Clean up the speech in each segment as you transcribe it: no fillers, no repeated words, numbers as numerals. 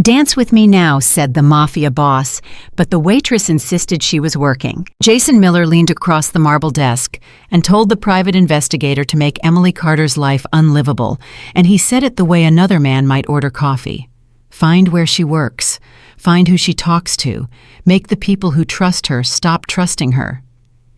"Dance with me now," said the Mafia boss, but the waitress insisted she was working. Jason Miller leaned across the marble desk and told the private investigator to make Emily Carter's life unlivable, and he said it the way another man might order coffee. Find where she works. Find who she talks to. Make the people who trust her stop trusting her.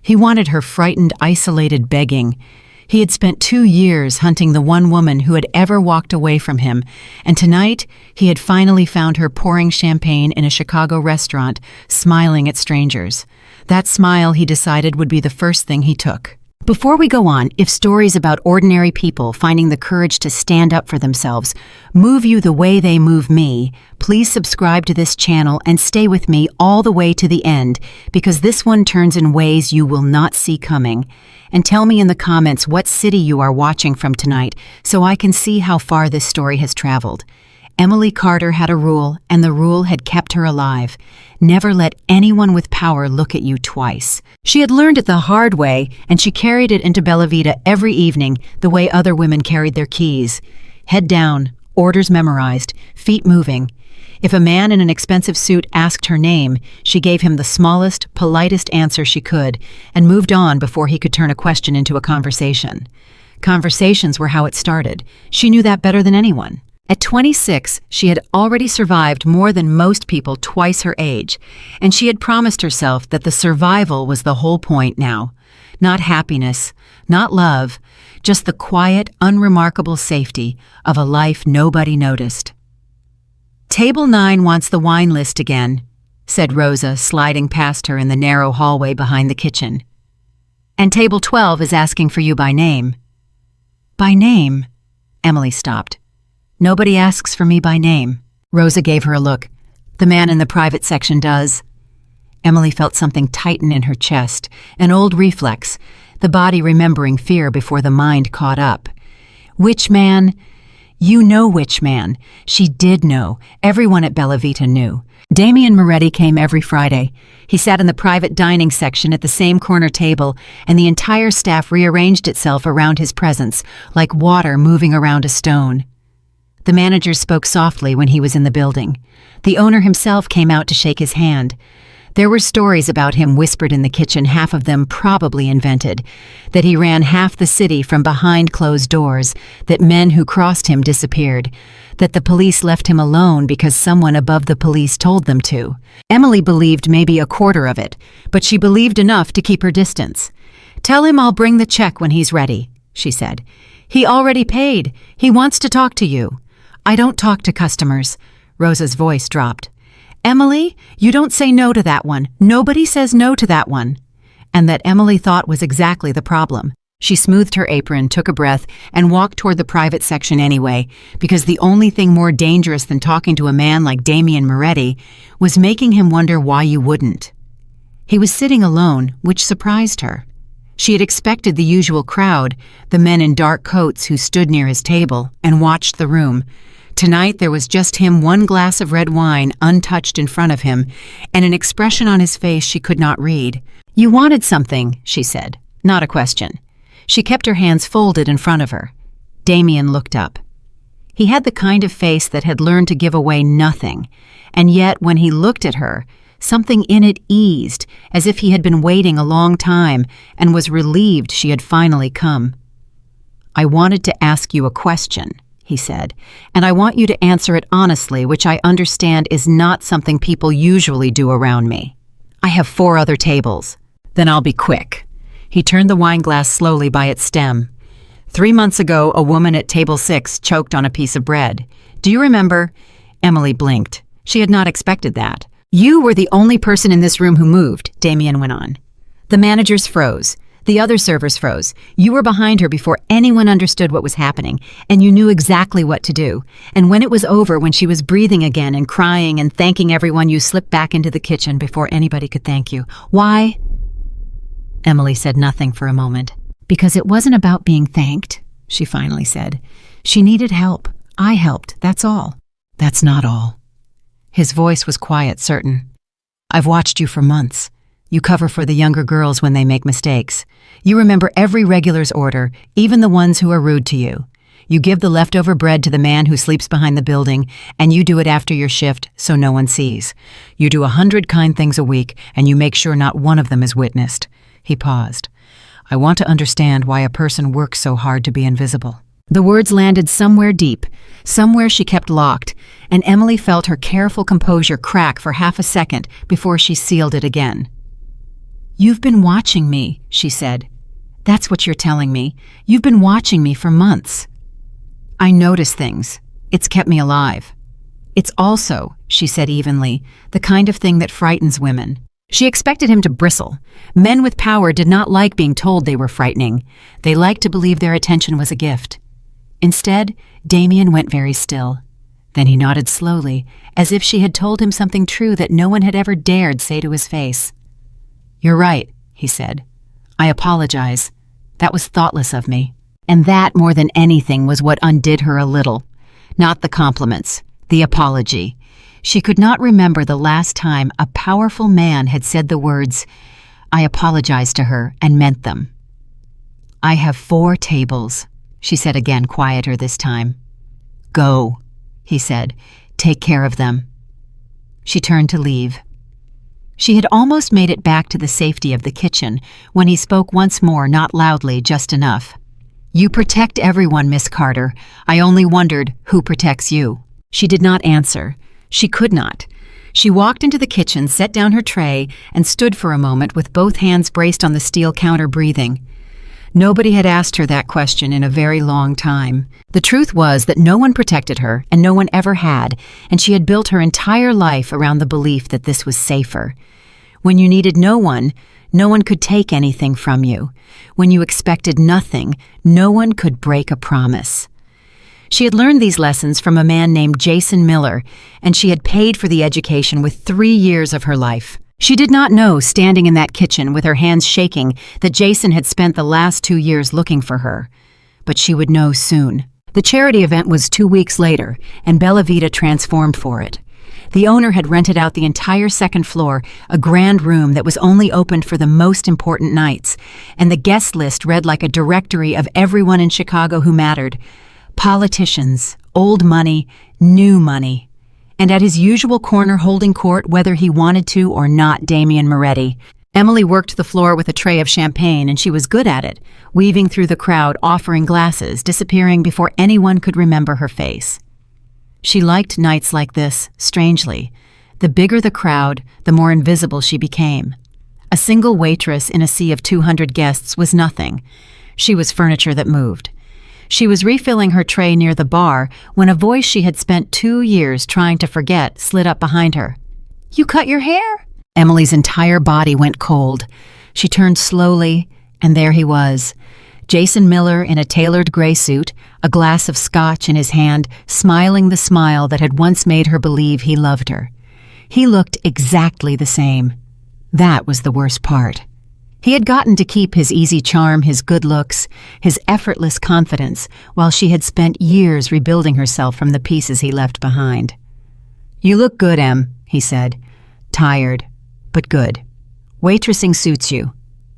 He wanted her frightened, isolated, begging. He had spent 2 years hunting the one woman who had ever walked away from him, and tonight he had finally found her pouring champagne in a Chicago restaurant, smiling at strangers. That smile, he decided, would be the first thing he took. Before we go on, if stories about ordinary people finding the courage to stand up for themselves move you the way they move me, please subscribe to this channel and stay with me all the way to the end, because this one turns in ways you will not see coming. And tell me in the comments what city you are watching from tonight so I can see how far this story has traveled. Emily Carter had a rule, and the rule had kept her alive. Never let anyone with power look at you twice. She had learned it the hard way, and she carried it into Bella Vita every evening the way other women carried their keys. Head down, orders memorized, feet moving. If a man in an expensive suit asked her name, she gave him the smallest, politest answer she could, and moved on before he could turn a question into a conversation. Conversations were how it started. She knew that better than anyone. At 26, she had already survived more than most people twice her age, and she had promised herself that the survival was the whole point now. Not happiness, not love, just the quiet, unremarkable safety of a life nobody noticed. "Table 9 wants the wine list again," said Rosa, sliding past her in the narrow hallway behind the kitchen. "And table 12 is asking for you by name." "By name?" Emily stopped. "Nobody asks for me by name." Rosa gave her a look. "The man in the private section does." Emily felt something tighten in her chest, an old reflex, the body remembering fear before the mind caught up. "Which man?" "You know which man." She did know. Everyone at Bella Vita knew. Damian Moretti came every Friday. He sat in the private dining section at the same corner table, and the entire staff rearranged itself around his presence, like water moving around a stone. The manager spoke softly when he was in the building. The owner himself came out to shake his hand. There were stories about him whispered in the kitchen, half of them probably invented, that he ran half the city from behind closed doors, that men who crossed him disappeared, that the police left him alone because someone above the police told them to. Emily believed maybe a quarter of it, but she believed enough to keep her distance. "Tell him I'll bring the check when he's ready," she said. "He already paid. He wants to talk to you." "I don't talk to customers." Rosa's voice dropped. "Emily, you don't say no to that one. Nobody says no to that one." And that Emily thought was exactly the problem. She smoothed her apron, took a breath, and walked toward the private section anyway, because the only thing more dangerous than talking to a man like Damian Moretti was making him wonder why you wouldn't. He was sitting alone, which surprised her. She had expected the usual crowd, the men in dark coats who stood near his table and watched the room. Tonight there was just him, one glass of red wine untouched in front of him, and an expression on his face she could not read. "You wanted something," she said, not a question. She kept her hands folded in front of her. Damian looked up. He had the kind of face that had learned to give away nothing, and yet when he looked at her, something in it eased, as if he had been waiting a long time and was relieved she had finally come. "I wanted to ask you a question," he said, "and I want you to answer it honestly, which I understand is not something people usually do around me. I have 4 other tables." "Then I'll be quick." He turned the wine glass slowly by its stem. 3 months ago, a woman at table 6 choked on a piece of bread. Do you remember?" Emily blinked. She had not expected that. "You were the only person in this room who moved," Damian went on. "The managers froze. The other servers froze. You were behind her before anyone understood what was happening, and you knew exactly what to do. And when it was over, when she was breathing again and crying and thanking everyone, you slipped back into the kitchen before anybody could thank you. Why?" Emily said nothing for a moment. "Because it wasn't about being thanked," she finally said. "She needed help. I helped, that's all." "That's not all." His voice was quiet, certain. "I've watched you for months. You cover for the younger girls when they make mistakes. You remember every regular's order, even the ones who are rude to you. You give the leftover bread to the man who sleeps behind the building, and you do it after your shift so no one sees. You do 100 kind things a week, and you make sure not one of them is witnessed." He paused. "I want to understand why a person works so hard to be invisible." The words landed somewhere deep, somewhere she kept locked, and Emily felt her careful composure crack for half a second before she sealed it again. "You've been watching me," she said. "That's what you're telling me. You've been watching me for months." "I notice things. It's kept me alive. It's also," she said evenly, "the kind of thing that frightens women." She expected him to bristle. Men with power did not like being told they were frightening. They liked to believe their attention was a gift. Instead, Damien went very still. Then he nodded slowly, as if she had told him something true that no one had ever dared say to his face. "You're right," he said. "I apologize. That was thoughtless of me." And that, more than anything, was what undid her a little. Not the compliments, the apology. She could not remember the last time a powerful man had said the words, "I apologize," to her and meant them. "I have 4 tables," she said again, quieter this time. "Go," he said. "Take care of them." She turned to leave. She had almost made it back to the safety of the kitchen when he spoke once more, not loudly, just enough. "You protect everyone, Miss Carter. I only wondered who protects you." She did not answer. She could not. She walked into the kitchen, set down her tray, and stood for a moment with both hands braced on the steel counter, breathing. Nobody had asked her that question in a very long time. The truth was that no one protected her, and no one ever had, and she had built her entire life around the belief that this was safer. When you needed no one could take anything from you. When you expected nothing, no one could break a promise. She had learned these lessons from a man named Jason Miller, and she had paid for the education with 3 years of her life. She did not know, standing in that kitchen with her hands shaking, that Jason had spent the last 2 years looking for her. But she would know soon. The charity event was 2 weeks later, and Bella Vita transformed for it. The owner had rented out the entire second floor, a grand room that was only opened for the most important nights, and the guest list read like a directory of everyone in Chicago who mattered. Politicians, old money, new money. And at his usual corner holding court, whether he wanted to or not, Damien Moretti. Emily worked the floor with a tray of champagne, and she was good at it, weaving through the crowd, offering glasses, disappearing before anyone could remember her face. She liked nights like this, strangely. The bigger the crowd, the more invisible she became. A single waitress in a sea of 200 guests was nothing. She was furniture that moved. She was refilling her tray near the bar when a voice she had spent 2 years trying to forget slid up behind her. "You cut your hair?" Emily's entire body went cold. She turned slowly, and there he was. Jason Miller in a tailored gray suit, a glass of scotch in his hand, smiling the smile that had once made her believe he loved her. He looked exactly the same. That was the worst part. He had gotten to keep his easy charm, his good looks, his effortless confidence, while she had spent years rebuilding herself from the pieces he left behind. "You look good, Em," he said. "Tired, but good. Waitressing suits you.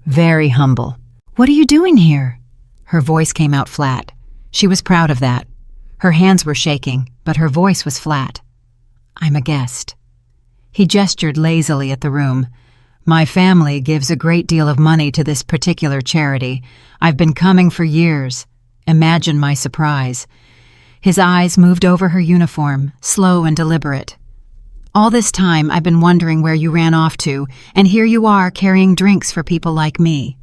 Very humble." "What are you doing here?" Her voice came out flat. She was proud of that. Her hands were shaking, but her voice was flat. "I'm a guest." He gestured lazily at the room. "My family gives a great deal of money to this particular charity. I've been coming for years. Imagine my surprise." His eyes moved over her uniform, slow and deliberate. "All this time I've been wondering where you ran off to, and here you are carrying drinks for people like me.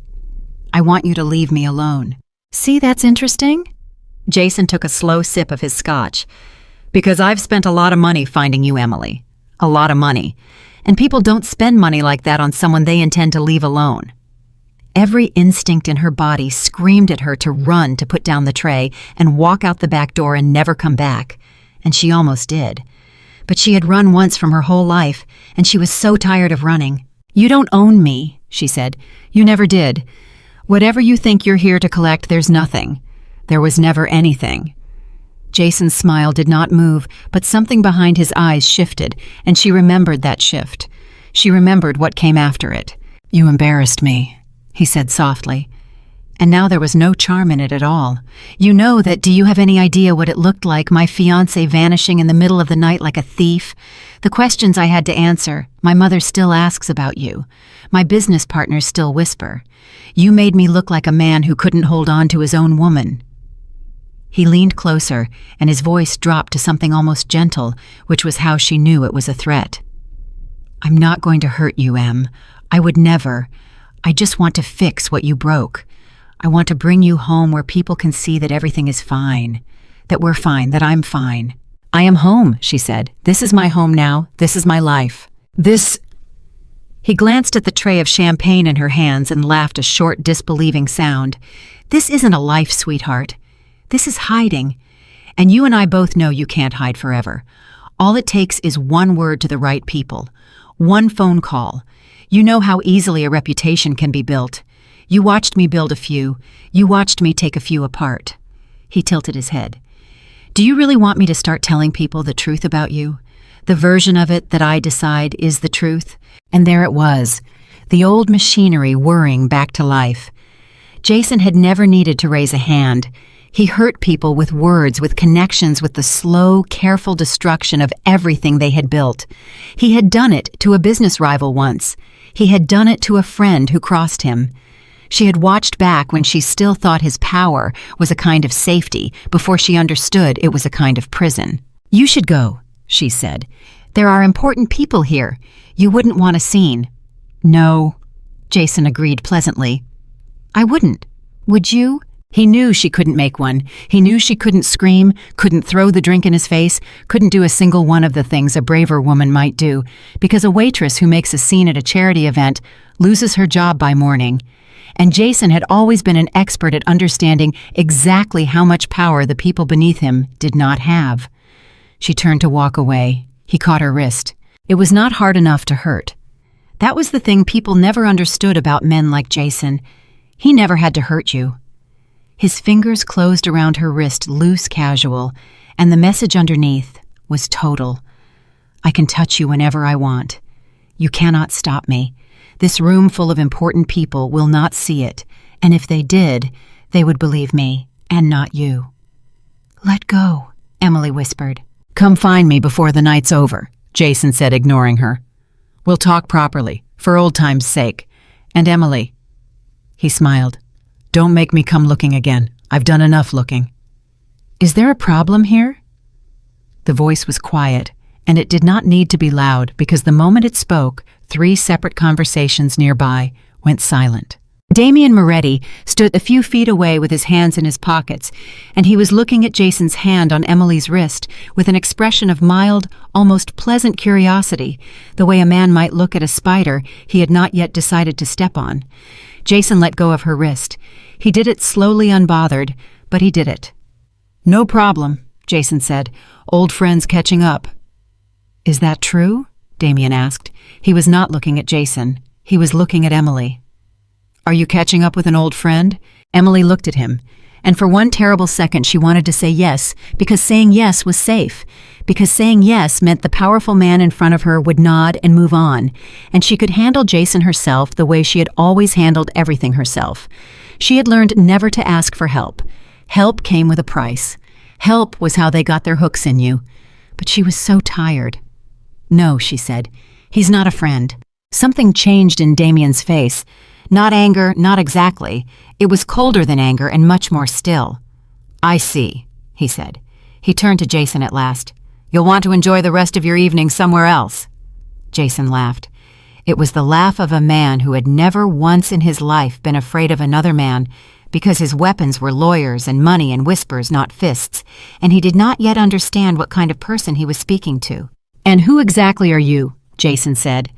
I want you to leave me alone." "See, that's interesting?" Jason took a slow sip of his scotch. "Because I've spent a lot of money finding you, Emily. A lot of money. And people don't spend money like that on someone they intend to leave alone." Every instinct in her body screamed at her to run, to put down the tray, and walk out the back door and never come back. And she almost did. But she had run once from her whole life, and she was so tired of running. "You don't own me," she said. "You never did. Whatever you think you're here to collect, there's nothing. There was never anything." Jason's smile did not move, but something behind his eyes shifted, and she remembered that shift. She remembered what came after it. "You embarrassed me," he said softly. and now there was no charm in it at all. "You know that, do you have any idea what it looked like, my fiancé vanishing in the middle of the night like a thief? The questions I had to answer. My mother still asks about you. My business partners still whisper. You made me look like a man who couldn't hold on to his own woman." He leaned closer, and his voice dropped to something almost gentle, which was how she knew it was a threat. "I'm not going to hurt you, Em. I would never. I just want to fix what you broke. I want to bring you home where people can see that everything is fine, that we're fine, that I'm fine." "I am home," she said. "This is my home now. This is my life. This—" He glanced at the tray of champagne in her hands and laughed a short, disbelieving sound. "This isn't a life, sweetheart. This is hiding. And you and I both know you can't hide forever. All it takes is one word to the right people. One phone call. You know how easily a reputation can be built. You watched me build a few. You watched me take a few apart." He tilted his head. "Do you really want me to start telling people the truth about you? The version of it that I decide is the truth?" And there it was, the old machinery whirring back to life. Jason had never needed to raise a hand. He hurt people with words, with connections, with the slow, careful destruction of everything they had built. He had done it to a business rival once. He had done it to a friend who crossed him. She had watched back when she still thought his power was a kind of safety, before she understood it was a kind of prison. "You should go," she said. "There are important people here. You wouldn't want a scene." "No," Jason agreed pleasantly. "I wouldn't. Would you?" He knew she couldn't make one. He knew she couldn't scream, couldn't throw the drink in his face, couldn't do a single one of the things a braver woman might do, because a waitress who makes a scene at a charity event loses her job by morning. And Jason had always been an expert at understanding exactly how much power the people beneath him did not have. She turned to walk away. He caught her wrist. It was not hard enough to hurt. That was the thing people never understood about men like Jason. He never had to hurt you. His fingers closed around her wrist, loose, casual, and the message underneath was total. "I can touch you whenever I want. You cannot stop me. This room full of important people will not see it, and if they did, they would believe me, and not you." "Let go," Emily whispered. "Come find me before the night's over," Jason said, ignoring her. "We'll talk properly, for old time's sake. And Emily," he smiled, "don't make me come looking again. I've done enough looking." "Is there a problem here?" The voice was quiet, and it did not need to be loud because the moment it spoke, 3 separate conversations nearby went silent. Damien Moretti stood a few feet away with his hands in his pockets, and he was looking at Jason's hand on Emily's wrist with an expression of mild, almost pleasant curiosity, the way a man might look at a spider he had not yet decided to step on. Jason let go of her wrist. He did it slowly, unbothered, but he did it. "No problem," Jason said. "Old friends catching up." "Is that true?" Damien asked. He was not looking at Jason. He was looking at Emily. "Are you catching up with an old friend?" Emily looked at him, and for one terrible second she wanted to say yes, because saying yes was safe, because saying yes meant the powerful man in front of her would nod and move on, and she could handle Jason herself the way she had always handled everything herself. She had learned never to ask for help. Help came with a price. Help was how they got their hooks in you. But she was so tired. "No," she said. "He's not a friend." Something changed in Damien's face. Not anger, not exactly. It was colder than anger and much more still. "I see," he said. He turned to Jason at last. "You'll want to enjoy the rest of your evening somewhere else." Jason laughed. It was the laugh of a man who had never once in his life been afraid of another man, because his weapons were lawyers and money and whispers, not fists, and he did not yet understand what kind of person he was speaking to. "And who exactly are you?" Jason said.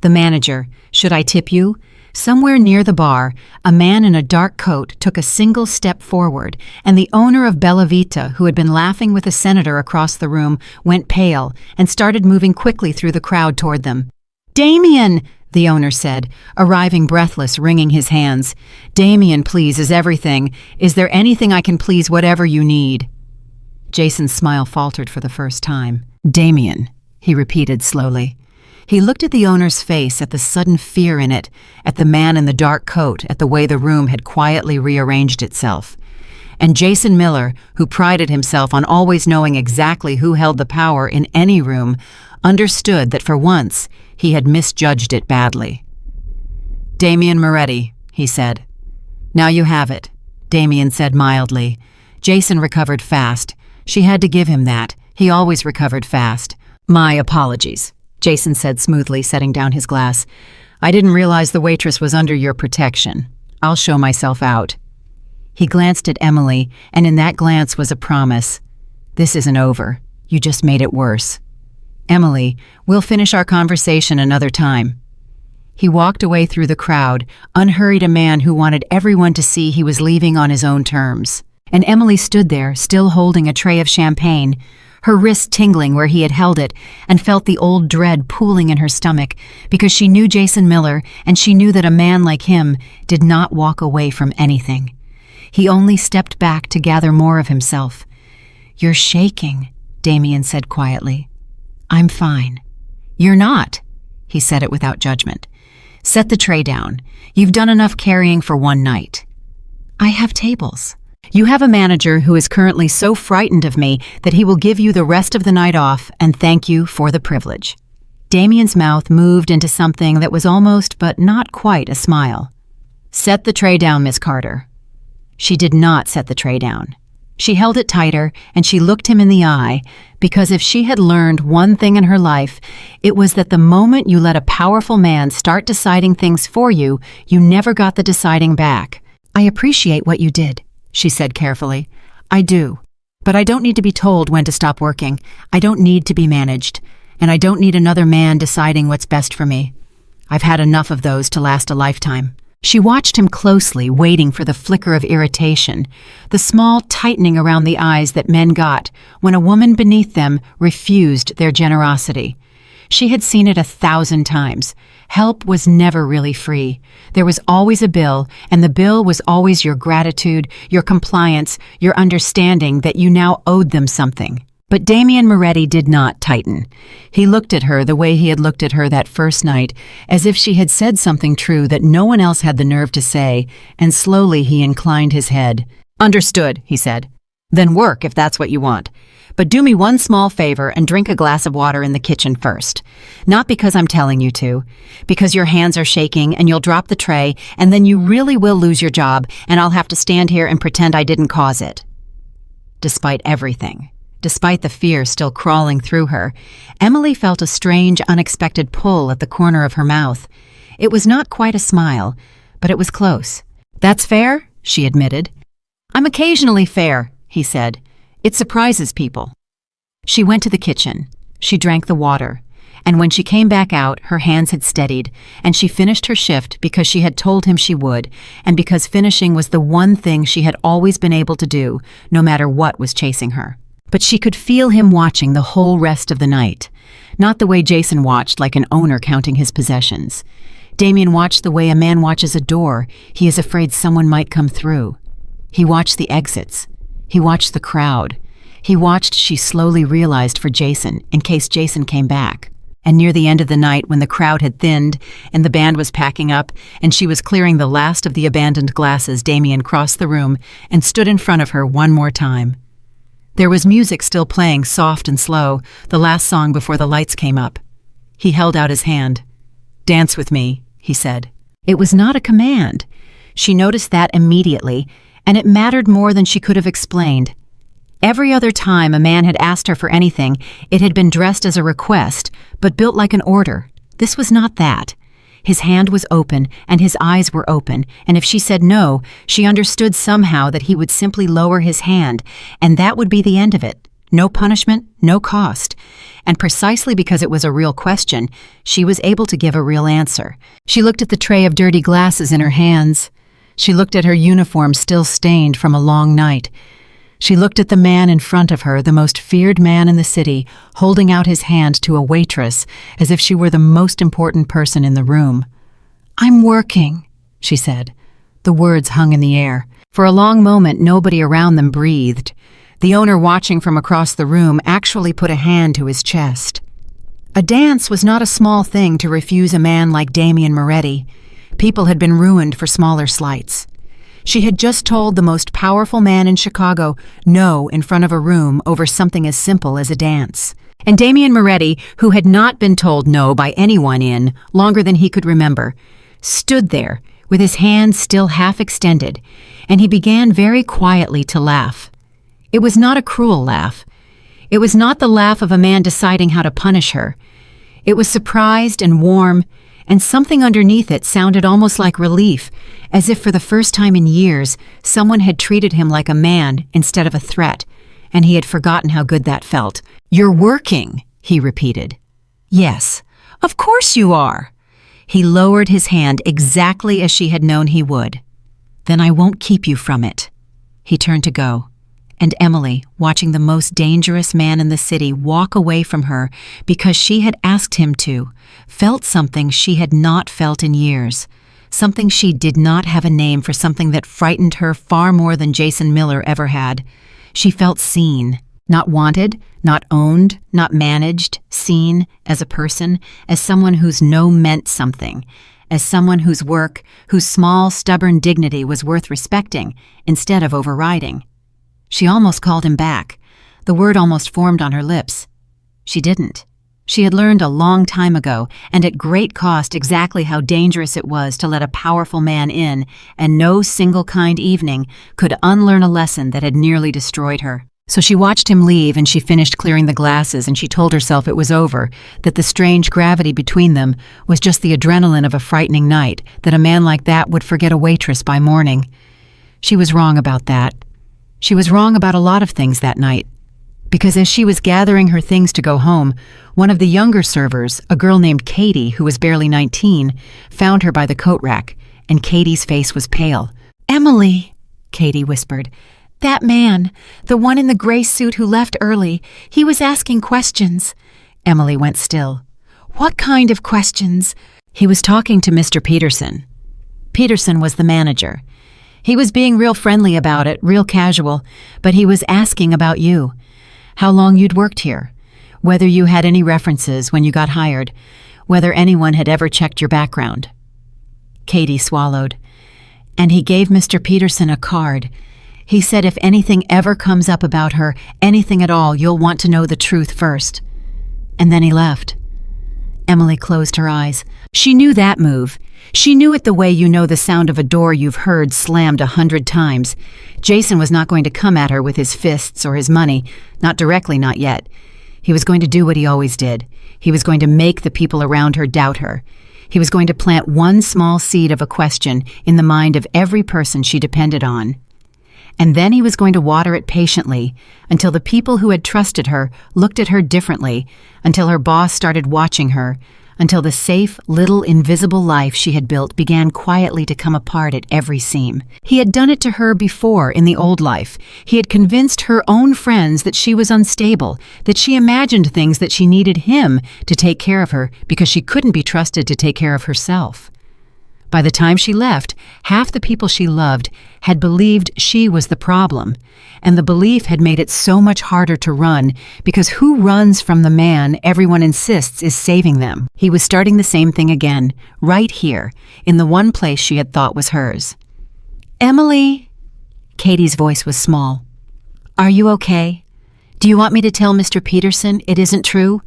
"The manager. Should I tip you?" Somewhere near the bar, a man in a dark coat took a single step forward, and the owner of Bella Vita, who had been laughing with a senator across the room, went pale and started moving quickly through the crowd toward them. "Damien!" the owner said, arriving breathless, wringing his hands. "Damien, please, is everything. Is there anything I can please, whatever you need?" Jason's smile faltered for the first time. "Damien," he repeated slowly. He looked at the owner's face, at the sudden fear in it, at the man in the dark coat, at the way the room had quietly rearranged itself. And Jason Miller, who prided himself on always knowing exactly who held the power in any room, understood that for once he had misjudged it badly. "Damien Moretti," he said. "Now you have it," Damien said mildly. Jason recovered fast. She had to give him that. He always recovered fast. "My apologies," Jason said smoothly, setting down his glass. "I didn't realize the waitress was under your protection. I'll show myself out." He glanced at Emily, and in that glance was a promise. "This isn't over. You just made it worse. Emily, we'll finish our conversation another time." He walked away through the crowd, unhurried, a man who wanted everyone to see he was leaving on his own terms. And Emily stood there, still holding a tray of champagne, her wrist tingling where he had held it, and felt the old dread pooling in her stomach, because she knew Jason Miller, and she knew that a man like him did not walk away from anything. He only stepped back to gather more of himself. "You're shaking," Damien said quietly. "I'm fine." "You're not," he said it without judgment. "Set the tray down. You've done enough carrying for one night." "I have tables." "You have a manager who is currently so frightened of me that he will give you the rest of the night off and thank you for the privilege." Damien's mouth moved into something that was almost but not quite a smile. "Set the tray down, Miss Carter." She did not set the tray down. She held it tighter, and she looked him in the eye, because if she had learned one thing in her life, it was that the moment you let a powerful man start deciding things for you, you never got the deciding back. "I appreciate what you did," she said carefully. "I do. But I don't need to be told when to stop working. I don't need to be managed. And I don't need another man deciding what's best for me. I've had enough of those to last a lifetime." She watched him closely, waiting for the flicker of irritation, the small tightening around the eyes that men got when a woman beneath them refused their generosity. She had seen it 1,000 times. Help was never really free. There was always a bill, and the bill was always your gratitude, your compliance, your understanding that you now owed them something. But Damien Moretti did not tighten. He looked at her the way he had looked at her that first night, as if she had said something true that no one else had the nerve to say, and slowly he inclined his head. "Understood," he said. "Then work if that's what you want. But do me one small favor and drink a glass of water in the kitchen first. Not because I'm telling you to, because your hands are shaking and you'll drop the tray, and then you really will lose your job, and I'll have to stand here and pretend I didn't cause it." Despite everything, despite the fear still crawling through her, Emily felt a strange, unexpected pull at the corner of her mouth. It was not quite a smile, but it was close. "That's fair," she admitted. "I'm occasionally fair," he said. "It surprises people." She went to the kitchen. She drank the water. And when she came back out, her hands had steadied, and she finished her shift because she had told him she would, and because finishing was the one thing she had always been able to do, no matter what was chasing her. But she could feel him watching the whole rest of the night. Not the way Jason watched, like an owner counting his possessions. Damien watched the way a man watches a door. He is afraid someone might come through. He watched the exits. He watched the crowd. He watched, she slowly realized, for Jason, in case Jason came back. And near the end of the night, when the crowd had thinned and the band was packing up and she was clearing the last of the abandoned glasses, Damien crossed the room and stood in front of her one more time. There was music still playing, soft and slow, the last song before the lights came up. He held out his hand. "Dance with me," he said. It was not a command. She noticed that immediately, and it mattered more than she could have explained. Every other time a man had asked her for anything, it had been dressed as a request, but built like an order. This was not that. His hand was open, and his eyes were open, and if she said no, she understood somehow that he would simply lower his hand, and that would be the end of it. No punishment, no cost. And precisely because it was a real question, she was able to give a real answer. She looked at the tray of dirty glasses in her hands. She looked at her uniform still stained from a long night. She looked at the man in front of her, the most feared man in the city, holding out his hand to a waitress as if she were the most important person in the room. "I'm working," she said. The words hung in the air. For a long moment, nobody around them breathed. The owner, watching from across the room, actually put a hand to his chest. A dance was not a small thing to refuse a man like Damian Moretti. People had been ruined for smaller slights. She had just told the most powerful man in Chicago no in front of a room over something as simple as a dance. And Damian Moretti, who had not been told no by anyone in longer than he could remember, stood there with his hands still half extended, and he began very quietly to laugh. It was not a cruel laugh. It was not the laugh of a man deciding how to punish her. It was surprised and warm, and something underneath it sounded almost like relief, as if for the first time in years someone had treated him like a man instead of a threat, and he had forgotten how good that felt. "You're working," he repeated. "Yes, of course you are." He lowered his hand exactly as she had known he would. "Then I won't keep you from it." He turned to go, and Emily, watching the most dangerous man in the city walk away from her because she had asked him to, felt something she had not felt in years, something she did not have a name for, something that frightened her far more than Jason Miller ever had. She felt seen, not wanted, not owned, not managed, seen as a person, as someone whose no meant something, as someone whose work, whose small, stubborn dignity was worth respecting instead of overriding. She almost called him back. The word almost formed on her lips. She didn't. She had learned a long time ago, and at great cost, exactly how dangerous it was to let a powerful man in, and no single kind evening could unlearn a lesson that had nearly destroyed her. So she watched him leave, and she finished clearing the glasses, and she told herself it was over, that the strange gravity between them was just the adrenaline of a frightening night, that a man like that would forget a waitress by morning. She was wrong about that. She was wrong about a lot of things that night. Because as she was gathering her things to go home, one of the younger servers, a girl named Katie, who was barely 19, found her by the coat rack, and Katie's face was pale. "Emily," Katie whispered, "that man, the one in the gray suit who left early, he was asking questions." Emily went still. "What kind of questions?" "He was talking to Mr. Peterson." Peterson was the manager. "He was being real friendly about it, real casual, but he was asking about you. How long you'd worked here, whether you had any references when you got hired, whether anyone had ever checked your background." Katie swallowed. "And he gave Mr. Peterson a card. He said if anything ever comes up about her, anything at all, you'll want to know the truth first." And then he left. Emily closed her eyes. She knew that move. She knew it the way you know the sound of a door you've heard slammed 100 times. Jason was not going to come at her with his fists or his money, not directly, not yet. He was going to do what he always did. He was going to make the people around her doubt her. He was going to plant one small seed of a question in the mind of every person she depended on. And then he was going to water it patiently until the people who had trusted her looked at her differently, until her boss started watching her, until the safe, little, invisible life she had built began quietly to come apart at every seam. He had done it to her before in the old life. He had convinced her own friends that she was unstable, that she imagined things that she needed him to take care of her because she couldn't be trusted to take care of herself. By the time she left, half the people she loved had believed she was the problem, and the belief had made it so much harder to run because who runs from the man everyone insists is saving them? He was starting the same thing again, right here, in the one place she had thought was hers. "Emily," Katie's voice was small. "Are you okay? Do you want me to tell Mr. Peterson it isn't true?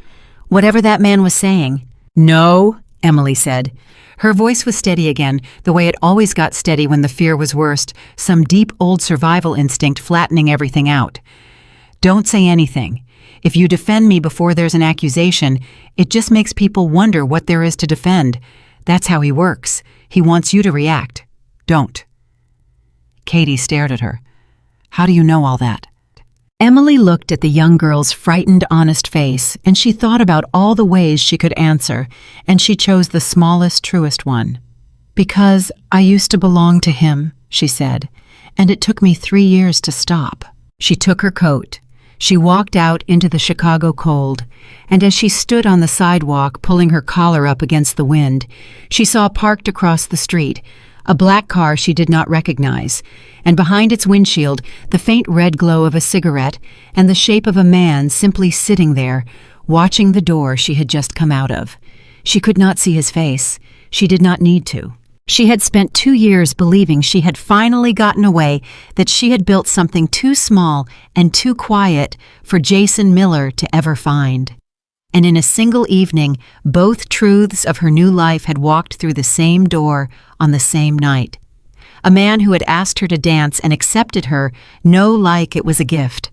Whatever that man was saying?" "No," Emily said. Her voice was steady again, the way it always got steady when the fear was worst, some deep old survival instinct flattening everything out. "Don't say anything. If you defend me before there's an accusation, it just makes people wonder what there is to defend. That's how he works. He wants you to react. Don't." Katie stared at her. "How do you know all that?" Emily looked at the young girl's frightened, honest face, and she thought about all the ways she could answer, and she chose the smallest, truest one. "Because I used to belong to him," she said, "and it took me 3 years to stop." She took her coat. She walked out into the Chicago cold, and as she stood on the sidewalk pulling her collar up against the wind, she saw parked across the street a black car she did not recognize, and behind its windshield the faint red glow of a cigarette and the shape of a man simply sitting there, watching the door she had just come out of. She could not see his face. She did not need to. She had spent 2 years believing she had finally gotten away, that she had built something too small and too quiet for Jason Miller to ever find. And in a single evening, both truths of her new life had walked through the same door on the same night. A man who had asked her to dance and accepted her no like it was a gift,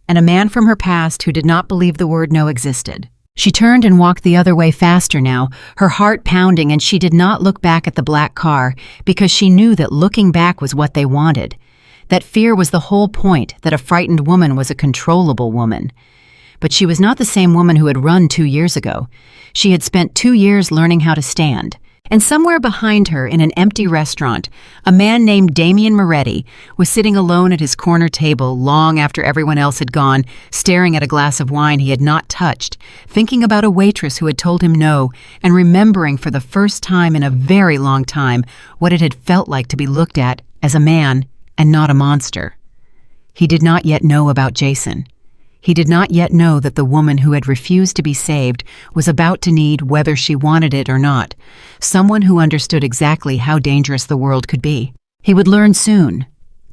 and a man from her past who did not believe the word no existed. She turned and walked the other way faster now, her heart pounding, and she did not look back at the black car because she knew that looking back was what they wanted. That fear was the whole point, that a frightened woman was a controllable woman. But she was not the same woman who had run 2 years ago. She had spent 2 years learning how to stand. And somewhere behind her, in an empty restaurant, a man named Damian Moretti was sitting alone at his corner table long after everyone else had gone, staring at a glass of wine he had not touched, thinking about a waitress who had told him no, and remembering for the first time in a very long time what it had felt like to be looked at as a man and not a monster. He did not yet know about Jason. He did not yet know that the woman who had refused to be saved was about to need, whether she wanted it or not, someone who understood exactly how dangerous the world could be. He would learn soon.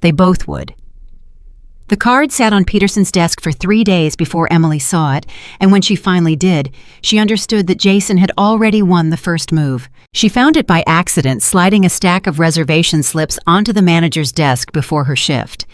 They both would. The card sat on Peterson's desk for 3 days before Emily saw it, and when she finally did, she understood that Jason had already won the first move. She found it by accident, sliding a stack of reservation slips onto the manager's desk before her shift.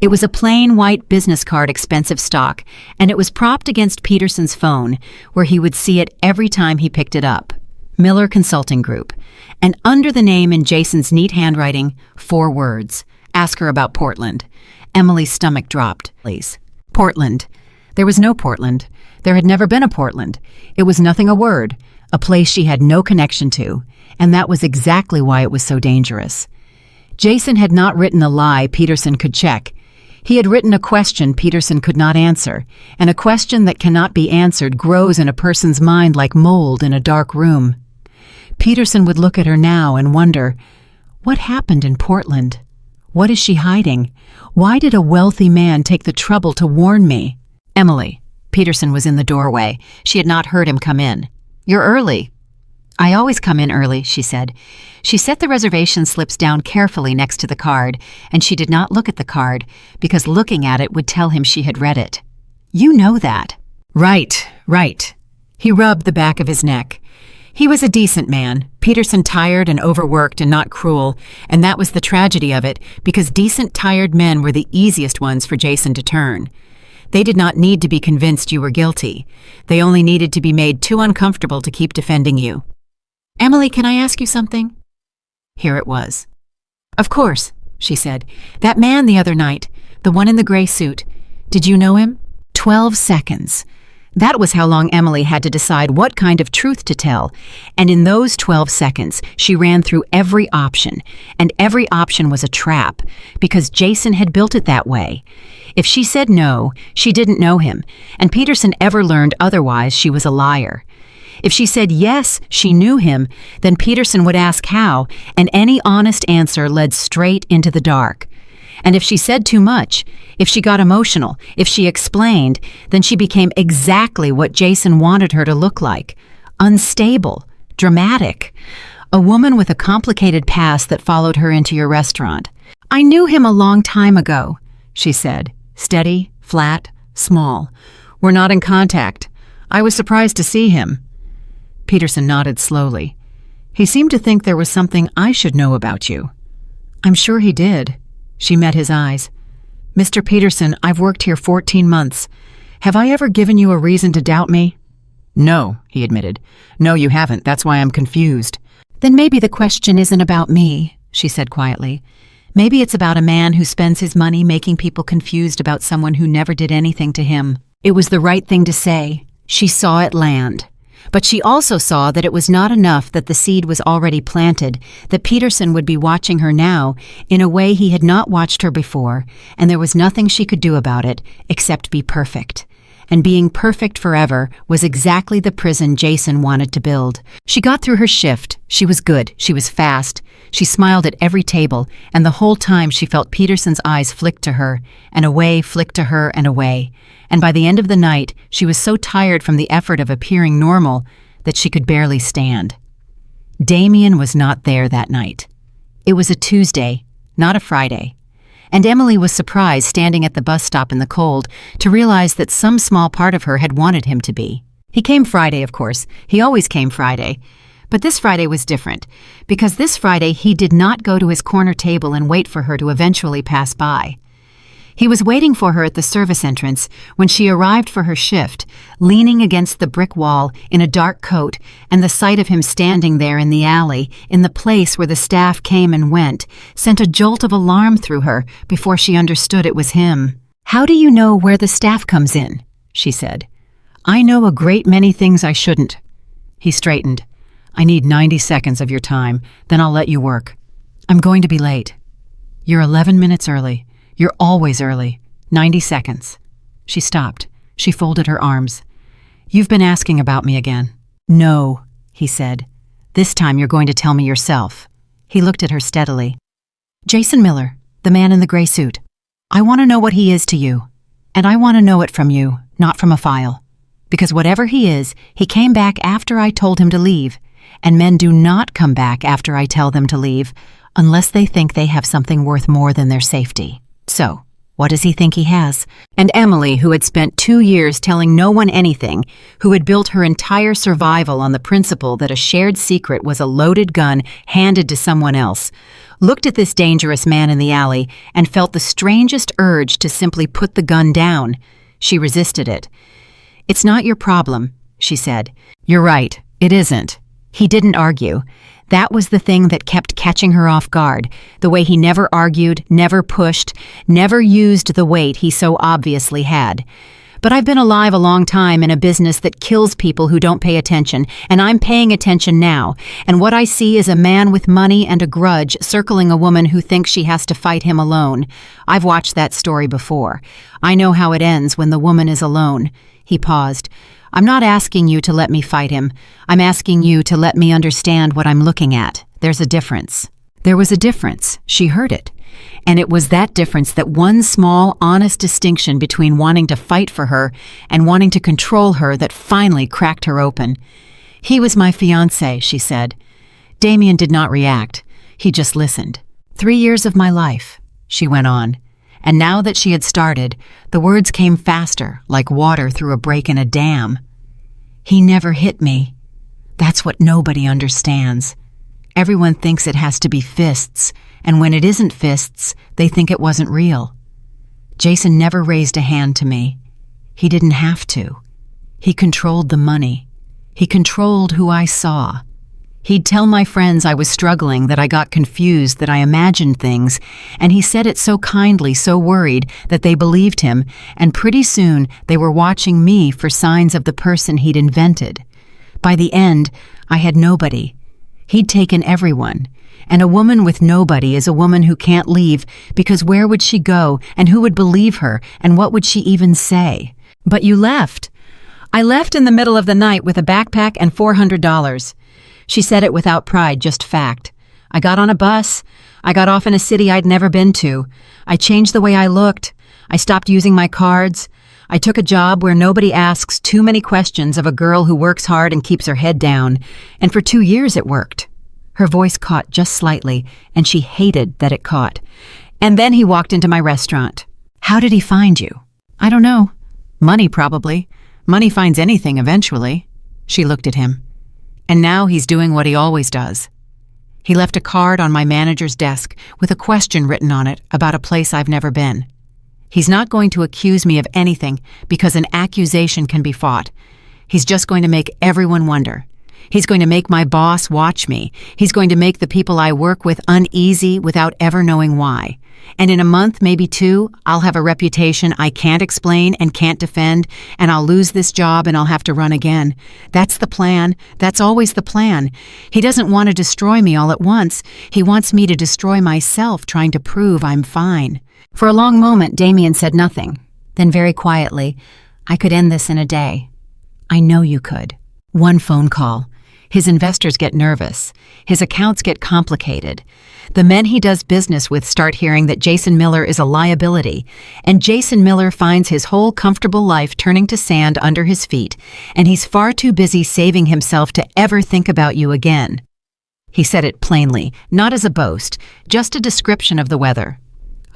It was a plain white business card, expensive stock, and it was propped against Peterson's phone, where he would see it every time he picked it up. Miller Consulting Group. And under the name in Jason's neat handwriting, 4 words. Ask her about Portland. Emily's stomach dropped. Please. Portland. There was no Portland. There had never been a Portland. It was nothing a word, a place she had no connection to, and that was exactly why it was so dangerous. Jason had not written a lie Peterson could check. He had written a question Peterson could not answer, and a question that cannot be answered grows in a person's mind like mold in a dark room. Peterson would look at her now and wonder, what happened in Portland? What is she hiding? Why did a wealthy man take the trouble to warn me? Emily. Peterson was in the doorway. She had not heard him come in. You're early. I always come in early, she said. She set the reservation slips down carefully next to the card, and she did not look at the card, because looking at it would tell him she had read it. You know that. Right. He rubbed the back of his neck. He was a decent man, Peterson tired and overworked and not cruel, and that was the tragedy of it, because decent, tired men were the easiest ones for Jason to turn. They did not need to be convinced you were guilty. They only needed to be made too uncomfortable to keep defending you. Emily, can I ask you something? Here it was. Of course, she said. That man the other night, the one in the gray suit, did you know him? 12 seconds. That was how long Emily had to decide what kind of truth to tell, and in those 12 seconds, she ran through every option, and every option was a trap, because Jason had built it that way. If she said no, she didn't know him, and Peterson ever learned otherwise, she was a liar. If she said yes, she knew him, then Peterson would ask how, and any honest answer led straight into the dark. And if she said too much, if she got emotional, if she explained, then she became exactly what Jason wanted her to look like. Unstable, dramatic. A woman with a complicated past that followed her into your restaurant. I knew him a long time ago, she said. Steady, flat, small. We're not in contact. I was surprised to see him. Peterson nodded slowly. He seemed to think there was something I should know about you. I'm sure he did. She met his eyes. Mr. Peterson, I've worked here 14 months. Have I ever given you a reason to doubt me? No, he admitted. No, you haven't. That's why I'm confused. Then maybe the question isn't about me, she said quietly. Maybe it's about a man who spends his money making people confused about someone who never did anything to him. It was the right thing to say. She saw it land. But she also saw that it was not enough that the seed was already planted, that Peterson would be watching her now in a way he had not watched her before, and there was nothing she could do about it except be perfect. and being perfect forever was exactly the prison Jason wanted to build. She got through her shift. She was good. She was fast. She smiled at every table, and the whole time she felt Peterson's eyes flick to her, and away, flick to her, and away. And by the end of the night, she was so tired from the effort of appearing normal that she could barely stand. Damien was not there that night. It was a Tuesday, not a Friday. And Emily was surprised, standing at the bus stop in the cold, to realize that some small part of her had wanted him to be. He came Friday, of course. He always came Friday. But this Friday was different, because this Friday he did not go to his corner table and wait for her to eventually pass by. He was waiting for her at the service entrance when she arrived for her shift, leaning against the brick wall in a dark coat, and the sight of him standing there in the alley, in the place where the staff came and went, sent a jolt of alarm through her before she understood it was him. "How do you know where the staff comes in?" she said. "I know a great many things I shouldn't." He straightened. "I need 90 seconds of your time, then I'll let you work. I'm going to be late." "You're 11 minutes early. You're always early. 90 seconds. She stopped. She folded her arms. "You've been asking about me again." "No," he said. "This time you're going to tell me yourself." He looked at her steadily. "Jason Miller, the man in the gray suit. I want to know what he is to you. And I want to know it from you, not from a file. Because whatever he is, he came back after I told him to leave. And men do not come back after I tell them to leave, unless they think they have something worth more than their safety. So, what does he think he has?" And Emily, who had spent 2 years telling no one anything, who had built her entire survival on the principle that a shared secret was a loaded gun handed to someone else, looked at this dangerous man in the alley and felt the strangest urge to simply put the gun down. She resisted it. "It's not your problem," she said. "You're right, it isn't." He didn't argue. That was the thing that kept catching her off guard, the way he never argued, never pushed, never used the weight he so obviously had. "But I've been alive a long time in a business that kills people who don't pay attention, and I'm paying attention now, and what I see is a man with money and a grudge circling a woman who thinks she has to fight him alone. I've watched that story before. I know how it ends when the woman is alone." He paused. "I'm not asking you to let me fight him. I'm asking you to let me understand what I'm looking at. There's a difference." There was a difference. She heard it. And it was that difference, that one small, honest distinction between wanting to fight for her and wanting to control her, that finally cracked her open. "He was my fiancé," she said. Damien did not react. He just listened. 3 years of my life," she went on. And now that she had started, the words came faster, like water through a break in a dam. "He never hit me. That's what nobody understands. Everyone thinks it has to be fists, and when it isn't fists, they think it wasn't real. Jason never raised a hand to me. He didn't have to. He controlled the money. He controlled who I saw. He'd tell my friends I was struggling, that I got confused, that I imagined things, and he said it so kindly, so worried, that they believed him, and pretty soon they were watching me for signs of the person he'd invented. By the end, I had nobody. He'd taken everyone, and a woman with nobody is a woman who can't leave, because where would she go, and who would believe her, and what would she even say? But you left. I left in the middle of the night with a backpack and $400. She said it without pride, just fact. I got on a bus. I got off in a city I'd never been to. I changed the way I looked. I stopped using my cards. I took a job where nobody asks too many questions of a girl who works hard and keeps her head down. And for 2 years it worked. Her voice caught just slightly, and she hated that it caught. And then he walked into my restaurant. How did he find you? I don't know. Money, probably. Money finds anything eventually. She looked at him. And now he's doing what he always does. He left a card on my manager's desk with a question written on it about a place I've never been. He's not going to accuse me of anything, because an accusation can be fought. He's just going to make everyone wonder. He's going to make my boss watch me. He's going to make the people I work with uneasy without ever knowing why. And in a month, maybe 2, I'll have a reputation I can't explain and can't defend, and I'll lose this job and I'll have to run again. That's the plan. That's always the plan. He doesn't want to destroy me all at once. He wants me to destroy myself, trying to prove I'm fine. For a long moment, Damien said nothing. Then very quietly, I could end this in a day. I know you could. One phone call. His investors get nervous. His accounts get complicated. The men he does business with start hearing that Jason Miller is a liability, and Jason Miller finds his whole comfortable life turning to sand under his feet, and he's far too busy saving himself to ever think about you again. He said it plainly, not as a boast, just a description of the weather.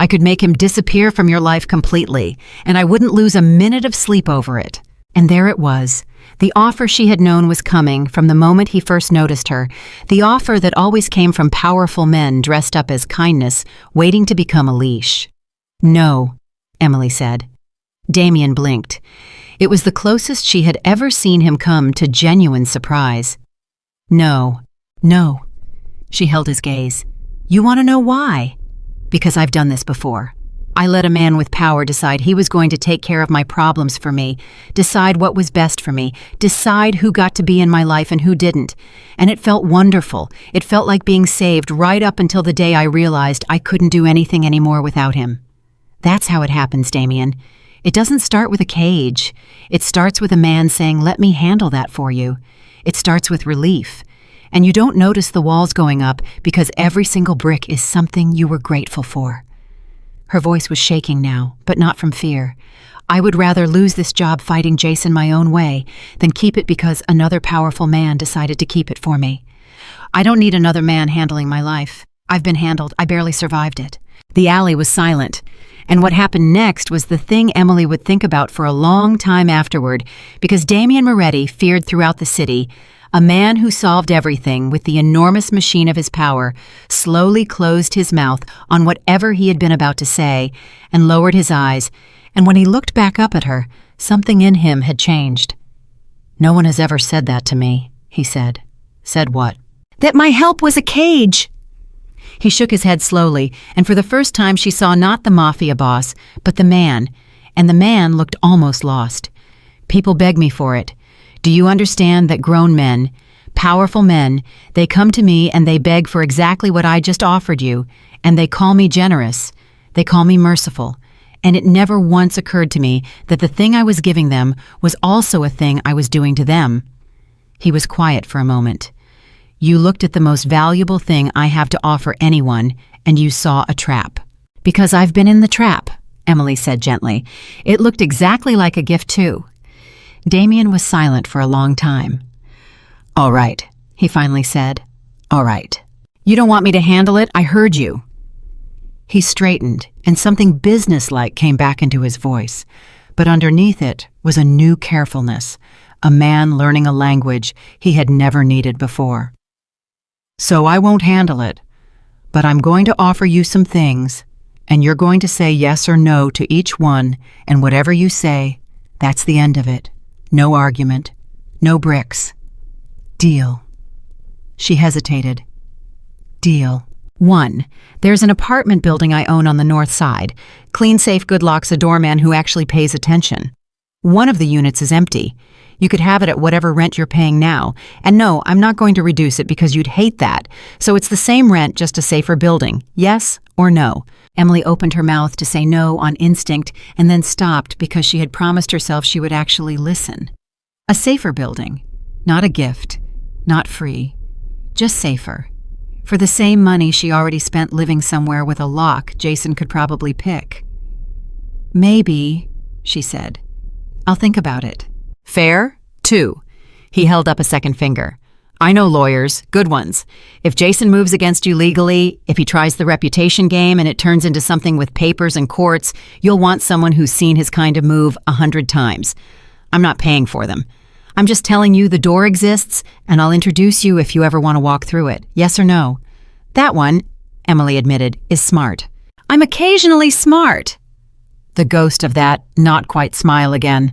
I could make him disappear from your life completely, and I wouldn't lose a minute of sleep over it. And there it was. The offer she had known was coming from the moment he first noticed her, the offer that always came from powerful men dressed up as kindness, waiting to become a leash. No, Emily said. Damien blinked. It was the closest she had ever seen him come to genuine surprise. No. She held his gaze. You want to know why? Because I've done this before. I let a man with power decide he was going to take care of my problems for me, decide what was best for me, decide who got to be in my life and who didn't. And it felt wonderful. It felt like being saved right up until the day I realized I couldn't do anything anymore without him. That's how it happens, Damien. It doesn't start with a cage. It starts with a man saying, let me handle that for you. It starts with relief. And you don't notice the walls going up because every single brick is something you were grateful for. Her voice was shaking now, but not from fear. I would rather lose this job fighting Jason my own way than keep it because another powerful man decided to keep it for me. I don't need another man handling my life. I've been handled. I barely survived it. The alley was silent, and what happened next was the thing Emily would think about for a long time afterward, because Damien Moretti feared throughout the city. A man who solved everything with the enormous machine of his power slowly closed his mouth on whatever he had been about to say and lowered his eyes, and when he looked back up at her, something in him had changed. No one has ever said that to me, he said. Said what? That my help was a cage. He shook his head slowly, and for the first time she saw not the Mafia boss, but the man, and the man looked almost lost. People beg me for it. Do you understand that grown men, powerful men, they come to me and they beg for exactly what I just offered you, and they call me generous, they call me merciful, and it never once occurred to me that the thing I was giving them was also a thing I was doing to them. He was quiet for a moment. You looked at the most valuable thing I have to offer anyone, and you saw a trap. Because I've been in the trap, Emily said gently. It looked exactly like a gift too. Damien was silent for a long time. All right, he finally said. All right. You don't want me to handle it? I heard you. He straightened, and something businesslike came back into his voice. But underneath it was a new carefulness, a man learning a language he had never needed before. So I won't handle it, but I'm going to offer you some things, and you're going to say yes or no to each one, and whatever you say, that's the end of it. No argument. No bricks. Deal. She hesitated. Deal. 1. There's an apartment building I own on the north side. Clean, safe, good locks, a doorman who actually pays attention. One of the units is empty. You could have it at whatever rent you're paying now. And no, I'm not going to reduce it because you'd hate that. So it's the same rent, just a safer building. Yes or no? Emily opened her mouth to say no on instinct and then stopped because she had promised herself she would actually listen. A safer building. Not a gift. Not free. Just safer. For the same money she already spent living somewhere with a lock Jason could probably pick. Maybe, she said. I'll think about it. Fair? 2. He held up a second finger. I know lawyers, good ones. If Jason moves against you legally, if he tries the reputation game and it turns into something with papers and courts, you'll want someone who's seen his kind of move 100 times. I'm not paying for them. I'm just telling you the door exists, and I'll introduce you if you ever want to walk through it. Yes or no? That one, Emily admitted, is smart. I'm occasionally smart. The ghost of that not quite smile again.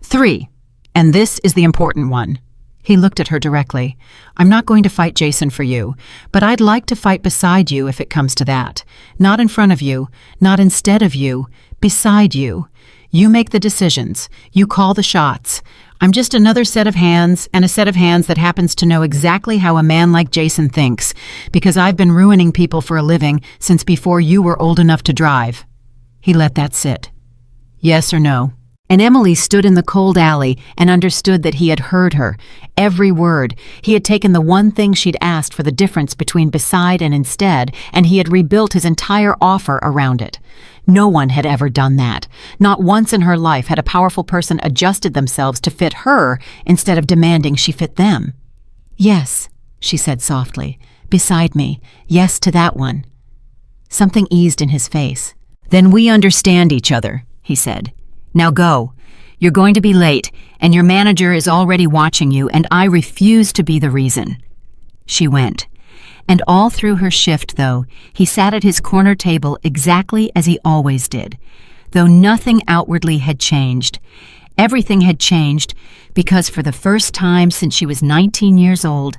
3, and this is the important one. He looked at her directly. I'm not going to fight Jason for you, but I'd like to fight beside you if it comes to that. Not in front of you, not instead of you, beside you. You make the decisions. You call the shots. I'm just another set of hands, and a set of hands that happens to know exactly how a man like Jason thinks, because I've been ruining people for a living since before you were old enough to drive. He let that sit. Yes or no? And Emily stood in the cold alley and understood that he had heard her, every word. He had taken the one thing she'd asked for the difference between beside and instead, and he had rebuilt his entire offer around it. No one had ever done that. Not once in her life had a powerful person adjusted themselves to fit her instead of demanding she fit them. "Yes," she said softly, "beside me. Yes to that one." Something eased in his face. "Then we understand each other," he said. "Now go. You're going to be late, and your manager is already watching you, and I refuse to be the reason." She went. And all through her shift, though, he sat at his corner table exactly as he always did, though nothing outwardly had changed. Everything had changed because for the first time since she was 19 years old,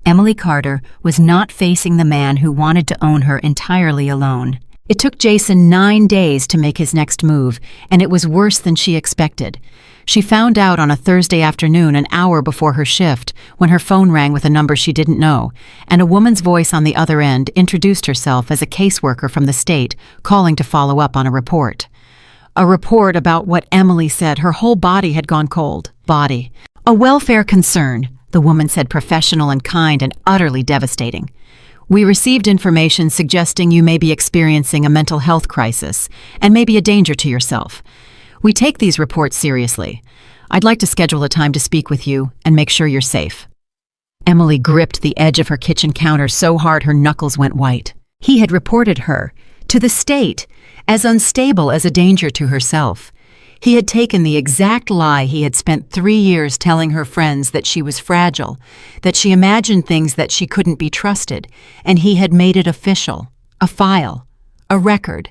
Emily Carter was not facing the man who wanted to own her entirely alone. It took Jason 9 days to make his next move, and it was worse than she expected. She found out on a Thursday afternoon, an hour before her shift, when her phone rang with a number she didn't know, and a woman's voice on the other end introduced herself as a caseworker from the state, calling to follow up on a report. A report about what Emily said. Her whole body had gone cold. Body. "A welfare concern," the woman said, professional and kind and utterly devastating. "We received information suggesting you may be experiencing a mental health crisis and may be a danger to yourself. We take these reports seriously. I'd like to schedule a time to speak with you and make sure you're safe." Emily gripped the edge of her kitchen counter so hard her knuckles went white. He had reported her, to the state, as unstable as a danger to herself. He had taken the exact lie he had spent 3 years telling her friends, that she was fragile, that she imagined things that she couldn't be trusted, and he had made it official, a file, a record,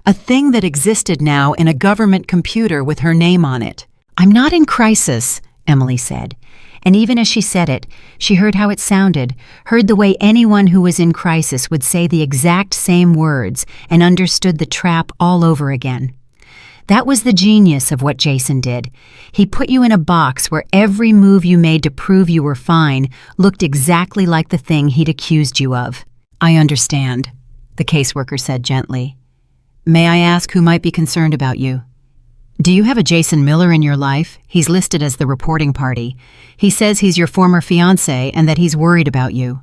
a thing that existed now in a government computer with her name on it. "I'm not in crisis," Emily said. And even as she said it, she heard how it sounded, heard the way anyone who was in crisis would say the exact same words, and understood the trap all over again. That was the genius of what Jason did. He put you in a box where every move you made to prove you were fine looked exactly like the thing he'd accused you of. "I understand," the caseworker said gently. "May I ask who might be concerned about you?" "Do you have a Jason Miller in your life? He's listed as the reporting party. He says he's your former fiancé and that he's worried about you."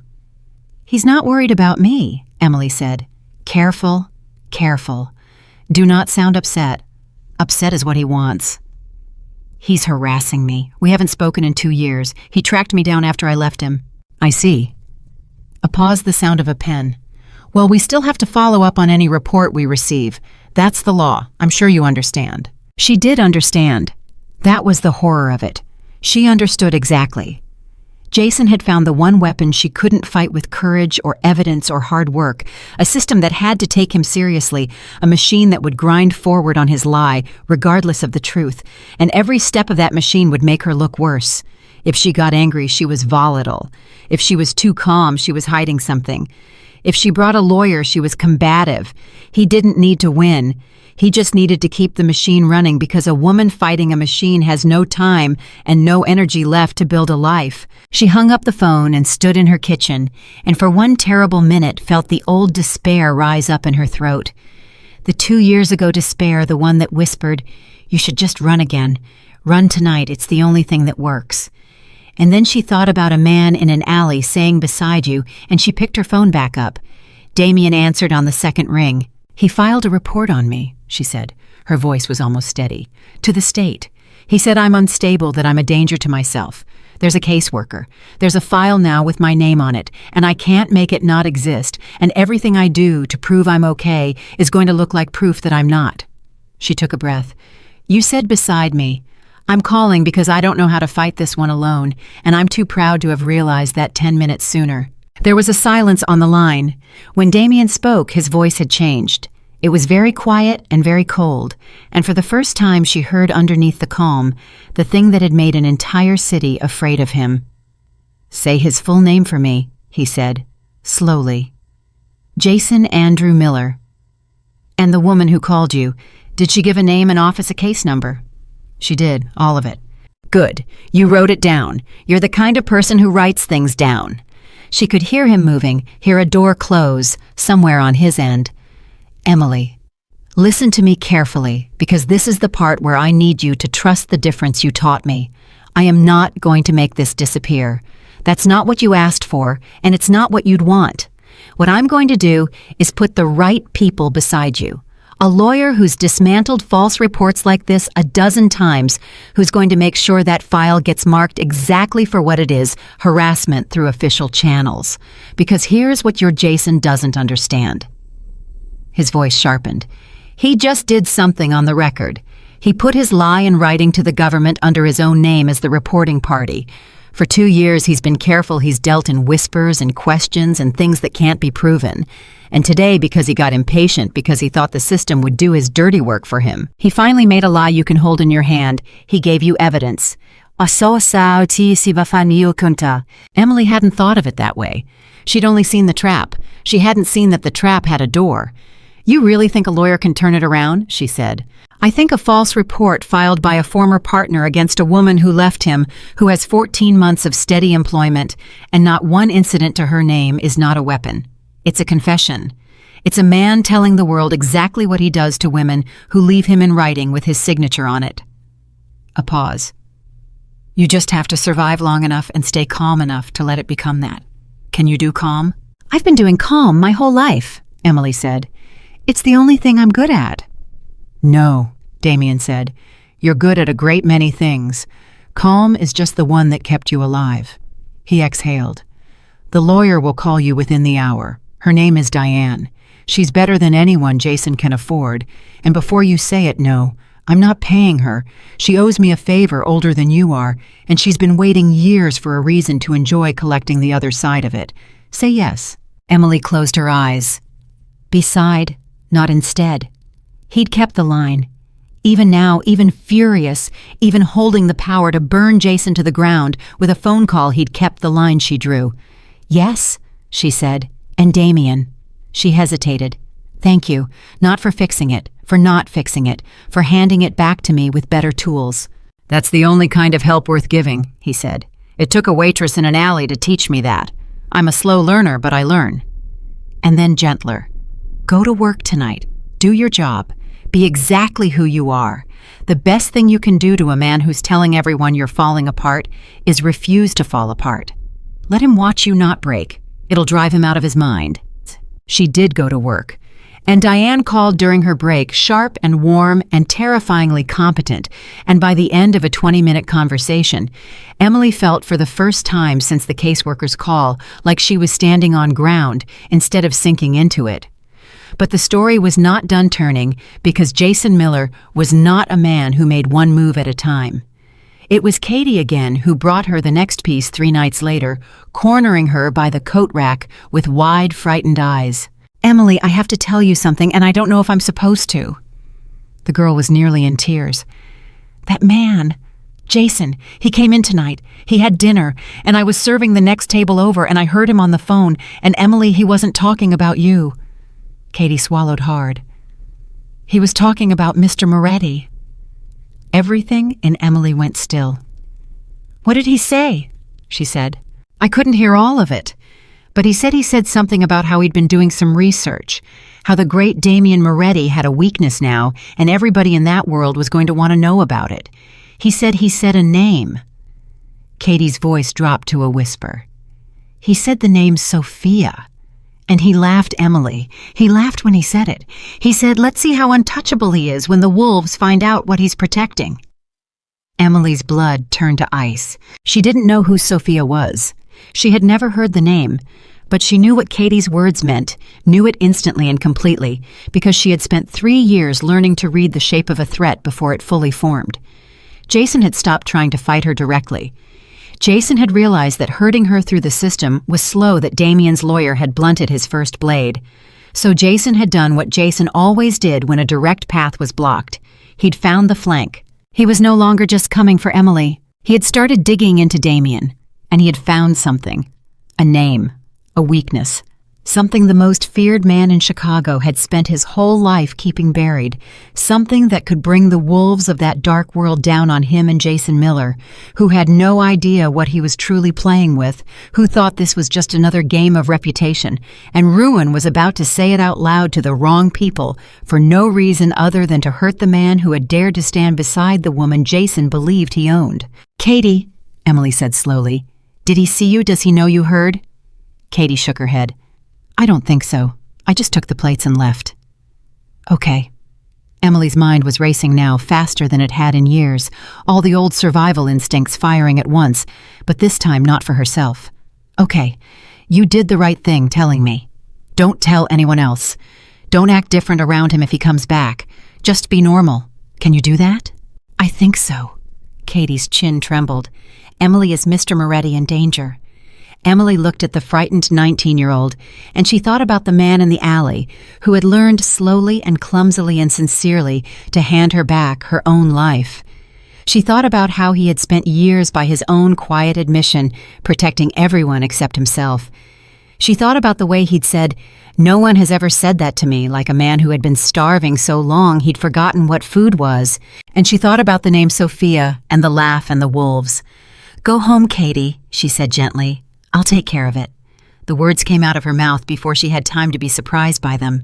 "He's not worried about me," Emily said. "Careful, careful. Do not sound upset. Upset is what he wants." "He's harassing me. We haven't spoken in 2 years. He tracked me down after I left him." "I see." A pause, the sound of a pen. "Well, we still have to follow up on any report we receive. That's the law. I'm sure you understand." She did understand. That was the horror of it. She understood exactly. Jason had found the one weapon she couldn't fight with courage or evidence or hard work, a system that had to take him seriously, a machine that would grind forward on his lie, regardless of the truth, and every step of that machine would make her look worse. If she got angry, she was volatile. If she was too calm, she was hiding something. If she brought a lawyer, she was combative. He didn't need to win. He just needed to keep the machine running, because a woman fighting a machine has no time and no energy left to build a life. She hung up the phone and stood in her kitchen, and for one terrible minute felt the old despair rise up in her throat. The 2 years ago despair, the one that whispered, "You should just run again. Run tonight, it's the only thing that works." And then she thought about a man in an alley saying beside you, and she picked her phone back up. Damien answered on the second ring. "He filed a report on me," she said. Her voice was almost steady. "To the state. He said I'm unstable, that I'm a danger to myself. There's a caseworker. There's a file now with my name on it, and I can't make it not exist, and everything I do to prove I'm okay is going to look like proof that I'm not." She took a breath. "You said beside me. I'm calling because I don't know how to fight this one alone, and I'm too proud to have realized that 10 minutes sooner." There was a silence on the line. When Damien spoke, his voice had changed. It was very quiet and very cold, and for the first time she heard underneath the calm the thing that had made an entire city afraid of him. "Say his full name for me," he said, slowly. "Jason Andrew Miller." "And the woman who called you, did she give a name, an office, a case number?" "She did, all of it." "Good. You wrote it down. You're the kind of person who writes things down." She could hear him moving, hear a door close, somewhere on his end. "Emily, Listen to me carefully, because this is the part where I need you to trust the difference you taught me. I am not going to make this disappear. That's not what you asked for, and it's not what you'd want. What I'm going to do is put the right people beside you. A lawyer who's dismantled false reports like this a dozen times, who's going to make sure that file gets marked exactly for what it is, harassment through official channels. Because here's what your Jason doesn't understand. His voice sharpened. He just did something on the record. He put his lie in writing to the government under his own name as the reporting party. For 2 years, he's been careful he's dealt in whispers and questions and things that can't be proven. And today, because he got impatient because he thought the system would do his dirty work for him, he finally made a lie you can hold in your hand. He gave you evidence. Emily hadn't thought of it that way. She'd only seen the trap. She hadn't seen that the trap had a door. You really think a lawyer can turn it around? She said. I think a false report filed by a former partner against a woman who left him, who has 14 months of steady employment, and not one incident to her name is not a weapon. It's a confession. It's a man telling the world exactly what he does to women who leave him in writing with his signature on it. A pause. You just have to survive long enough and stay calm enough to let it become that. Can you do calm? I've been doing calm my whole life, Emily said. It's the only thing I'm good at. No, Damien said. You're good at a great many things. Calm is just the one that kept you alive. He exhaled. The lawyer will call you within the hour. Her name is Diane. She's better than anyone Jason can afford. And before you say it, no, I'm not paying her. She owes me a favor older than you are, and she's been waiting years for a reason to enjoy collecting the other side of it. Say yes. Emily closed her eyes. Beside, not instead. He'd kept the line. Even now, even furious, even holding the power to burn Jason to the ground, with a phone call he'd kept the line she drew. Yes, she said, and Damien. She hesitated. Thank you, not for fixing it, for not fixing it, for handing it back to me with better tools. That's the only kind of help worth giving, he said. It took a waitress in an alley to teach me that. I'm a slow learner, but I learn. And then gentler. Go to work tonight. Do your job. Be exactly who you are. The best thing you can do to a man who's telling everyone you're falling apart is refuse to fall apart. Let him watch you not break. It'll drive him out of his mind. She did go to work. And Diane called during her break, sharp and warm and terrifyingly competent, and by the end of a 20-minute conversation, Emily felt for the first time since the caseworker's call like she was standing on ground instead of sinking into it. But the story was not done turning because Jason Miller was not a man who made one move at a time. It was Katie again who brought her the next piece 3 nights later, cornering her by the coat rack with wide, frightened eyes. Emily, I have to tell you something, and I don't know if I'm supposed to. The girl was nearly in tears. That man, Jason, he came in tonight. He had dinner, and I was serving the next table over, and I heard him on the phone, and Emily, he wasn't talking about you. Katie swallowed hard. He was talking about Mr. Moretti. Everything in Emily went still. What did he say? She said. I couldn't hear all of it. But he said something about how he'd been doing some research, how the great Damien Moretti had a weakness now, and everybody in that world was going to want to know about it. He said a name. Katie's voice dropped to a whisper. He said the name Sophia. And he laughed, Emily. He laughed when he said it. He said, let's see how untouchable he is when the wolves find out what he's protecting. Emily's blood turned to ice. She didn't know who Sophia was. She had never heard the name, but she knew what Katie's words meant, knew it instantly and completely, because she had spent 3 years learning to read the shape of a threat before it fully formed. Jason had stopped trying to fight her directly. Jason had realized that hurting her through the system was slow, that Damien's lawyer had blunted his first blade. So Jason had done what Jason always did when a direct path was blocked. He'd found the flank. He was no longer just coming for Emily. He had started digging into Damien, and he had found something. A name. A weakness. Something the most feared man in Chicago had spent his whole life keeping buried, something that could bring the wolves of that dark world down on him and Jason Miller, who had no idea what he was truly playing with, who thought this was just another game of reputation, and ruin was about to say it out loud to the wrong people for no reason other than to hurt the man who had dared to stand beside the woman Jason believed he owned. "Katie," Emily said slowly, "did he see you? Does he know you heard?" Katie shook her head. "I don't think so. I just took the plates and left." "Okay." Emily's mind was racing now, faster than it had in years, all the old survival instincts firing at once, but this time not for herself. "Okay, you did the right thing telling me. Don't tell anyone else. Don't act different around him if he comes back. Just be normal. Can you do that?" "I think so." Katie's chin trembled. "Emily, is Mr. Moretti in danger?" Emily looked at the frightened 19-year-old, and she thought about the man in the alley who had learned slowly and clumsily and sincerely to hand her back her own life. She thought about how he had spent years by his own quiet admission, protecting everyone except himself. She thought about the way he'd said, "No one has ever said that to me," like a man who had been starving so long he'd forgotten what food was. And she thought about the name Sophia and the laugh and the wolves. "Go home, Katie," she said gently. "I'll take care of it." The words came out of her mouth before she had time to be surprised by them.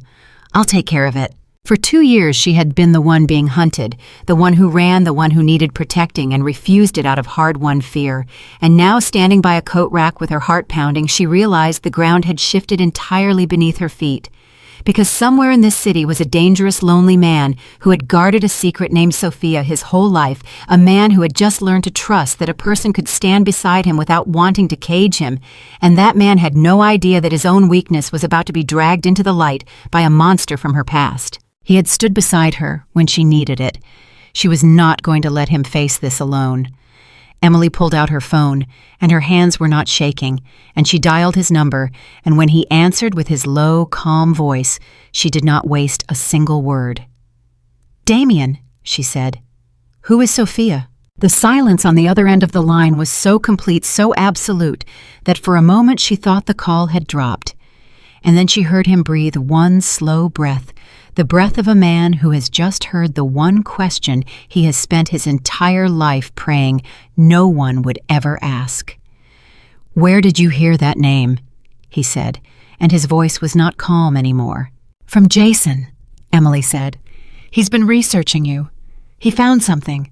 "I'll take care of it." For 2 years she had been the one being hunted, the one who ran, the one who needed protecting and refused it out of hard-won fear. And now, standing by a coat rack with her heart pounding, she realized the ground had shifted entirely beneath her feet. Because somewhere in this city was a dangerous, lonely man who had guarded a secret named Sophia his whole life, a man who had just learned to trust that a person could stand beside him without wanting to cage him, and that man had no idea that his own weakness was about to be dragged into the light by a monster from her past. He had stood beside her when she needed it. She was not going to let him face this alone. Emily pulled out her phone, and her hands were not shaking, and she dialed his number, and when he answered with his low, calm voice, she did not waste a single word. "Damien," she said. "Who is Sophia?" The silence on the other end of the line was so complete, so absolute, that for a moment she thought the call had dropped. And then she heard him breathe one slow breath, the breath of a man who has just heard the one question he has spent his entire life praying no one would ever ask. "Where did you hear that name?" he said, and his voice was not calm anymore. "From Jason," Emily said. "He's been researching you. He found something.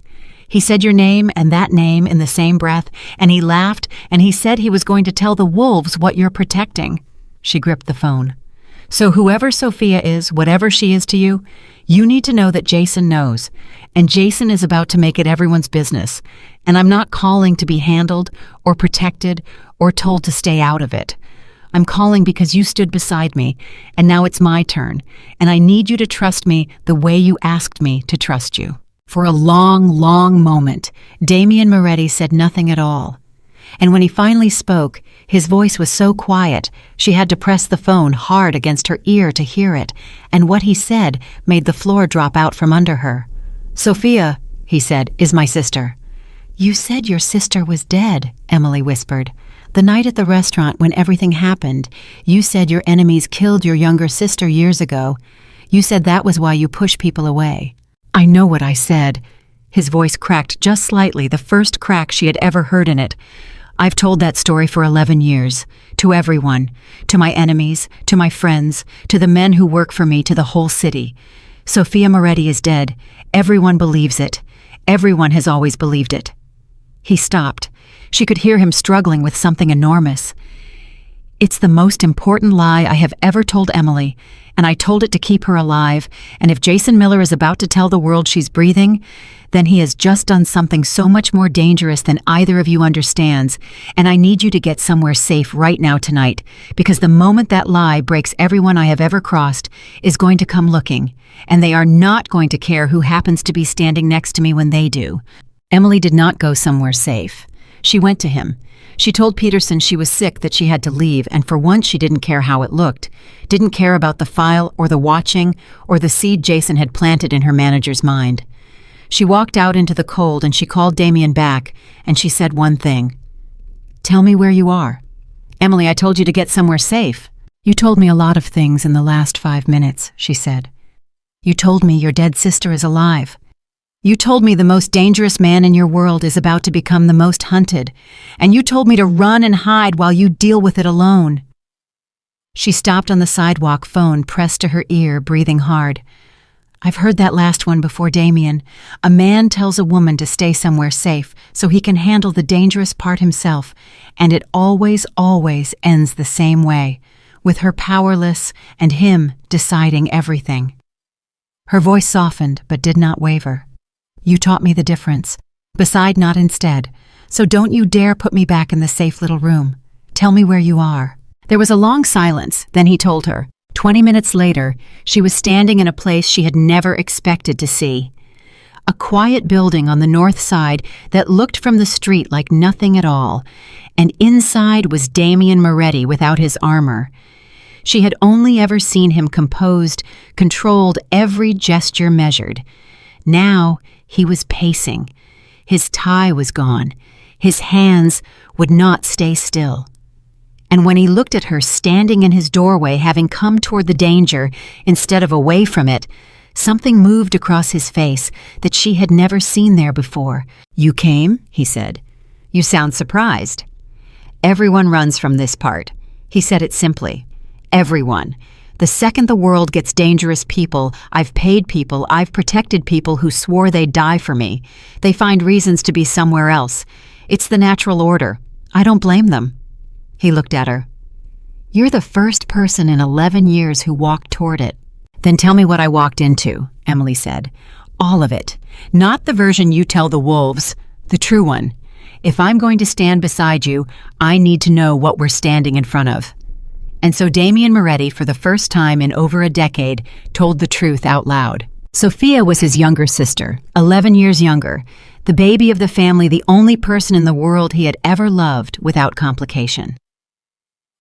He said your name and that name in the same breath, and he laughed, and he said he was going to tell the wolves what you're protecting." She gripped the phone. "So whoever Sophia is, whatever she is to you, you need to know that Jason knows, and Jason is about to make it everyone's business, and I'm not calling to be handled or protected or told to stay out of it. I'm calling because you stood beside me, and now it's my turn, and I need you to trust me the way you asked me to trust you." For a long, long moment, Damien Moretti said nothing at all. And when he finally spoke, his voice was so quiet, she had to press the phone hard against her ear to hear it, and what he said made the floor drop out from under her. "Sophia," he said, "is my sister." "You said your sister was dead," Emily whispered. "The night at the restaurant when everything happened, you said your enemies killed your younger sister years ago. You said that was why you push people away." "I know what I said." His voice cracked just slightly, the first crack she had ever heard in it. "I've told that story for 11 years. To everyone. To my enemies, to my friends, to the men who work for me, to the whole city. Sophia Moretti is dead. Everyone believes it. Everyone has always believed it." He stopped. She could hear him struggling with something enormous. "It's the most important lie I have ever told Emily, and I told it to keep her alive, and if Jason Miller is about to tell the world she's breathing, then he has just done something so much more dangerous than either of you understands, and I need you to get somewhere safe right now tonight, because the moment that lie breaks, everyone I have ever crossed is going to come looking, and they are not going to care who happens to be standing next to me when they do." Emily did not go somewhere safe. She went to him. She told Peterson she was sick, that she had to leave, and for once she didn't care how it looked, didn't care about the file or the watching or the seed Jason had planted in her manager's mind. She walked out into the cold and she called Damien back, and she said one thing. "Tell me where you are." "Emily, I told you to get somewhere safe." "You told me a lot of things in the last 5 minutes," she said. "You told me your dead sister is alive. You told me the most dangerous man in your world is about to become the most hunted, and you told me to run and hide while you deal with it alone." She stopped on the sidewalk, phone pressed to her ear, breathing hard. "I've heard that last one before, Damien. A man tells a woman to stay somewhere safe so he can handle the dangerous part himself, and it always ends the same way, with her powerless and him deciding everything." Her voice softened but did not waver. "You taught me the difference. Beside, not instead. So don't you dare put me back in the safe little room. Tell me where you are." There was a long silence, then he told her. 20 minutes later, she was standing in a place she had never expected to see. A quiet building on the north side that looked from the street like nothing at all, and inside was Damien Moretti without his armor. She had only ever seen him composed, controlled, every gesture measured. Now he was pacing. His tie was gone. His hands would not stay still. And when he looked at her standing in his doorway, having come toward the danger instead of away from it, something moved across his face that she had never seen there before. "You came?" he said. "You sound surprised." "Everyone runs from this part." He said it simply. "Everyone. The second the world gets dangerous people, I've paid people, I've protected people who swore they'd die for me. They find reasons to be somewhere else. It's the natural order. I don't blame them." He looked at her. "You're the first person in 11 years who walked toward it." "Then tell me what I walked into," Emily said. "All of it. Not the version you tell the wolves, the true one. If I'm going to stand beside you, I need to know what we're standing in front of." And so Damien Moretti, for the first time in over a decade, told the truth out loud. Sophia was his younger sister, 11 years younger, the baby of the family, the only person in the world he had ever loved without complication.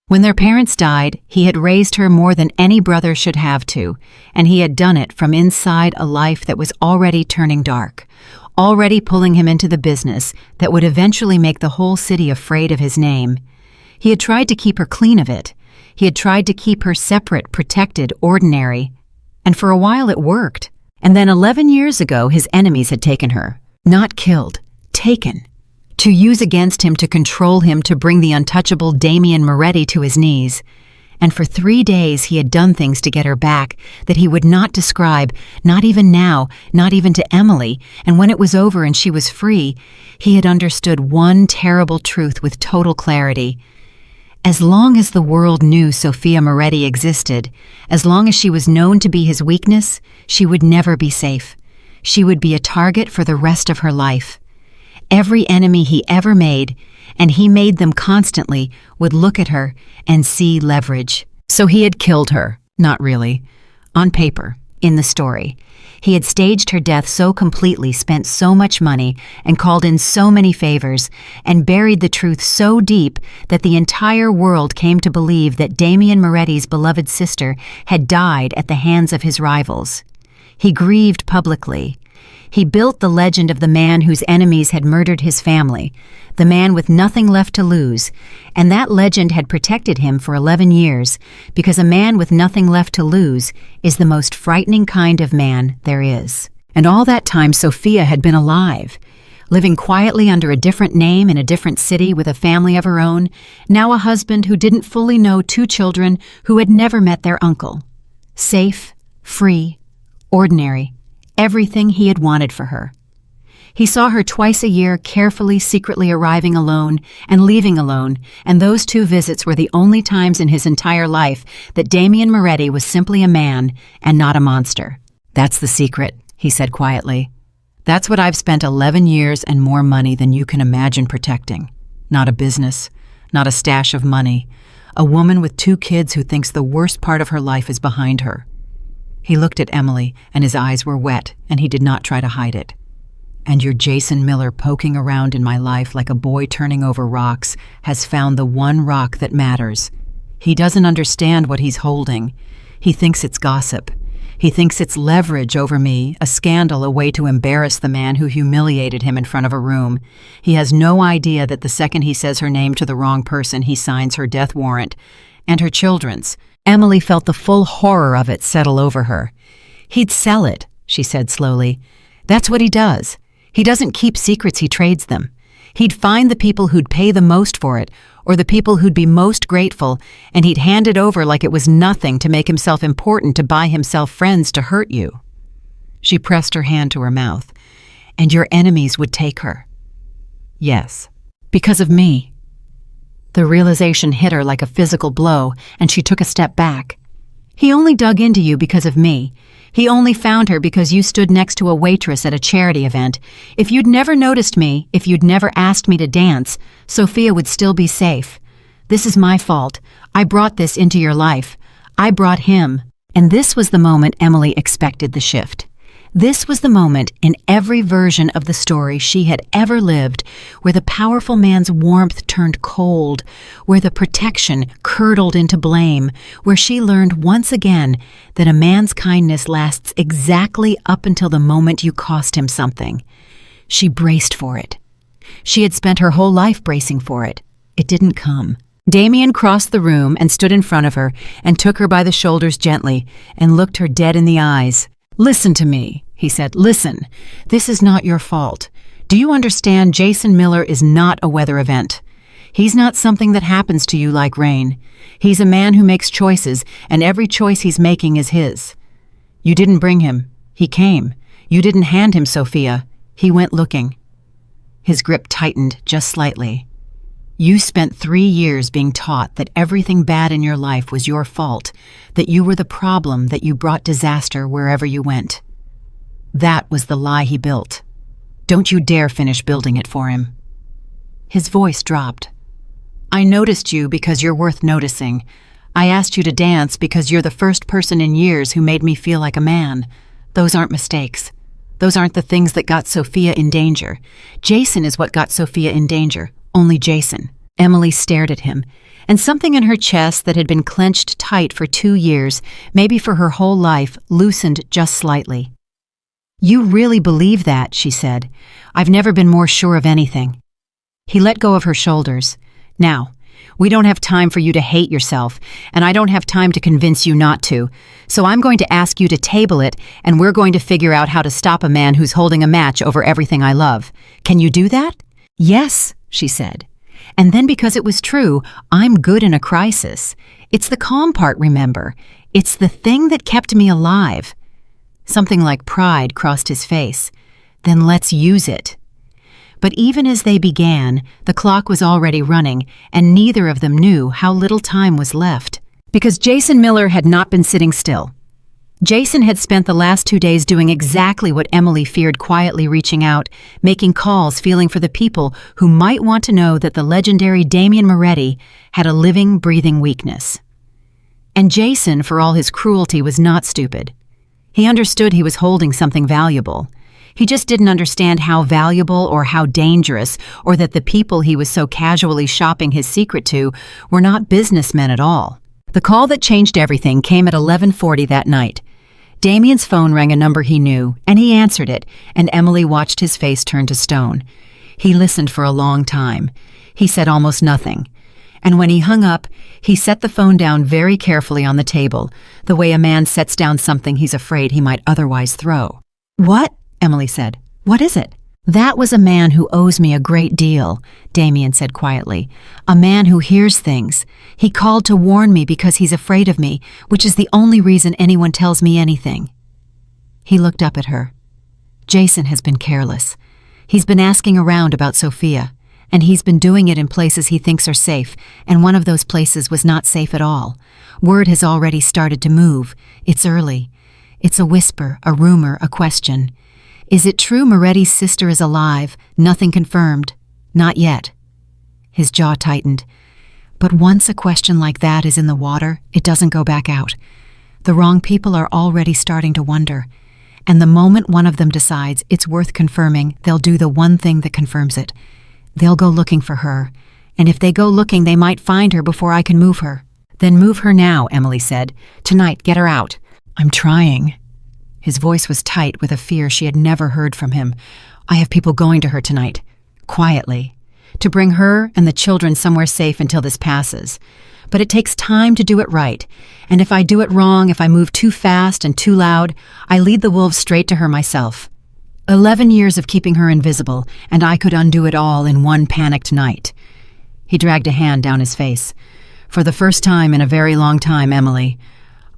When their parents died, he had raised her more than any brother should have to, and he had done it from inside a life that was already turning dark, already pulling him into the business that would eventually make the whole city afraid of his name. He had tried to keep her clean of it. He had tried to keep her separate, protected, ordinary. And for a while it worked. And then 11 years ago, his enemies had taken her. Not killed, taken. To use against him, to control him, to bring the untouchable Damien Moretti to his knees. And for 3 days he had done things to get her back that he would not describe, not even now, not even to Emily. And when it was over and she was free, he had understood one terrible truth with total clarity. As long as the world knew Sophia Moretti existed, as long as she was known to be his weakness, she would never be safe. She would be a target for the rest of her life. Every enemy he ever made, and he made them constantly, would look at her and see leverage. So he had killed her. Not really. On paper, in the story. He had staged her death so completely, spent so much money, and called in so many favors, and buried the truth so deep that the entire world came to believe that Damien Moretti's beloved sister had died at the hands of his rivals. He grieved publicly. He built the legend of the man whose enemies had murdered his family, the man with nothing left to lose, and that legend had protected him for 11 years, because a man with nothing left to lose is the most frightening kind of man there is. And all that time Sophia had been alive, living quietly under a different name in a different city with a family of her own, now a husband who didn't fully know 2 children who had never met their uncle. Safe, free, ordinary. Everything he had wanted for her. He saw her twice a year, carefully, secretly arriving alone and leaving alone, and those 2 visits were the only times in his entire life that Damien Moretti was simply a man and not a monster. "That's the secret," he said quietly. "That's what I've spent 11 years and more money than you can imagine protecting. Not a business, not a stash of money. A woman with 2 kids who thinks the worst part of her life is behind her." He looked at Emily, and his eyes were wet, and he did not try to hide it. "And your Jason Miller, poking around in my life like a boy turning over rocks, has found the one rock that matters. He doesn't understand what he's holding. He thinks it's gossip. He thinks it's leverage over me, a scandal, a way to embarrass the man who humiliated him in front of a room. He has no idea that the second he says her name to the wrong person, he signs her death warrant. And her children's. Emily felt the full horror of it settle over her. "He'd sell it," she said slowly. "That's what he does. He doesn't keep secrets, he trades them. He'd find the people who'd pay the most for it, or the people who'd be most grateful, and he'd hand it over like it was nothing to make himself important, to buy himself friends to hurt you." She pressed her hand to her mouth. "And your enemies would take her?" "Yes. Because of me." The realization hit her like a physical blow, and she took a step back. "He only dug into you because of me. He only found her because you stood next to a waitress at a charity event. If you'd never noticed me, if you'd never asked me to dance, Sophia would still be safe. This is my fault. I brought this into your life. I brought him." And this was the moment Emily expected the shift. This was the moment in every version of the story she had ever lived where the powerful man's warmth turned cold, where the protection curdled into blame, where she learned once again that a man's kindness lasts exactly up until the moment you cost him something. She braced for it. She had spent her whole life bracing for it. It didn't come. Damien crossed the room and stood in front of her and took her by the shoulders gently and looked her dead in the eyes. "Listen to me," he said. "Listen. This is not your fault. Do you understand? Jason Miller is not a weather event. He's not something that happens to you like rain. He's a man who makes choices, and every choice he's making is his. You didn't bring him. He came. You didn't hand him Sophia. He went looking." His grip tightened just slightly. "You spent 3 years being taught that everything bad in your life was your fault, that you were the problem, that you brought disaster wherever you went. That was the lie he built. Don't you dare finish building it for him." His voice dropped. "I noticed you because you're worth noticing. I asked you to dance because you're the first person in years who made me feel like a man. Those aren't mistakes. Those aren't the things that got Sophia in danger. Jason is what got Sophia in danger. Only Jason." Emily stared at him, and something in her chest that had been clenched tight for 2 years, maybe for her whole life, loosened just slightly. "You really believe that," she said. "I've never been more sure of anything." He let go of her shoulders. "Now, we don't have time for you to hate yourself, and I don't have time to convince you not to. So I'm going to ask you to table it, and we're going to figure out how to stop a man who's holding a match over everything I love. Can you do that?" "Yes," she said. And then, because it was true, I'm good in a crisis. It's the calm part, remember. It's the thing that kept me alive. Something like pride crossed his face. "Then let's use it." But even as they began, the clock was already running, and neither of them knew how little time was left. Because Jason Miller had not been sitting still. Jason had spent the last 2 days doing exactly what Emily feared, quietly reaching out, making calls, feeling for the people who might want to know that the legendary Damien Moretti had a living, breathing weakness. And Jason, for all his cruelty, was not stupid. He understood he was holding something valuable. He just didn't understand how valuable or how dangerous, or that the people he was so casually shopping his secret to were not businessmen at all. The call that changed everything came at 11:40 that night. Damien's phone rang a number he knew, and he answered it, and Emily watched his face turn to stone. He listened for a long time. He said almost nothing. And when he hung up, he set the phone down very carefully on the table, the way a man sets down something he's afraid he might otherwise throw. "What?" Emily said. "What is it?" "That was a man who owes me a great deal," Damien said quietly. "A man who hears things. He called to warn me because he's afraid of me, which is the only reason anyone tells me anything." He looked up at her. "Jason has been careless. He's been asking around about Sophia, and he's been doing it in places he thinks are safe, and one of those places was not safe at all. Word has already started to move. It's early. It's a whisper, a rumor, a question. Is it true Moretti's sister is alive? Nothing confirmed. Not yet." His jaw tightened. But once a question like that is in the water, it doesn't go back out. The wrong people are already starting to wonder. And the moment one of them decides it's worth confirming, they'll do the one thing that confirms it. They'll go looking for her. And if they go looking, they might find her before I can move her. "Then move her now," Emily said. "Tonight, get her out." "I'm trying." His voice was tight with a fear she had never heard from him. "I have people going to her tonight. Quietly. To bring her and the children somewhere safe until this passes. but it takes time to do it right. And if I do it wrong, if I move too fast and too loud, I lead the wolves straight to her myself. 11 years of keeping her invisible, and I could undo it all in one panicked night." He dragged a hand down his face. "For the first time in a very long time, Emily,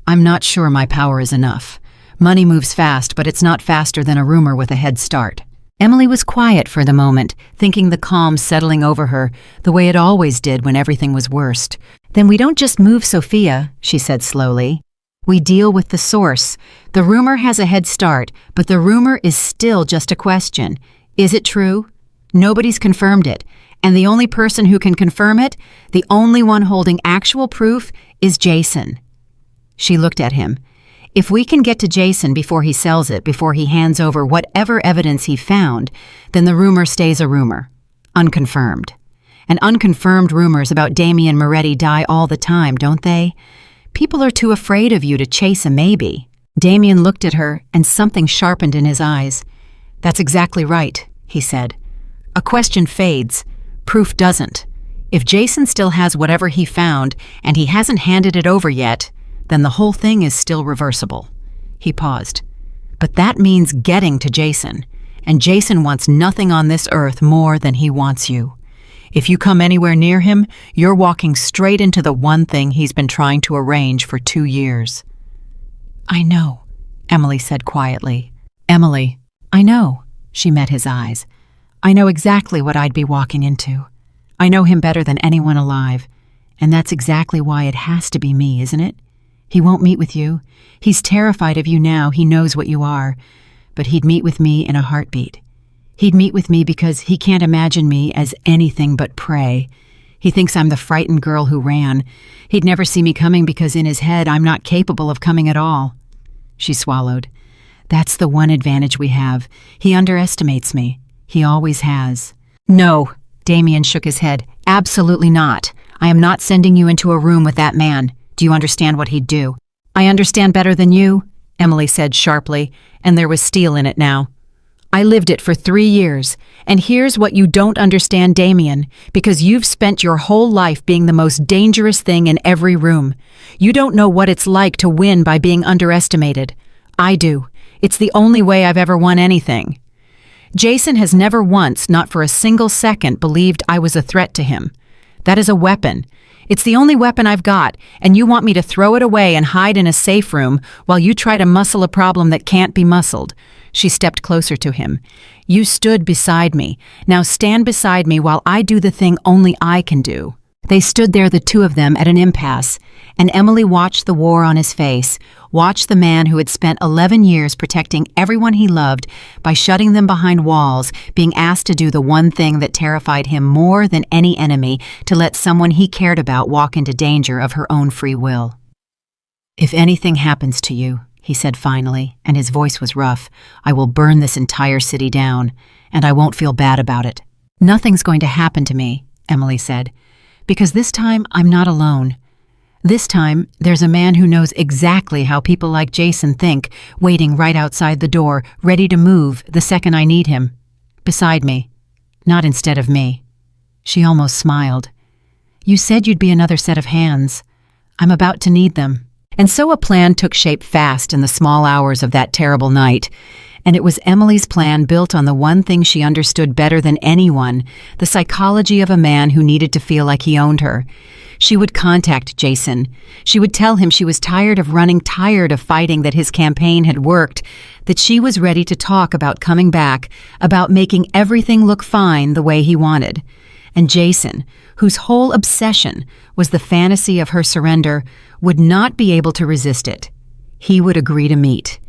I'm not sure my power is enough. Money moves fast, but it's not faster than a rumor with a head start." Emily was quiet for the moment, thinking the calm settling over her, the way it always did when everything was worst. "Then we don't just move Sophia," she said slowly. "We deal with the source. The rumor has a head start, but the rumor is still just a question. Is it true? Nobody's confirmed it. And the only person who can confirm it, the only one holding actual proof, is Jason." She looked at him. "If we can get to Jason before he sells it, before he hands over whatever evidence he found, then the rumor stays a rumor, unconfirmed. And unconfirmed rumors about Damien Moretti die all the time, don't they? People are too afraid of you to chase a maybe." Damien looked at her, and something sharpened in his eyes. "That's exactly right," he said. "A question fades. Proof doesn't. If Jason still has whatever he found, and he hasn't handed it over yet, then the whole thing is still reversible." He paused. "But that means getting to Jason, and Jason wants nothing on this earth more than he wants you. If you come anywhere near him, you're walking straight into the one thing he's been trying to arrange for 2 years." "I know," Emily said quietly. "Emily, I know," she met his eyes. "I know exactly what I'd be walking into. I know him better than anyone alive, and that's exactly why it has to be me, isn't it? He won't meet with you. He's terrified of you now. He knows what you are. But he'd meet with me in a heartbeat. He'd meet with me because he can't imagine me as anything but prey. He thinks I'm the frightened girl who ran. He'd never see me coming because in his head I'm not capable of coming at all." She swallowed. "That's the one advantage we have. He underestimates me. He always has." "No," Damien shook his head. "Absolutely not. I am not sending you into a room with that man. Do you understand what he'd do?" "I understand better than you," Emily said sharply, and there was steel in it now. "I lived it for 3 years, and here's what you don't understand, Damien, because you've spent your whole life being the most dangerous thing in every room. You don't know what it's like to win by being underestimated. I do. It's the only way I've ever won anything. Jason has never once, not for a single second, believed I was a threat to him. That is a weapon. It's the only weapon I've got, and you want me to throw it away and hide in a safe room while you try to muscle a problem that can't be muscled." She stepped closer to him. "You stood beside me. Now stand beside me while I do the thing only I can do." They stood there, the two of them, at an impasse, and Emily watched the war on his face, watched the man who had spent 11 years protecting everyone he loved by shutting them behind walls, being asked to do the one thing that terrified him more than any enemy, to let someone he cared about walk into danger of her own free will. "If anything happens to you," he said finally, and his voice was rough, "I will burn this entire city down, and I won't feel bad about it." "Nothing's going to happen to me," Emily said, "because this time I'm not alone. This time there's a man who knows exactly how people like Jason think, waiting right outside the door, ready to move the second I need him. Beside me, not instead of me." She almost smiled. "You said you'd be another set of hands. I'm about to need them." And so a plan took shape fast in the small hours of that terrible night. And it was Emily's plan built on the one thing she understood better than anyone, the psychology of a man who needed to feel like he owned her. She would contact Jason. She would tell him she was tired of running, tired of fighting, that his campaign had worked, that she was ready to talk about coming back, about making everything look fine the way he wanted. And Jason, whose whole obsession was the fantasy of her surrender, would not be able to resist it. He would agree to meet.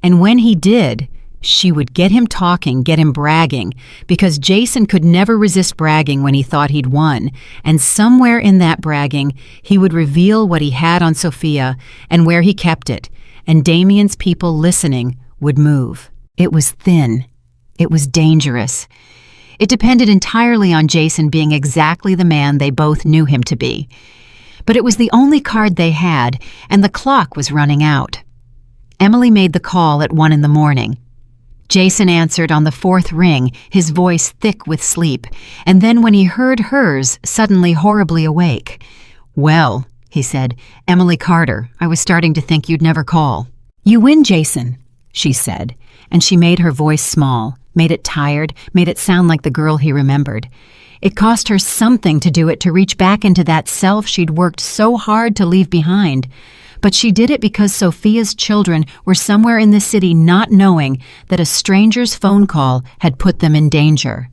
And when he did, she would get him talking, get him bragging, because Jason could never resist bragging when he thought he'd won, and somewhere in that bragging, he would reveal what he had on Sophia and where he kept it, and Damien's people listening would move. It was thin. It was dangerous. It depended entirely on Jason being exactly the man they both knew him to be. But it was the only card they had, and the clock was running out. Emily made the call at 1 a.m. Jason answered on the 4th ring, his voice thick with sleep, and then when he heard hers, suddenly horribly awake. "Well," he said, "Emily Carter, I was starting to think you'd never call." "You win, Jason," she said, and she made her voice small, made it tired, made it sound like the girl he remembered. It cost her something to do it, to reach back into that self she'd worked so hard to leave behind. But she did it because Sophia's children were somewhere in the city, not knowing that a stranger's phone call had put them in danger.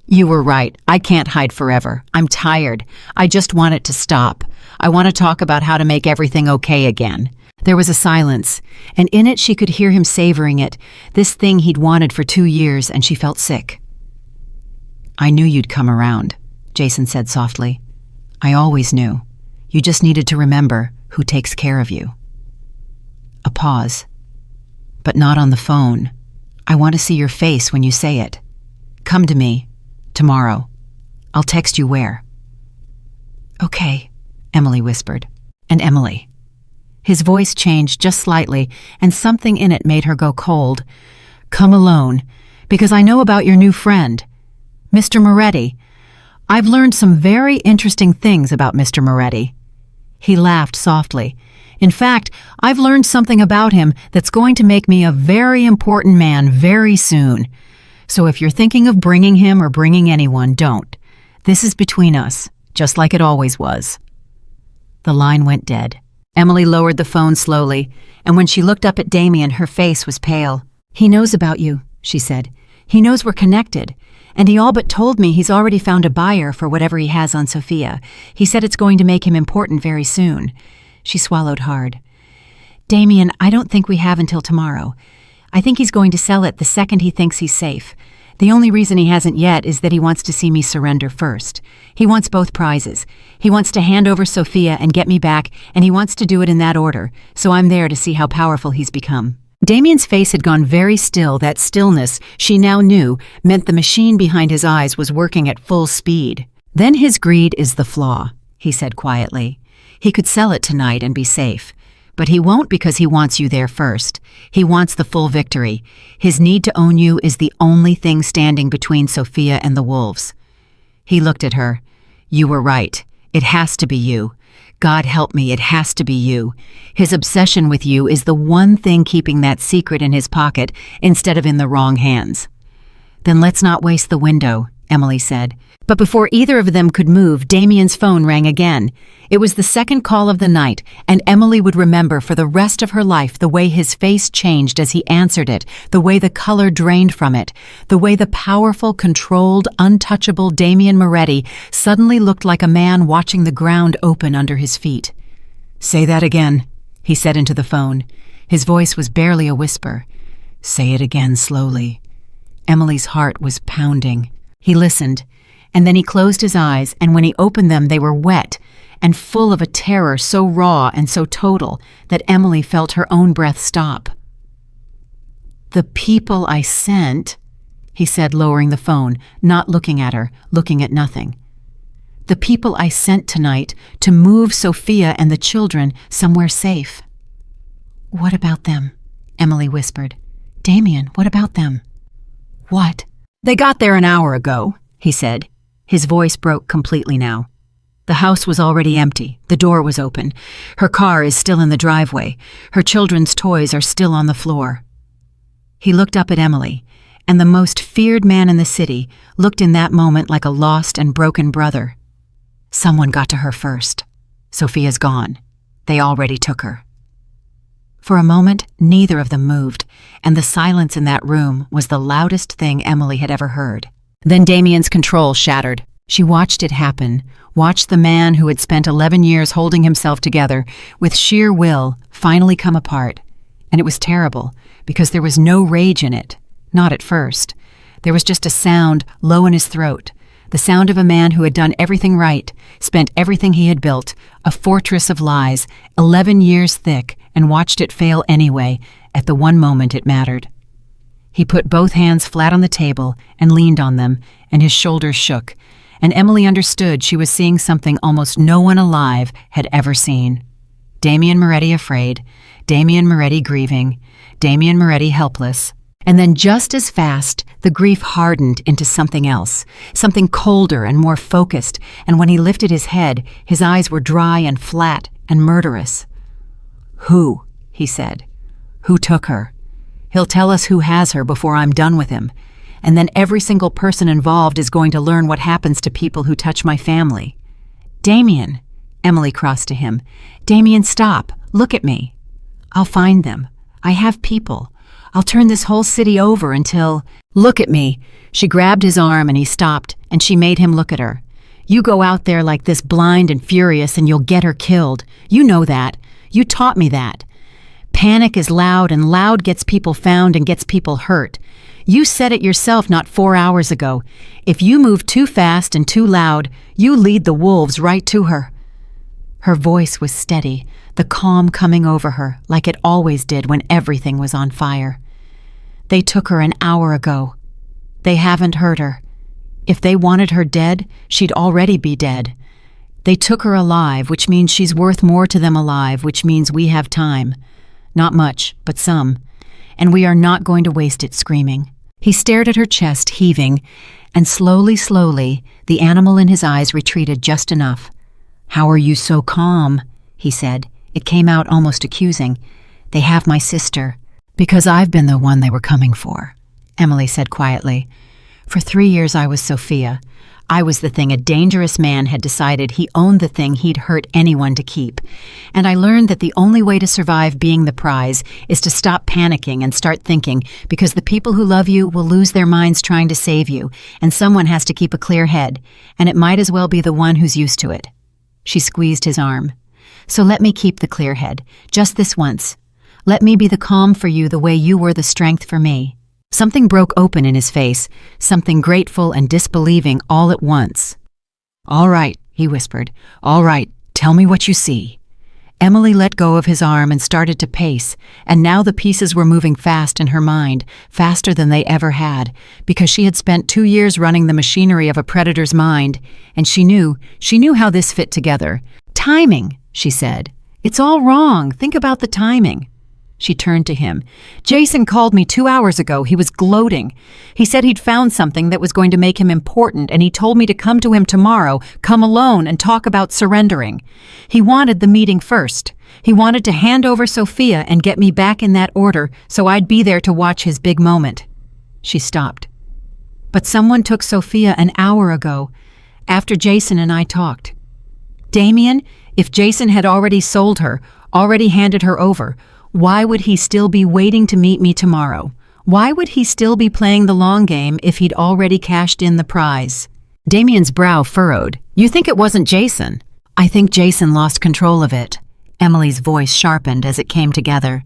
"You were right. I can't hide forever. I'm tired. I just want it to stop. I want to talk about how to make everything okay again." There was a silence, and in it she could hear him savoring it, this thing he'd wanted for 2 years, and she felt sick. "I knew you'd come around," Jason said softly. "I always knew. You just needed to remember who takes care of you." A pause. "But not on the phone. I want to see your face when you say it. Come to me. Tomorrow. I'll text you where." "Okay," Emily whispered. "And Emily." His voice changed just slightly, and something in it made her go cold. "Come alone, because I know about your new friend, Mr. Moretti. I've learned some very interesting things about Mr. Moretti." He laughed softly. "In fact, I've learned something about him that's going to make me a very important man very soon. So if you're thinking of bringing him or bringing anyone, don't. This is between us, just like it always was." The line went dead. Emily lowered the phone slowly, and when she looked up at Damien, her face was pale. "He knows about you," she said. "He knows we're connected, and he all but told me he's already found a buyer for whatever he has on Sophia. He said it's going to make him important very soon." She swallowed hard. "Damien, I don't think we have until tomorrow. I think he's going to sell it the second he thinks he's safe. The only reason he hasn't yet is that he wants to see me surrender first. He wants both prizes. He wants to hand over Sophia and get me back, and he wants to do it in that order, so I'm there to see how powerful he's become." Damien's face had gone very still. That stillness, she now knew, meant the machine behind his eyes was working at full speed. "Then his greed is the flaw," he said quietly. "He could sell it tonight and be safe. But he won't, because he wants you there first. He wants the full victory. His need to own you is the only thing standing between Sophia and the wolves." He looked at her. "You were right. It has to be you. God help me, it has to be you. His obsession with you is the one thing keeping that secret in his pocket instead of in the wrong hands." "Then let's not waste the window," Emily said. But before either of them could move, Damien's phone rang again. It was the second call of the night, and Emily would remember for the rest of her life the way his face changed as he answered it, the way the color drained from it, the way the powerful, controlled, untouchable Damien Moretti suddenly looked like a man watching the ground open under his feet. "Say that again," he said into the phone. His voice was barely a whisper. "Say it again slowly." Emily's heart was pounding. He listened, and then he closed his eyes, and when he opened them they were wet and full of a terror so raw and so total that Emily felt her own breath stop. "The people I sent," he said, lowering the phone, not looking at her, looking at nothing. "The people I sent tonight to move Sophia and the children somewhere safe." "What about them?" Emily whispered. "Damien, what about them?" "What?" "They got there an hour ago," he said. His voice broke completely now. "The house was already empty. The door was open. Her car is still in the driveway. Her children's toys are still on the floor." He looked up at Emily, and the most feared man in the city looked in that moment like a lost and broken brother. "Someone got to her first. Sophia's gone. They already took her." For a moment, neither of them moved, and the silence in that room was the loudest thing Emily had ever heard. Then Damien's control shattered. She watched it happen, watched the man who had spent 11 years holding himself together with sheer will finally come apart. And it was terrible, because there was no rage in it, not at first. There was just a sound low in his throat, the sound of a man who had done everything right, spent everything he had built, a fortress of lies, 11 years thick, and watched it fail anyway, at the one moment it mattered. He put both hands flat on the table and leaned on them, and his shoulders shook, and Emily understood she was seeing something almost no one alive had ever seen. Damien Moretti afraid, Damien Moretti grieving, Damien Moretti helpless, And then just as fast, the grief hardened into something else, something colder and more focused, and when he lifted his head, his eyes were dry and flat and murderous. "Who?" he said. "Who took her? He'll tell us who has her before I'm done with him. And then every single person involved is going to learn what happens to people who touch my family." "Damien," Emily crossed to him. "Damien, stop. Look at me. I'll find them. I have people. I'll turn this whole city over until—" "Look at me." She grabbed his arm and he stopped, and she made him look at her. "You go out there like this blind and furious and you'll get her killed. You know that. You taught me that. Panic is loud and loud gets people found and gets people hurt. You said it yourself not 4 hours ago. If you move too fast and too loud, you lead the wolves right to her." Her voice was steady, the calm coming over her like it always did when everything was on fire. "They took her an hour ago. They haven't hurt her. If they wanted her dead, she'd already be dead. They took her alive, which means she's worth more to them alive, which means we have time. Not much, but some. And we are not going to waste it screaming." He stared at her chest, heaving, and slowly, the animal in his eyes retreated just enough. "How are you so calm?" he said. It came out almost accusing. "They have my sister." "Because I've been the one they were coming for," Emily said quietly. "For 3 years I was Sophia. I was the thing a dangerous man had decided he owned, the thing he'd hurt anyone to keep. And I learned that the only way to survive being the prize is to stop panicking and start thinking, because the people who love you will lose their minds trying to save you, and someone has to keep a clear head, and it might as well be the one who's used to it." She squeezed his arm. "So let me keep the clear head, just this once. Let me be the calm for you the way you were the strength for me." Something broke open in his face, something grateful and disbelieving all at once. "All right," he whispered. "All right, tell me what you see." Emily let go of his arm and started to pace, and now the pieces were moving fast in her mind, faster than they ever had, because she had spent 2 years running the machinery of a predator's mind, and she knew how this fit together. "Timing," she said. "It's all wrong. Think about the timing." She turned to him. "Jason called me 2 hours ago. He was gloating. He said he'd found something that was going to make him important, and he told me to come to him tomorrow, come alone, and talk about surrendering. He wanted the meeting first. He wanted to hand over Sophia and get me back in that order so I'd be there to watch his big moment." She stopped. "But someone took Sophia an hour ago, after Jason and I talked. Damien, if Jason had already sold her, already handed her over, why would he still be waiting to meet me tomorrow? Why would he still be playing the long game if he'd already cashed in the prize?" Damien's brow furrowed. "You think it wasn't Jason?" "I think Jason lost control of it." Emily's voice sharpened as it came together.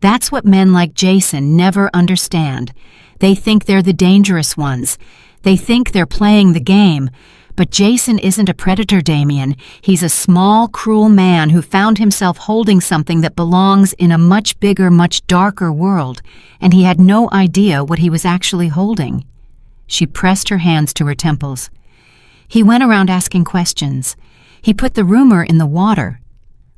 "That's what men like Jason never understand. They think they're the dangerous ones. They think they're playing the game. But Jason isn't a predator, Damien. He's a small, cruel man who found himself holding something that belongs in a much bigger, much darker world, and he had no idea what he was actually holding." She pressed her hands to her temples. "He went around asking questions. He put the rumor in the water.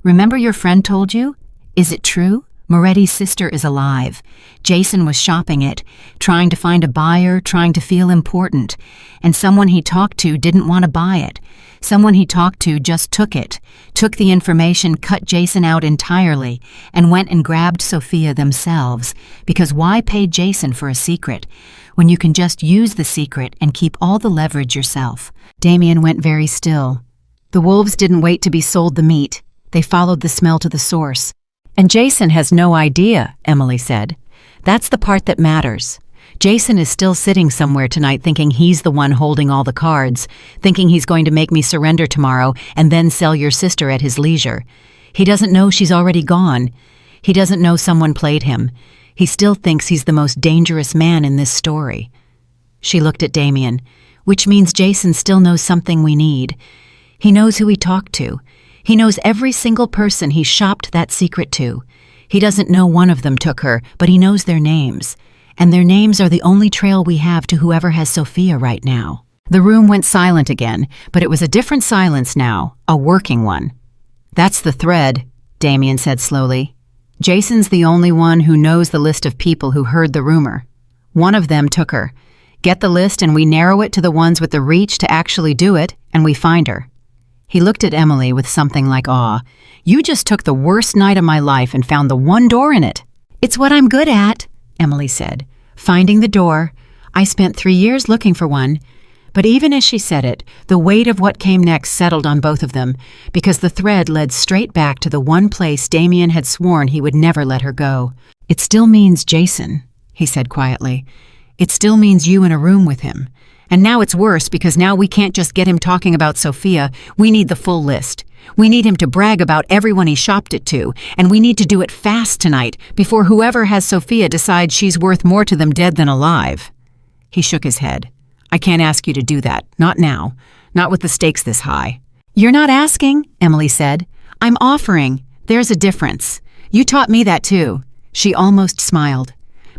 Remember your friend told you? Is it true? Moretti's sister is alive. Jason was shopping it, trying to find a buyer, trying to feel important. And someone he talked to didn't want to buy it. Someone he talked to just took it, took the information, cut Jason out entirely, and went and grabbed Sophia themselves. Because why pay Jason for a secret when you can just use the secret and keep all the leverage yourself?" Damien went very still. The wolves didn't wait to be sold the meat. They followed the smell to the source. "And Jason has no idea," Emily said. "That's the part that matters. Jason is still sitting somewhere tonight thinking he's the one holding all the cards, thinking he's going to make me surrender tomorrow and then sell your sister at his leisure. He doesn't know she's already gone. He doesn't know someone played him. He still thinks he's the most dangerous man in this story." She looked at Damien. "Which means Jason still knows something we need. He knows who he talked to. He knows every single person he shopped that secret to. He doesn't know one of them took her, but he knows their names. And their names are the only trail we have to whoever has Sophia right now." The room went silent again, but it was a different silence now, a working one. "That's the thread," Damien said slowly. "Jason's the only one who knows the list of people who heard the rumor. One of them took her. Get the list and we narrow it to the ones with the reach to actually do it, and we find her. He looked at Emily with something like awe. You just took the worst night of my life and found the one door in it. It's what I'm good at, Emily said. Finding the door. I spent 3 years looking for one. But even as she said it, the weight of what came next settled on both of them, because the thread led straight back to the one place Damien had sworn he would never let her go. It still means Jason, he said quietly. It still means you in a room with him. And now it's worse because now we can't just get him talking about Sophia. We need the full list. We need him to brag about everyone he shopped it to, and we need to do it fast tonight before whoever has Sophia decides she's worth more to them dead than alive. He shook his head. I can't ask you to do that. Not now. Not with the stakes this high. You're not asking, Emily said. I'm offering. There's a difference. You taught me that too. She almost smiled.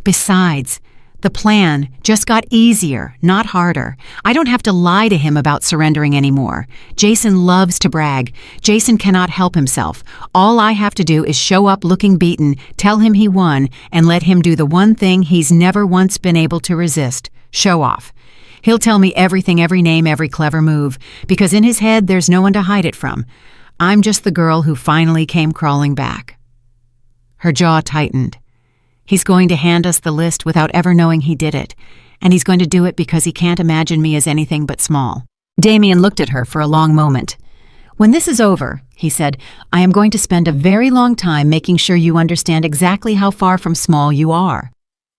Besides, the plan just got easier, not harder. I don't have to lie to him about surrendering anymore. Jason loves to brag. Jason cannot help himself. All I have to do is show up looking beaten, tell him he won, and let him do the one thing he's never once been able to resist. Show off. He'll tell me everything, every name, every clever move, because in his head there's no one to hide it from. I'm just the girl who finally came crawling back. Her jaw tightened. He's going to hand us the list without ever knowing he did it, and he's going to do it because he can't imagine me as anything but small. Damien looked at her for a long moment. When this is over, he said, I am going to spend a very long time making sure you understand exactly how far from small you are.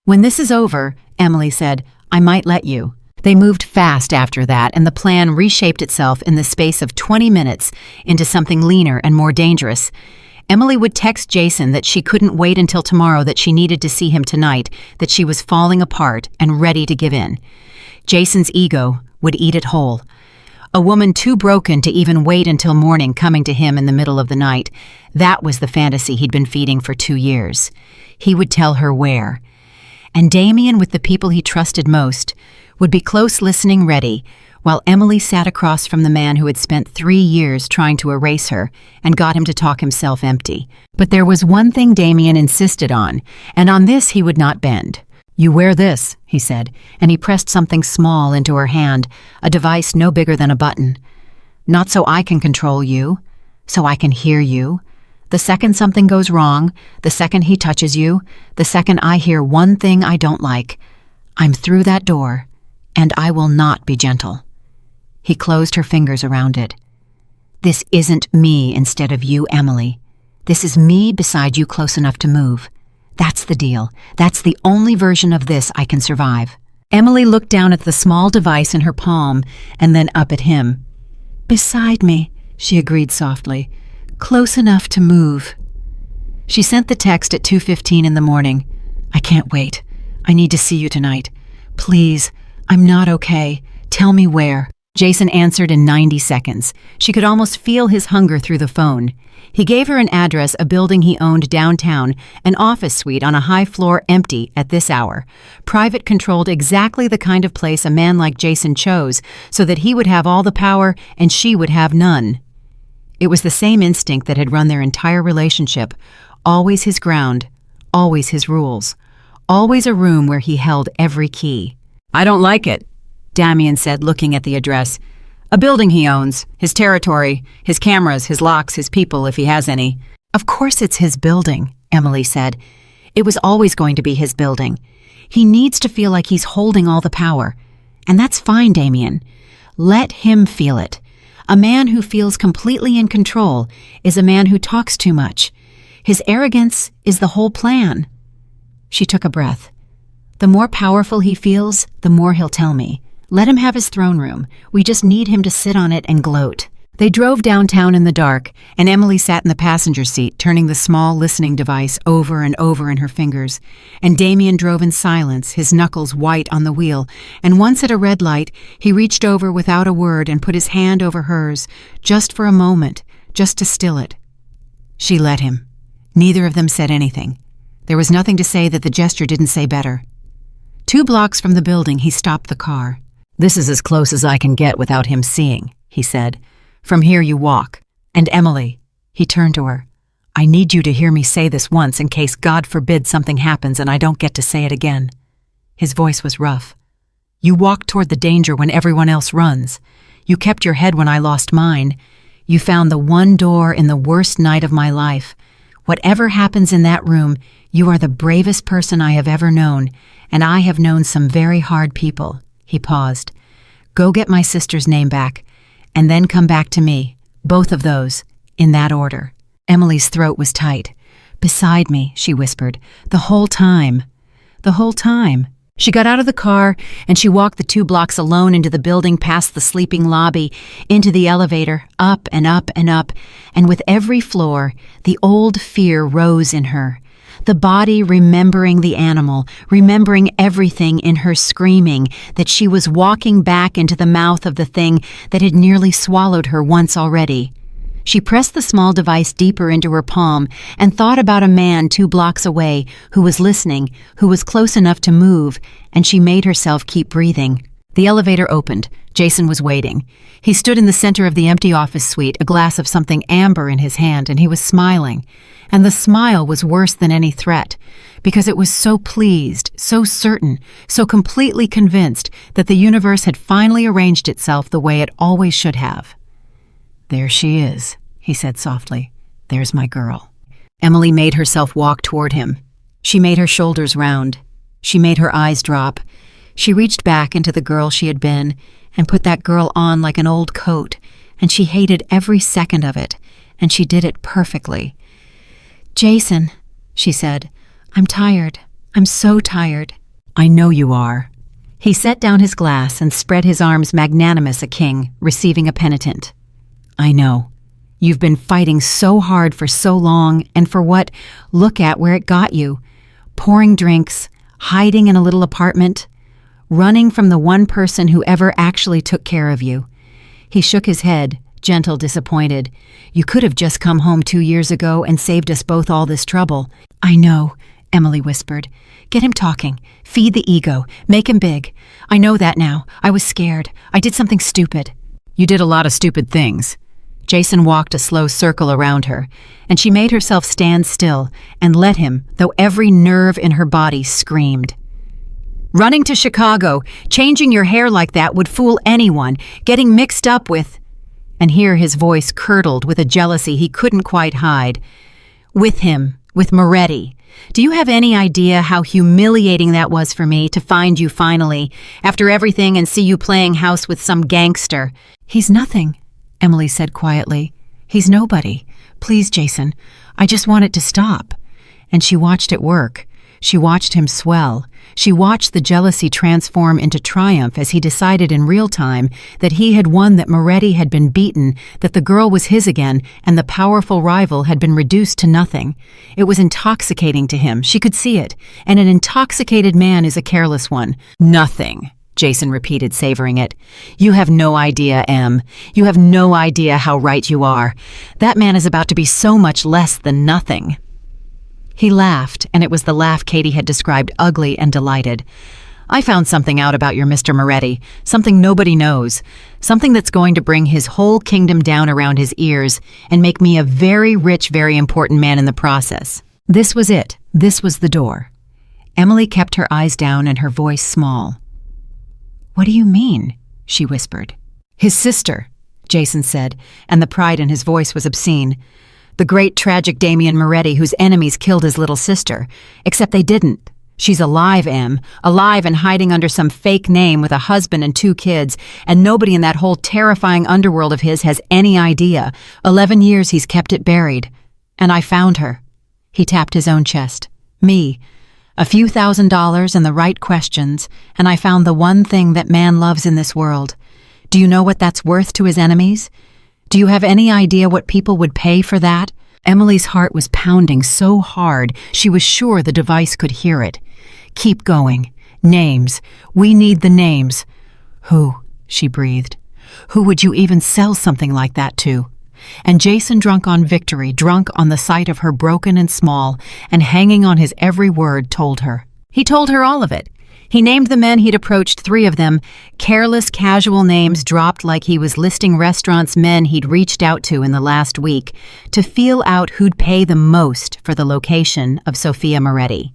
When this is over, Emily said, I might let you. They moved fast after that, and the plan reshaped itself in the space of 20 minutes into something leaner and more dangerous. Emily would text Jason that she couldn't wait until tomorrow, that she needed to see him tonight, that she was falling apart and ready to give in. Jason's ego would eat it whole. A woman too broken to even wait until morning coming to him in the middle of the night. That was the fantasy he'd been feeding for 2 years. He would tell her where. And Damien, with the people he trusted most, would be close listening ready, while Emily sat across from the man who had spent 3 years trying to erase her and got him to talk himself empty. But there was one thing Damien insisted on, and on this he would not bend. You wear this, he said, and he pressed something small into her hand, a device no bigger than a button. Not so I can control you, so I can hear you. The second something goes wrong, the second he touches you, the second I hear one thing I don't like, I'm through that door, and I will not be gentle. He closed her fingers around it. This isn't me instead of you, Emily. This is me beside you close enough to move. That's the deal. That's the only version of this I can survive. Emily looked down at the small device in her palm and then up at him. Beside me, she agreed softly. Close enough to move. She sent the text at 2:15 in the morning. I can't wait. I need to see you tonight. Please, I'm not okay. Tell me where. Jason answered in 90 seconds. She could almost feel his hunger through the phone. He gave her an address, a building he owned downtown, an office suite on a high floor empty at this hour. Private controlled, exactly the kind of place a man like Jason chose, so that he would have all the power and she would have none. It was the same instinct that had run their entire relationship. Always his ground, always his rules, always a room where he held every key. I don't like it, Damien said, looking at the address. A building he owns, his territory, his cameras, his locks, his people, if he has any. Of course it's his building, Emily said. It was always going to be his building. He needs to feel like he's holding all the power. And that's fine, Damien. Let him feel it. A man who feels completely in control is a man who talks too much. His arrogance is the whole plan. She took a breath. The more powerful he feels, the more he'll tell me. Let him have his throne room. We just need him to sit on it and gloat. They drove downtown in the dark, and Emily sat in the passenger seat, turning the small listening device over and over in her fingers. And Damien drove in silence, his knuckles white on the wheel, and once at a red light, he reached over without a word and put his hand over hers, just for a moment, just to still it. She let him. Neither of them said anything. There was nothing to say that the gesture didn't say better. 2 blocks from the building, he stopped the car. This is as close as I can get without him seeing, he said. From here you walk. And Emily, he turned to her, I need you to hear me say this once in case God forbid something happens and I don't get to say it again. His voice was rough. "You walked toward the danger when everyone else runs. You kept your head when I lost mine. You found the one door in the worst night of my life. Whatever happens in that room, you are the bravest person I have ever known, and I have known some very hard people." He paused. "Go get my sister's name back, and then come back to me. Both of those, in that order." Emily's throat was tight. "Beside me," she whispered, "the whole time." "The whole time." She got out of the car, and she walked the 2 blocks alone into the building, past the sleeping lobby, into the elevator, up and up and up, and with every floor, the old fear rose in her. The body remembering the animal, remembering everything in her screaming that she was walking back into the mouth of the thing that had nearly swallowed her once already. She pressed the small device deeper into her palm and thought about a man 2 blocks away who was listening, who was close enough to move, and she made herself keep breathing. The elevator opened. Jason was waiting. He stood in the center of the empty office suite, a glass of something amber in his hand, and he was smiling. And the smile was worse than any threat, because it was so pleased, so certain, so completely convinced that the universe had finally arranged itself the way it always should have. "There she is," he said softly. "There's my girl." Emily made herself walk toward him. She made her shoulders round. She made her eyes drop. She reached back into the girl she had been and put that girl on like an old coat, and she hated every second of it, and she did it perfectly. "Jason," she said, "I'm tired. I'm so tired." "I know you are." He set down his glass and spread his arms magnanimous, a king, receiving a penitent. "I know. You've been fighting so hard for so long, and for what? Look at where it got you. Pouring drinks, hiding in a little apartment, running from the one person who ever actually took care of you." He shook his head, gentle, disappointed. "You could have just come home 2 years ago and saved us both all this trouble." "I know," Emily whispered. "Get him talking. Feed the ego. Make him big. I know that now. I was scared. I did something stupid." "You did a lot of stupid things." Jason walked a slow circle around her, and she made herself stand still and let him, though every nerve in her body screamed. "Running to Chicago, changing your hair like that would fool anyone, getting mixed up with—" And here his voice curdled with a jealousy he couldn't quite hide. "With him, with Moretti. Do you have any idea how humiliating that was for me to find you finally, after everything, and see you playing house with some gangster?" "He's nothing," Emily said quietly. "He's nobody. Please, Jason, I just want it to stop." And she watched it work. She watched him swell. She watched the jealousy transform into triumph as he decided in real time that he had won, that Moretti had been beaten, that the girl was his again, and the powerful rival had been reduced to nothing. It was intoxicating to him. She could see it. And an intoxicated man is a careless one. "Nothing," Jason repeated, savoring it. "You have no idea, Em. You have no idea how right you are. That man is about to be so much less than nothing." He laughed, and it was the laugh Katie had described, ugly and delighted. "I found something out about your Mr. Moretti, something nobody knows, something that's going to bring his whole kingdom down around his ears and make me a very rich, very important man in the process." This was it. This was the door. Emily kept her eyes down and her voice small. "What do you mean?" she whispered. "His sister," Jason said, and the pride in his voice was obscene. "The great tragic Damien Moretti, whose enemies killed his little sister. Except they didn't. She's alive, Em. Alive and hiding under some fake name with a husband and 2 kids, and nobody in that whole terrifying underworld of his has any idea. 11 years he's kept it buried. And I found her." He tapped his own chest. "Me. A few $1,000s and the right questions, and I found the one thing that man loves in this world. Do you know what that's worth to his enemies? Do you have any idea what people would pay for that?" Emily's heart was pounding so hard she was sure the device could hear it. "Keep going. Names. We need the names." "Who?" she breathed. "Who would you even sell something like that to?" And Jason, drunk on victory, drunk on the sight of her broken and small, and hanging on his every word, told her. He told her all of it. He named the men he'd approached, 3 of them, careless, casual names dropped like he was listing restaurants men he'd reached out to in the last week to feel out who'd pay the most for the location of Sophia Moretti.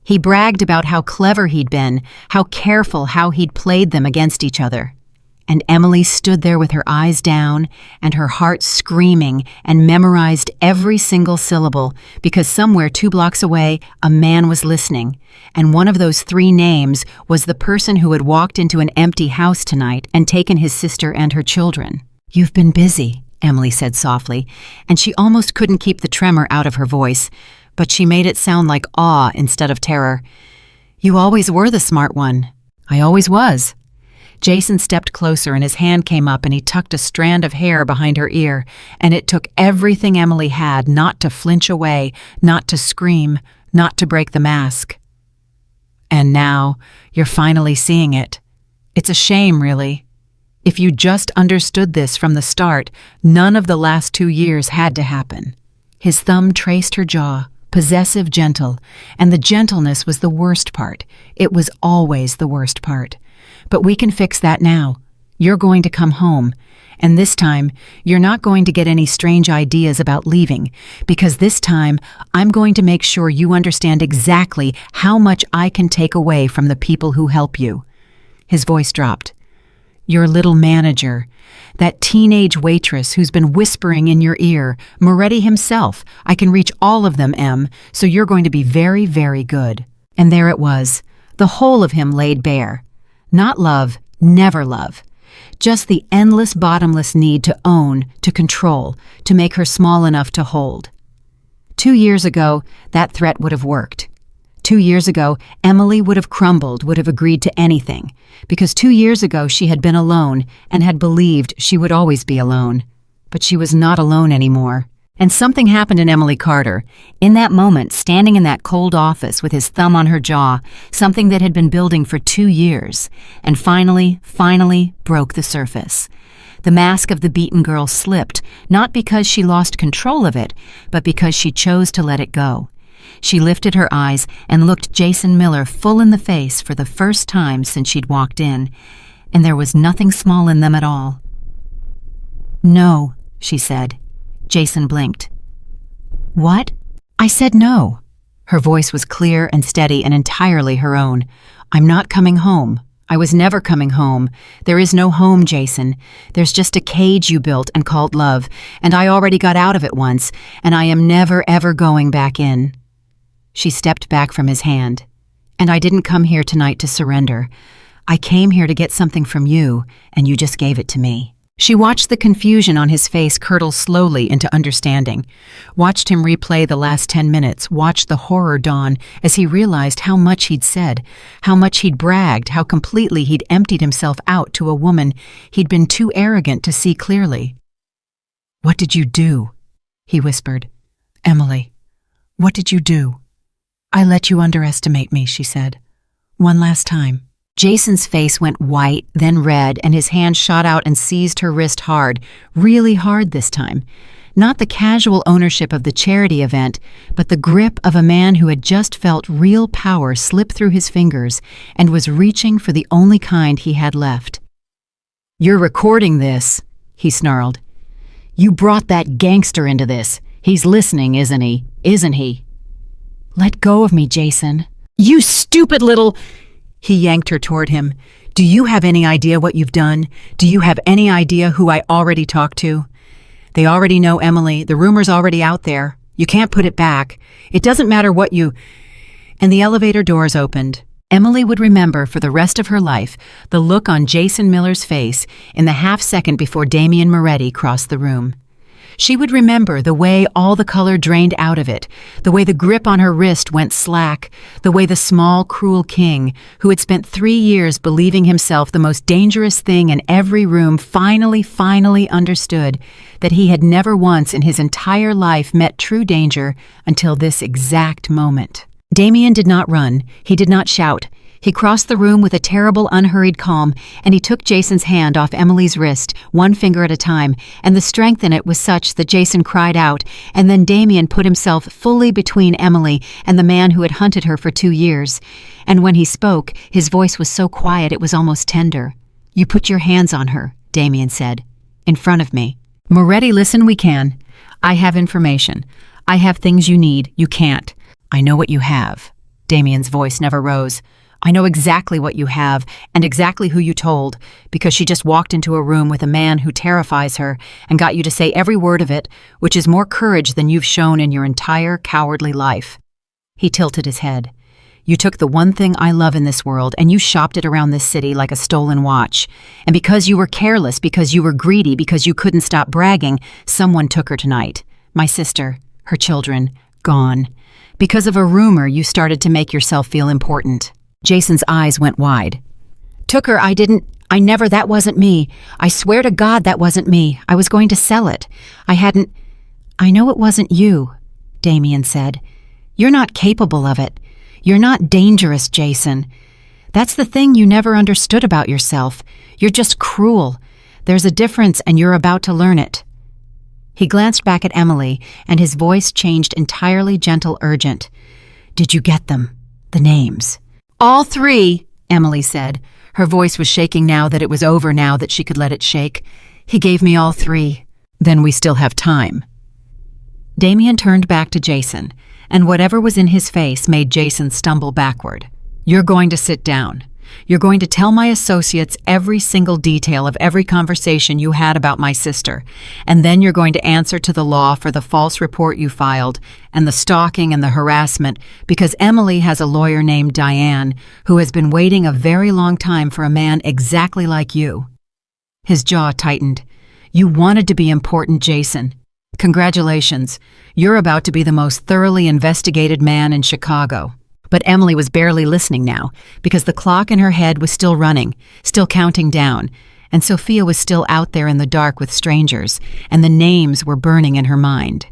He bragged about how clever he'd been, how careful, how he'd played them against each other. And Emily stood there with her eyes down and her heart screaming and memorized every single syllable because somewhere 2 blocks away a man was listening, and one of those 3 names was the person who had walked into an empty house tonight and taken his sister and her children. "You've been busy," Emily said softly, and she almost couldn't keep the tremor out of her voice, but she made it sound like awe instead of terror. "You always were the smart one." "I always was." Jason stepped closer and his hand came up and he tucked a strand of hair behind her ear, and it took everything Emily had not to flinch away, not to scream, not to break the mask. "And now, you're finally seeing it. It's a shame, really. If you just understood this from the start, none of the last 2 years had to happen." His thumb traced her jaw, possessive, gentle, and the gentleness was the worst part. It was always the worst part. "But we can fix that now. You're going to come home, and this time, you're not going to get any strange ideas about leaving, because this time, I'm going to make sure you understand exactly how much I can take away from the people who help you." His voice dropped. "Your little manager, that teenage waitress who's been whispering in your ear, Moretti himself. I can reach all of them, Em, so you're going to be very, very good." And there it was, the whole of him laid bare. Not love, never love. Just the endless, bottomless need to own, to control, to make her small enough to hold. 2 years ago, that threat would have worked. 2 years ago, Emily would have crumbled, would have agreed to anything, because 2 years ago she had been alone and had believed she would always be alone. But she was not alone anymore. And something happened in Emily Carter. In that moment, standing in that cold office with his thumb on her jaw, something that had been building for 2 years, and finally broke the surface. The mask of the beaten girl slipped, not because she lost control of it, but because she chose to let it go. She lifted her eyes and looked Jason Miller full in the face for the first time since she'd walked in, and there was nothing small in them at all. "No," she said. Jason blinked. "What?" "I said no." Her voice was clear and steady and entirely her own. "I'm not coming home. I was never coming home. There is no home, Jason. There's just a cage you built and called love, and I already got out of it once, and I am never ever going back in." She stepped back from his hand. "And I didn't come here tonight to surrender. I came here to get something from you, and you just gave it to me." She watched the confusion on his face curdle slowly into understanding, watched him replay the last 10 minutes, watched the horror dawn as he realized how much he'd said, how much he'd bragged, how completely he'd emptied himself out to a woman he'd been too arrogant to see clearly. "What did you do?" he whispered. "Emily, what did you do?" "I let you underestimate me," she said. "One last time." Jason's face went white, then red, and his hand shot out and seized her wrist hard, really hard this time. Not the casual ownership of the charity event, but the grip of a man who had just felt real power slip through his fingers and was reaching for the only kind he had left. "You're recording this," he snarled. "You brought that gangster into this. He's listening, isn't he? Isn't he?" "Let go of me, Jason." "You stupid little—" He yanked her toward him. "Do you have any idea what you've done? Do you have any idea who I already talked to? They already know Emily. The rumor's already out there. You can't put it back. It doesn't matter what you—" And the elevator doors opened. Emily would remember for the rest of her life the look on Jason Miller's face in the half-second before Damian Moretti crossed the room. She would remember the way all the color drained out of it, the way the grip on her wrist went slack, the way the small, cruel king, who had spent 3 years believing himself the most dangerous thing in every room, finally understood that he had never once in his entire life met true danger until this exact moment. Damian did not run. He did not shout. He crossed the room with a terrible, unhurried calm, and he took Jason's hand off Emily's wrist, one finger at a time, and the strength in it was such that Jason cried out, and then Damian put himself fully between Emily and the man who had hunted her for 2 years. And when he spoke, his voice was so quiet it was almost tender. "You put your hands on her," Damian said, "in front of me." "Moretti, listen, we can. I have information. I have things you need. You can't. I know what you have. Damien's voice never rose. "I know exactly what you have and exactly who you told, because she just walked into a room with a man who terrifies her and got you to say every word of it, which is more courage than you've shown in your entire cowardly life." He tilted his head. "You took the one thing I love in this world and you shopped it around this city like a stolen watch. And because you were careless, because you were greedy, because you couldn't stop bragging, someone took her tonight. My sister, her children, gone. Because of a rumor, you started to make yourself feel important." Jason's eyes went wide. "Took her, I never, that wasn't me. I swear to God that wasn't me. I was going to sell it. I hadn't—" "I know it wasn't you," Damien said. "You're not capable of it. You're not dangerous, Jason. That's the thing you never understood about yourself. You're just cruel. There's a difference and you're about to learn it." He glanced back at Emily, and his voice changed entirely gentle, urgent. "Did you get them? The names?" "All 3, Emily said. Her voice was shaking now that it was over, now that she could let it shake. "He gave me all 3. "Then we still have time." Damien turned back to Jason, and whatever was in his face made Jason stumble backward. "You're going to sit down. You're going to tell my associates every single detail of every conversation you had about my sister, and then you're going to answer to the law for the false report you filed, and the stalking and the harassment, because Emily has a lawyer named Diane who has been waiting a very long time for a man exactly like you." His jaw tightened. "You wanted to be important, Jason. Congratulations. You're about to be the most thoroughly investigated man in Chicago." But Emily was barely listening now, because the clock in her head was still running, still counting down, and Sophia was still out there in the dark with strangers, and the names were burning in her mind.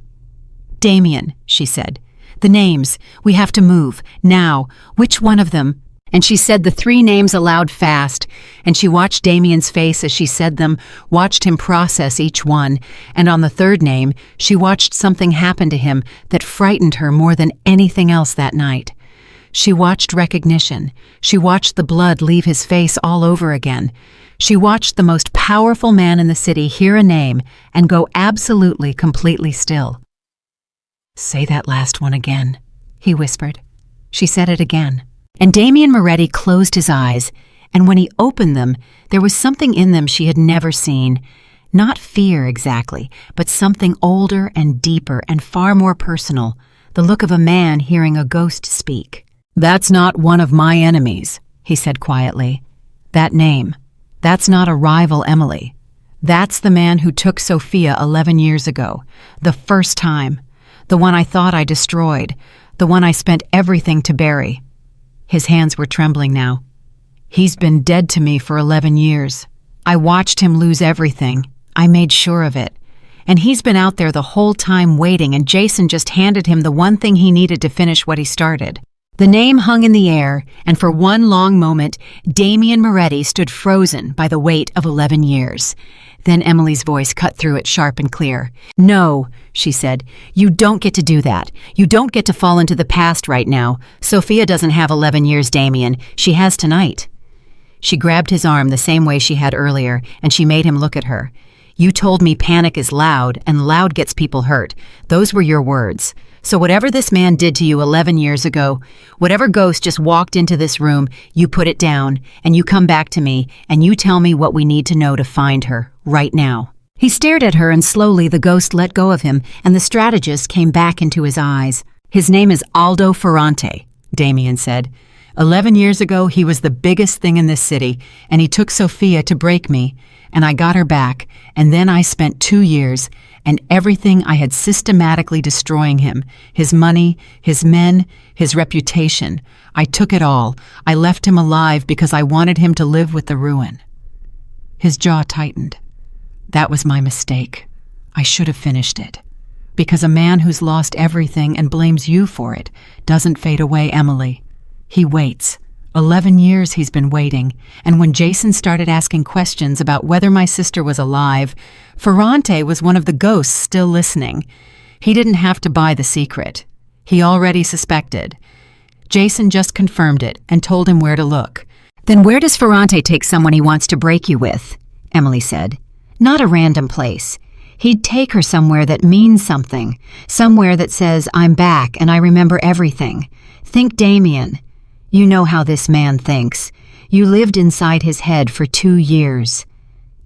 "Damien," she said, "the names. We have to move. Now. Which one of them?" And she said the 3 names aloud fast, and she watched Damien's face as she said them, watched him process each one, and on the 3rd name, she watched something happen to him that frightened her more than anything else that night. She watched recognition. She watched the blood leave his face all over again. She watched the most powerful man in the city hear a name and go absolutely, completely still. "Say that last one again," he whispered. She said it again. And Damien Moretti closed his eyes, and when he opened them, there was something in them she had never seen. Not fear exactly, but something older and deeper and far more personal, the look of a man hearing a ghost speak. "That's not one of my enemies," he said quietly. "That name, that's not a rival Emily. That's the man who took Sophia 11 years ago, the first time, the one I thought I destroyed, the one I spent everything to bury." His hands were trembling now. "He's been dead to me for 11 years. I watched him lose everything. I made sure of it. And he's been out there the whole time waiting, and Jason just handed him the one thing he needed to finish what he started." The name hung in the air, and for one long moment, Damien Moretti stood frozen by the weight of 11 years. Then Emily's voice cut through it sharp and clear. "No," she said, "you don't get to do that. You don't get to fall into the past right now. Sophia doesn't have 11 years, Damien. She has tonight." She grabbed his arm the same way she had earlier, and she made him look at her. "You told me panic is loud, and loud gets people hurt. Those were your words. So whatever this man did to you 11 years ago, whatever ghost just walked into this room, you put it down, and you come back to me, and you tell me what we need to know to find her, right now." He stared at her, and slowly the ghost let go of him, and the strategist came back into his eyes. "His name is Aldo Ferrante," Damien said. 11 years ago, he was the biggest thing in this city, and he took Sophia to break me, and I got her back, and then I spent 2 years, and everything I had systematically destroying him, his money, his men, his reputation. I took it all. I left him alive because I wanted him to live with the ruin. His jaw tightened. That was my mistake. I should have finished it. Because a man who's lost everything and blames you for it doesn't fade away, Emily. He waits. 11 years he's been waiting, and when Jason started asking questions about whether my sister was alive, Ferrante was one of the ghosts still listening. He didn't have to buy the secret. He already suspected. Jason just confirmed it and told him where to look. "Then where does Ferrante take someone he wants to break you with?" Emily said. "Not a random place. He'd take her somewhere that means something, somewhere that says, I'm back and I remember everything. Think Damien. You know how this man thinks. You lived inside his head for 2 years.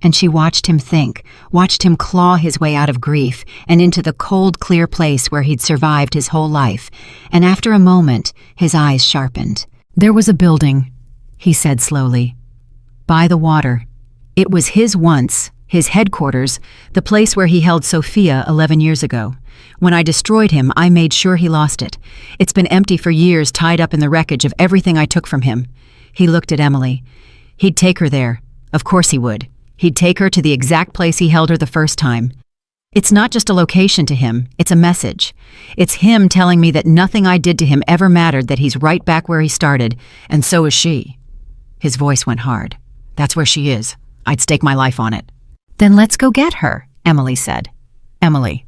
And she watched him think, watched him claw his way out of grief and into the cold, clear place where he'd survived his whole life. And after a moment, his eyes sharpened. There was a building, he said slowly, by the water. It was his once, his headquarters, the place where he held Sophia 11 years ago. When I destroyed him, I made sure he lost it. It's been empty for years, tied up in the wreckage of everything I took from him. He looked at Emily. He'd take her there. Of course he would. He'd take her to the exact place he held her the first time. It's not just a location to him, it's a message. It's him telling me that nothing I did to him ever mattered, that he's right back where he started, and so is she. His voice went hard. That's where she is. I'd stake my life on it. Then let's go get her, Emily said. Emily.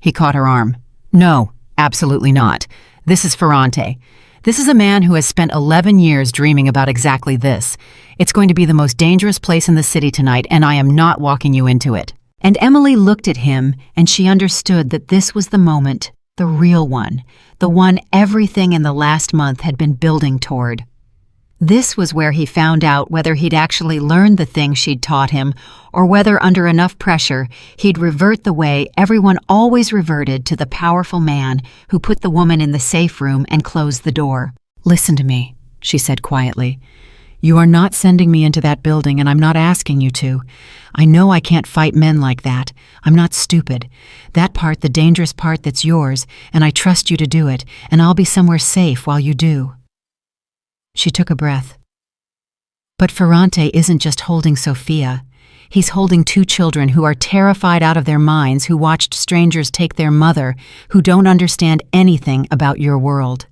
He caught her arm. No, absolutely not. This is Ferrante. This is a man who has spent 11 years dreaming about exactly this. It's going to be the most dangerous place in the city tonight, and I am not walking you into it. And Emily looked at him, and she understood that this was the moment, the real one, the one everything in the last month had been building toward. This was where he found out whether he'd actually learned the thing she'd taught him, or whether under enough pressure he'd revert the way everyone always reverted to the powerful man who put the woman in the safe room and closed the door. Listen to me, she said quietly. You are not sending me into that building, and I'm not asking you to. I know I can't fight men like that. I'm not stupid. That part, the dangerous part, that's yours, and I trust you to do it, and I'll be somewhere safe while you do. She took a breath. But Ferrante isn't just holding Sophia. He's holding 2 children who are terrified out of their minds, who watched strangers take their mother, who don't understand anything about your world.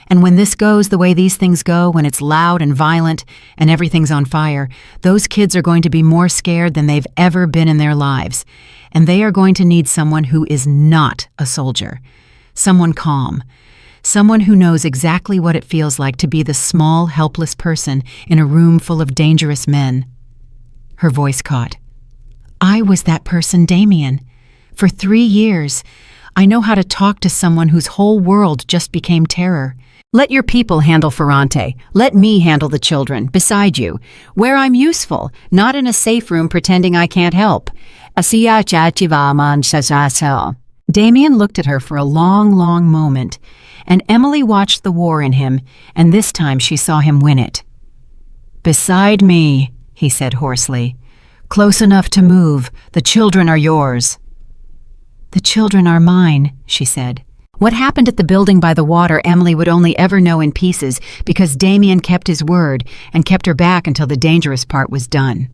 And when this goes the way these things go, when it's loud and violent and everything's on fire, those kids are going to be more scared than they've ever been in their lives. And they are going to need someone who is not a soldier. Someone calm. Someone who knows exactly what it feels like to be the small, helpless person in a room full of dangerous men. Her voice caught. I was that person, Damien. For 3 years, I know how to talk to someone whose whole world just became terror. Let your people handle Ferrante. Let me handle the children, beside you, where I'm useful, not in a safe room pretending I can't help. Damien looked at her for a long, long moment, and Emily watched the war in him, and this time she saw him win it. Beside me, he said hoarsely. Close enough to move. The children are yours. The children are mine, she said. What happened at the building by the water Emily would only ever know in pieces, because Damien kept his word and kept her back until the dangerous part was done.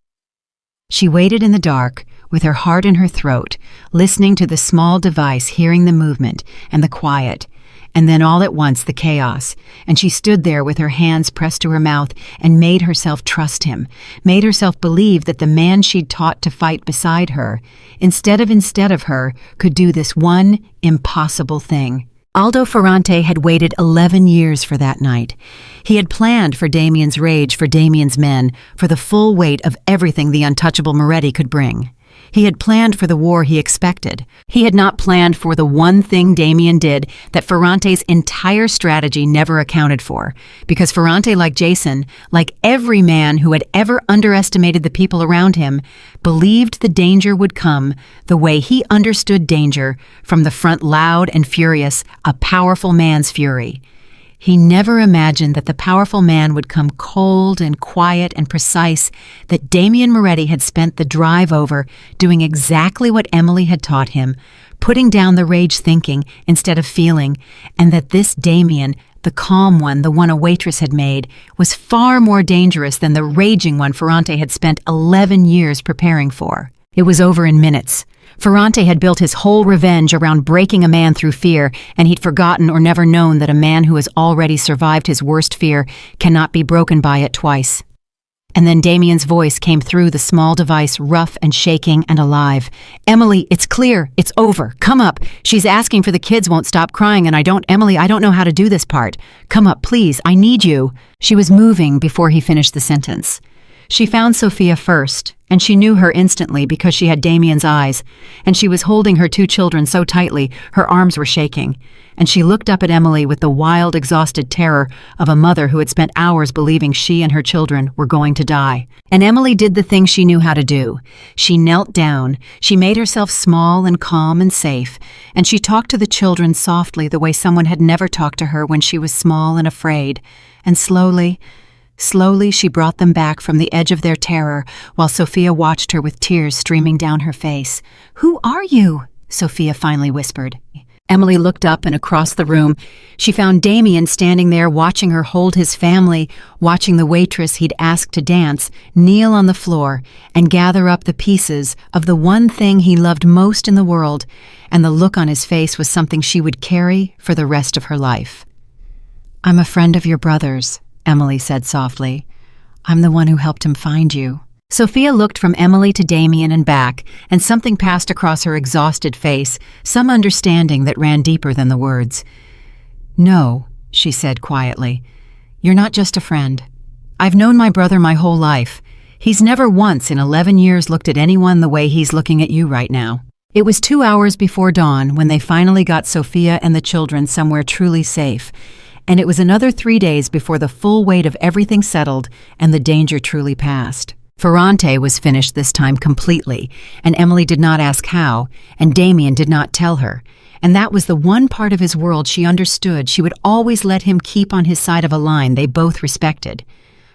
She waited in the dark, with her heart in her throat, listening to the small device, hearing the movement and the quiet, and then all at once the chaos, and she stood there with her hands pressed to her mouth and made herself trust him, made herself believe that the man she'd taught to fight beside her, instead of her, could do this one impossible thing. Aldo Ferrante had waited 11 years for that night. He had planned for Damien's rage, for Damien's men, for the full weight of everything the untouchable Moretti could bring. He had planned for the war he expected. He had not planned for the one thing Damien did that Ferrante's entire strategy never accounted for, because Ferrante, like Jason, like every man who had ever underestimated the people around him, believed the danger would come the way he understood danger, from the front, loud and furious, a powerful man's fury. He never imagined that the powerful man would come cold and quiet and precise, that Damien Moretti had spent the drive over doing exactly what Emily had taught him, putting down the rage thinking instead of feeling, and that this Damien, the calm one, the one a waitress had made, was far more dangerous than the raging one Ferrante had spent 11 years preparing for. It was over in minutes. Ferrante had built his whole revenge around breaking a man through fear, and he'd forgotten or never known that a man who has already survived his worst fear cannot be broken by it twice. And then Damien's voice came through the small device, rough and shaking and alive. Emily, it's clear. It's over. Come up. She's asking for the kids won't stop crying, and Emily, I don't know how to do this part. Come up, please. I need you. She was moving before he finished the sentence. She found Sophia first, and she knew her instantly because she had Damien's eyes, and she was holding her two children so tightly her arms were shaking, and she looked up at Emily with the wild, exhausted terror of a mother who had spent hours believing she and her children were going to die. And Emily did the thing she knew how to do. She knelt down, she made herself small and calm and safe, and she talked to the children softly the way someone had never talked to her when she was small and afraid, and slowly she brought them back from the edge of their terror while Sophia watched her with tears streaming down her face. "Who are you?" Sophia finally whispered. Emily looked up and across the room. She found Damien standing there watching her hold his family, watching the waitress he'd asked to dance kneel on the floor and gather up the pieces of the one thing he loved most in the world, and the look on his face was something she would carry for the rest of her life. "I'm a friend of your brother's," Emily said softly. "I'm the one who helped him find you." Sophia looked from Emily to Damien and back, and something passed across her exhausted face, some understanding that ran deeper than the words. "No," she said quietly. "You're not just a friend. I've known my brother my whole life. He's never once in 11 years looked at anyone the way he's looking at you right now." It was 2 hours before dawn when they finally got Sophia and the children somewhere truly safe, and it was another 3 days before the full weight of everything settled and the danger truly passed. Ferrante was finished this time completely, and Emily did not ask how, and Damien did not tell her, and that was the one part of his world she understood she would always let him keep on his side of a line they both respected.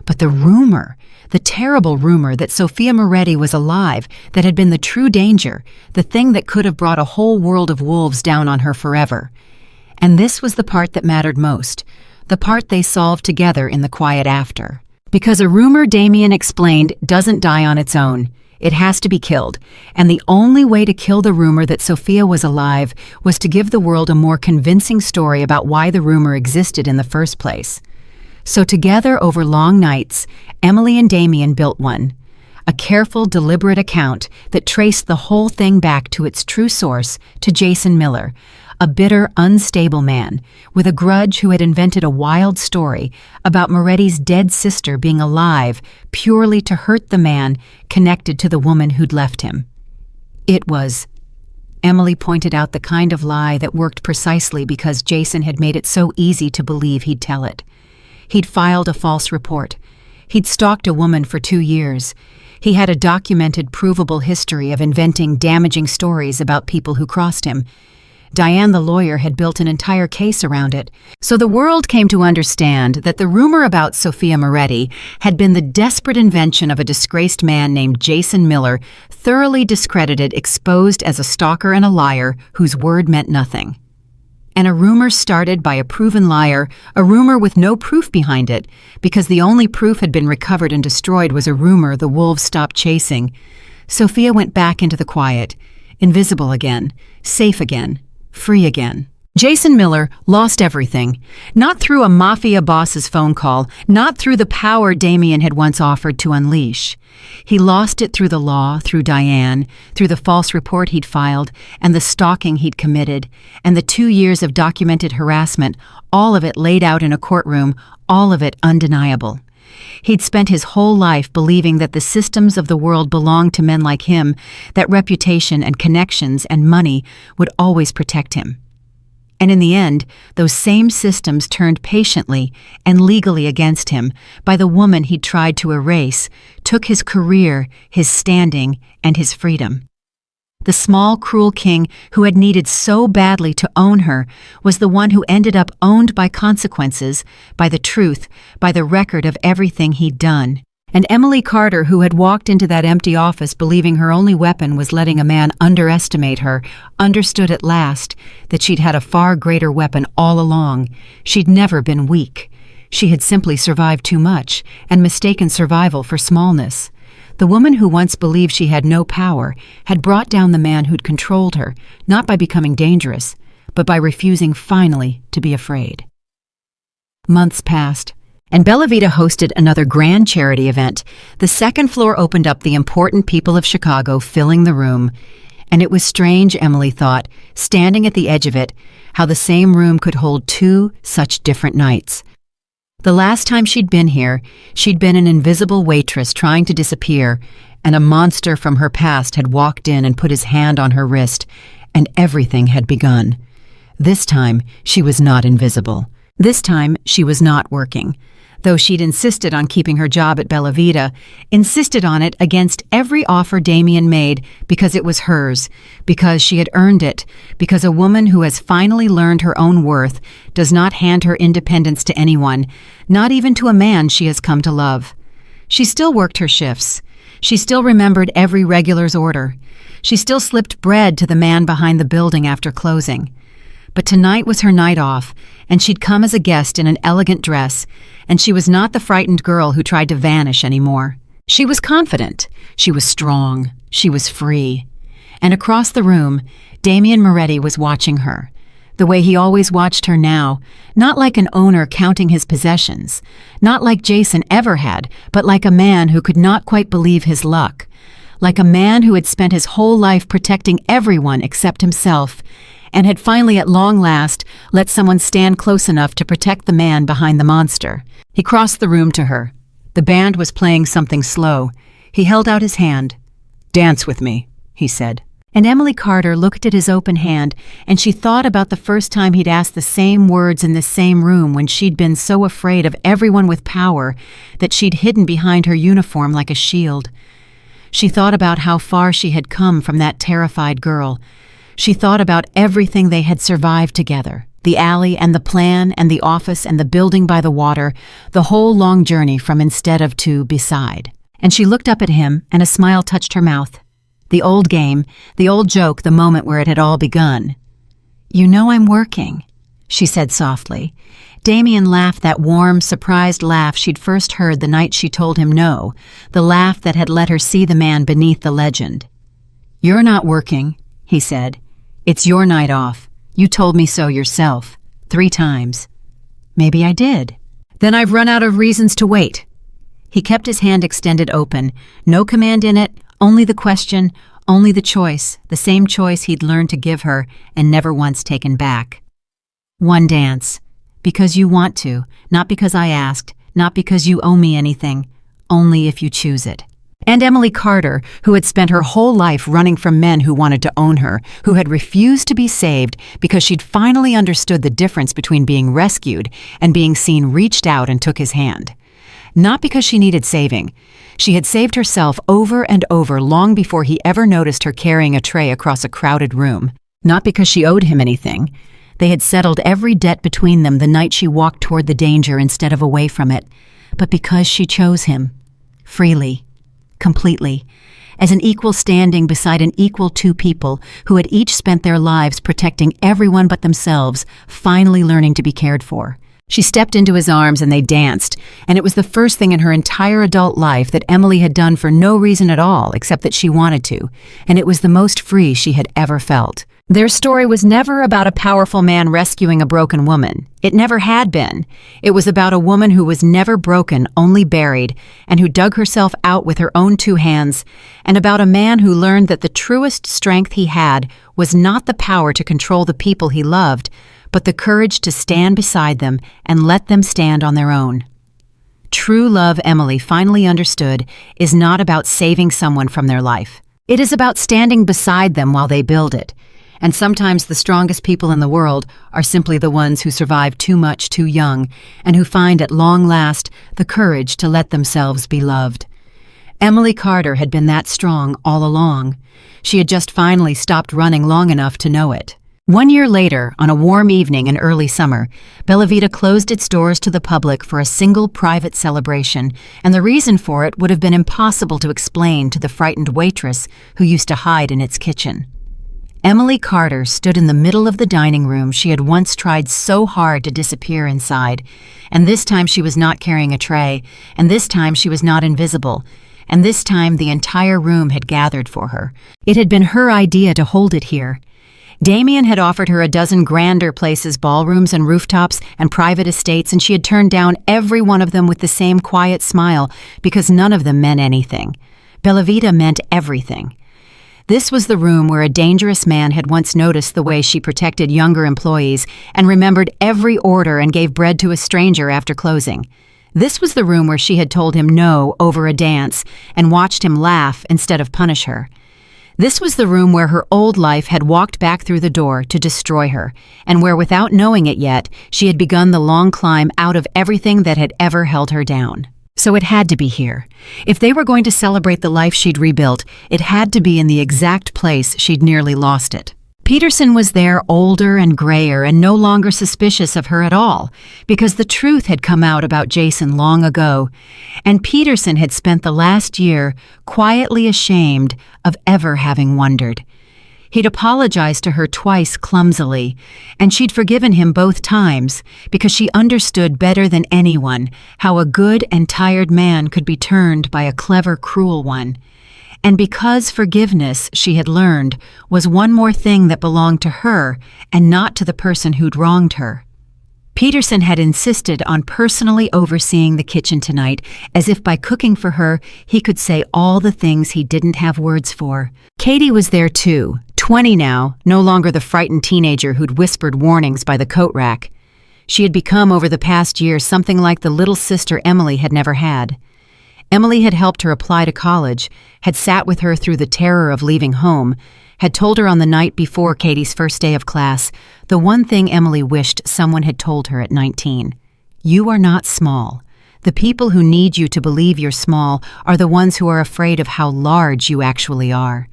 But the rumor, the terrible rumor that Sophia Moretti was alive, that had been the true danger, the thing that could have brought a whole world of wolves down on her forever. And this was the part that mattered most, the part they solved together in the quiet after. Because a rumor, Damien explained, doesn't die on its own. It has to be killed, and the only way to kill the rumor that Sophia was alive was to give the world a more convincing story about why the rumor existed in the first place. So together over long nights, Emily and Damien built one. A careful, deliberate account that traced the whole thing back to its true source, to Jason Miller, a bitter, unstable man with a grudge who had invented a wild story about Moretti's dead sister being alive purely to hurt the man connected to the woman who'd left him. It was, Emily pointed out, the kind of lie that worked precisely because Jason had made it so easy to believe he'd tell it. He'd filed a false report. He'd stalked a woman for 2 years. He had a documented, provable history of inventing damaging stories about people who crossed him. Diane, the lawyer, had built an entire case around it. So the world came to understand that the rumor about Sophia Moretti had been the desperate invention of a disgraced man named Jason Miller, thoroughly discredited, exposed as a stalker and a liar whose word meant nothing. And a rumor started by a proven liar, a rumor with no proof behind it, because the only proof had been recovered and destroyed was a rumor the wolves stopped chasing. Sophia went back into the quiet, invisible again, safe again, free again. Jason Miller lost everything, not through a Mafia boss's phone call, not through the power Damien had once offered to unleash. He lost it through the law, through Diane, through the false report he'd filed, and the stalking he'd committed, and the 2 years of documented harassment, all of it laid out in a courtroom, all of it undeniable. He'd spent his whole life believing that the systems of the world belonged to men like him, that reputation and connections and money would always protect him. And in the end, those same systems turned patiently and legally against him by the woman he'd tried to erase, took his career, his standing, and his freedom. The small, cruel king who had needed so badly to own her was the one who ended up owned by consequences, by the truth, by the record of everything he'd done. And Emily Carter, who had walked into that empty office believing her only weapon was letting a man underestimate her, understood at last that she'd had a far greater weapon all along. She'd never been weak. She had simply survived too much and mistaken survival for smallness. The woman who once believed she had no power had brought down the man who'd controlled her, not by becoming dangerous, but by refusing finally to be afraid. Months passed, and Bella Vita hosted another grand charity event. The second floor opened up, the important people of Chicago filling the room. And it was strange, Emily thought, standing at the edge of it, how the same room could hold 2 such different nights. The last time she'd been here, she'd been an invisible waitress trying to disappear, and a monster from her past had walked in and put his hand on her wrist, and everything had begun. This time, she was not invisible. This time, she was not working. Though she'd insisted on keeping her job at Bella Vita, insisted on it against every offer Damien made because it was hers, because she had earned it, because a woman who has finally learned her own worth does not hand her independence to anyone, not even to a man she has come to love. She still worked her shifts. She still remembered every regular's order. She still slipped bread to the man behind the building after closing. But tonight was her night off, and she'd come as a guest in an elegant dress, and she was not the frightened girl who tried to vanish anymore. She was confident, she was strong, she was free. And across the room, Damien Moretti was watching her, the way he always watched her now, not like an owner counting his possessions, not like Jason ever had, but like a man who could not quite believe his luck, like a man who had spent his whole life protecting everyone except himself, and had finally at long last let someone stand close enough to protect the man behind the monster. He crossed the room to her. The band was playing something slow. He held out his hand. "Dance with me," he said. And Emily Carter looked at his open hand, and she thought about the first time he'd asked the same words in this same room when she'd been so afraid of everyone with power that she'd hidden behind her uniform like a shield. She thought about how far she had come from that terrified girl. She thought about everything they had survived together, the alley and the plan and the office and the building by the water, the whole long journey from instead of to beside. And she looked up at him, and a smile touched her mouth. The old game, the old joke, the moment where it had all begun. "You know I'm working," she said softly. Damien laughed that warm, surprised laugh she'd first heard the night she told him no, the laugh that had let her see the man beneath the legend. "You're not working," he said. "It's your night off. You told me so yourself, 3 times. Maybe I did. Then I've run out of reasons to wait." He kept his hand extended open, no command in it, only the question, only the choice, the same choice he'd learned to give her and never once taken back. "One dance. Because you want to, not because I asked, not because you owe me anything, only if you choose it." And Emily Carter, who had spent her whole life running from men who wanted to own her, who had refused to be saved because she'd finally understood the difference between being rescued and being seen, reached out and took his hand. Not because she needed saving. She had saved herself over and over long before he ever noticed her carrying a tray across a crowded room. Not because she owed him anything. They had settled every debt between them the night she walked toward the danger instead of away from it. But because she chose him. Freely. Completely, as an equal standing beside an equal 2 people who had each spent their lives protecting everyone but themselves, finally learning to be cared for. She stepped into his arms and they danced, and it was the first thing in her entire adult life that Emily had done for no reason at all except that she wanted to, and it was the most free she had ever felt. Their story was never about a powerful man rescuing a broken woman. It never had been. It was about a woman who was never broken, only buried, and who dug herself out with her own 2 hands, and about a man who learned that the truest strength he had was not the power to control the people he loved, but the courage to stand beside them and let them stand on their own. True love, Emily finally understood, is not about saving someone from their life. It is about standing beside them while they build it. And sometimes the strongest people in the world are simply the ones who survive too much too young and who find at long last the courage to let themselves be loved. Emily Carter had been that strong all along. She had just finally stopped running long enough to know it. 1 year later, on a warm evening in early summer, Bella Vita closed its doors to the public for a single private celebration, and the reason for it would have been impossible to explain to the frightened waitress who used to hide in its kitchen. Emily Carter stood in the middle of the dining room she had once tried so hard to disappear inside, and this time she was not carrying a tray, and this time she was not invisible, and this time the entire room had gathered for her. It had been her idea to hold it here. Damien had offered her a dozen grander places, ballrooms and rooftops and private estates, and she had turned down every one of them with the same quiet smile because none of them meant anything. Bella Vita meant everything. This was the room where a dangerous man had once noticed the way she protected younger employees and remembered every order and gave bread to a stranger after closing. This was the room where she had told him no over a dance and watched him laugh instead of punish her. This was the room where her old life had walked back through the door to destroy her, and where, without knowing it yet, she had begun the long climb out of everything that had ever held her down. So it had to be here. If they were going to celebrate the life she'd rebuilt, it had to be in the exact place she'd nearly lost it. Peterson was there, older and grayer and no longer suspicious of her at all, because the truth had come out about Jason long ago, and Peterson had spent the last year quietly ashamed of ever having wondered. He'd apologized to her twice clumsily, and she'd forgiven him both times because she understood better than anyone how a good and tired man could be turned by a clever, cruel one. And because forgiveness, she had learned, was one more thing that belonged to her and not to the person who'd wronged her. Peterson had insisted on personally overseeing the kitchen tonight, as if by cooking for her, he could say all the things he didn't have words for. Katie was there too, 20 now, no longer the frightened teenager who'd whispered warnings by the coat rack. She had become over the past year something like the little sister Emily had never had. Emily had helped her apply to college, had sat with her through the terror of leaving home, had told her on the night before Katie's first day of class the one thing Emily wished someone had told her at 19. You are not small. The people who need you to believe you're small are the ones who are afraid of how large you actually are.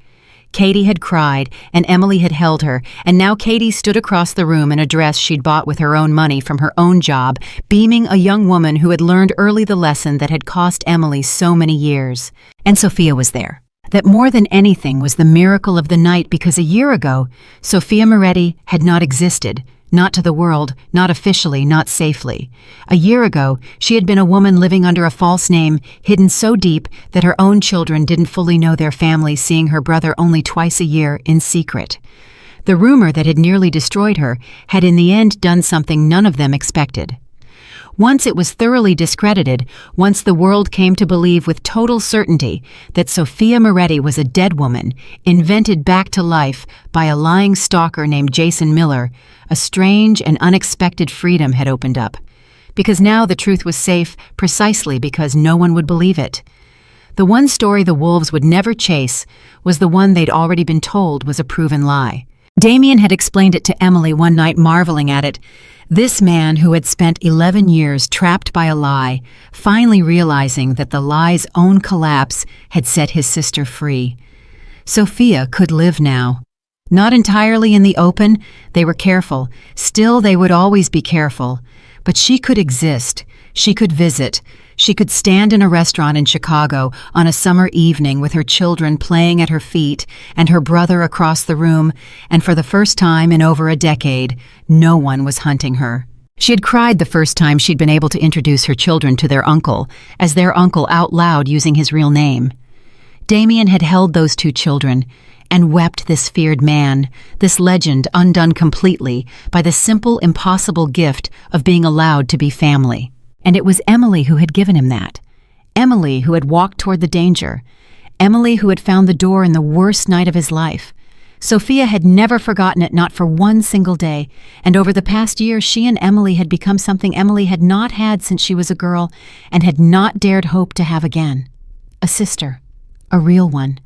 Katie had cried, and Emily had held her, and now Katie stood across the room in a dress she'd bought with her own money from her own job, beaming a young woman who had learned early the lesson that had cost Emily so many years. And Sophia was there. That more than anything was the miracle of the night, because a year ago, Sophia Moretti had not existed, not to the world, not officially, not safely. A year ago, she had been a woman living under a false name, hidden so deep that her own children didn't fully know their family, seeing her brother only twice a year in secret. The rumor that had nearly destroyed her had in the end done something none of them expected. Once it was thoroughly discredited, once the world came to believe with total certainty that Sophia Moretti was a dead woman, invented back to life by a lying stalker named Jason Miller, a strange and unexpected freedom had opened up. Because now the truth was safe precisely because no one would believe it. The one story the wolves would never chase was the one they'd already been told was a proven lie. Damien had explained it to Emily one night, marveling at it. This man who had spent 11 years trapped by a lie, finally realizing that the lie's own collapse had set his sister free. Sophia could live now. Not entirely in the open, they were careful. Still, they would always be careful. But she could exist. She could visit. She could stand in a restaurant in Chicago on a summer evening with her children playing at her feet and her brother across the room, and for the first time in over a decade, no one was hunting her. She had cried the first time she'd been able to introduce her children to their uncle, as their uncle out loud using his real name. Damien had held those two children and wept this feared man, this legend undone completely by the simple, impossible gift of being allowed to be family. And it was Emily who had given him that. Emily who had walked toward the danger. Emily who had found the door in the worst night of his life. Sophia had never forgotten it, not for one single day, and over the past year she and Emily had become something Emily had not had since she was a girl and had not dared hope to have again. A sister. A real one.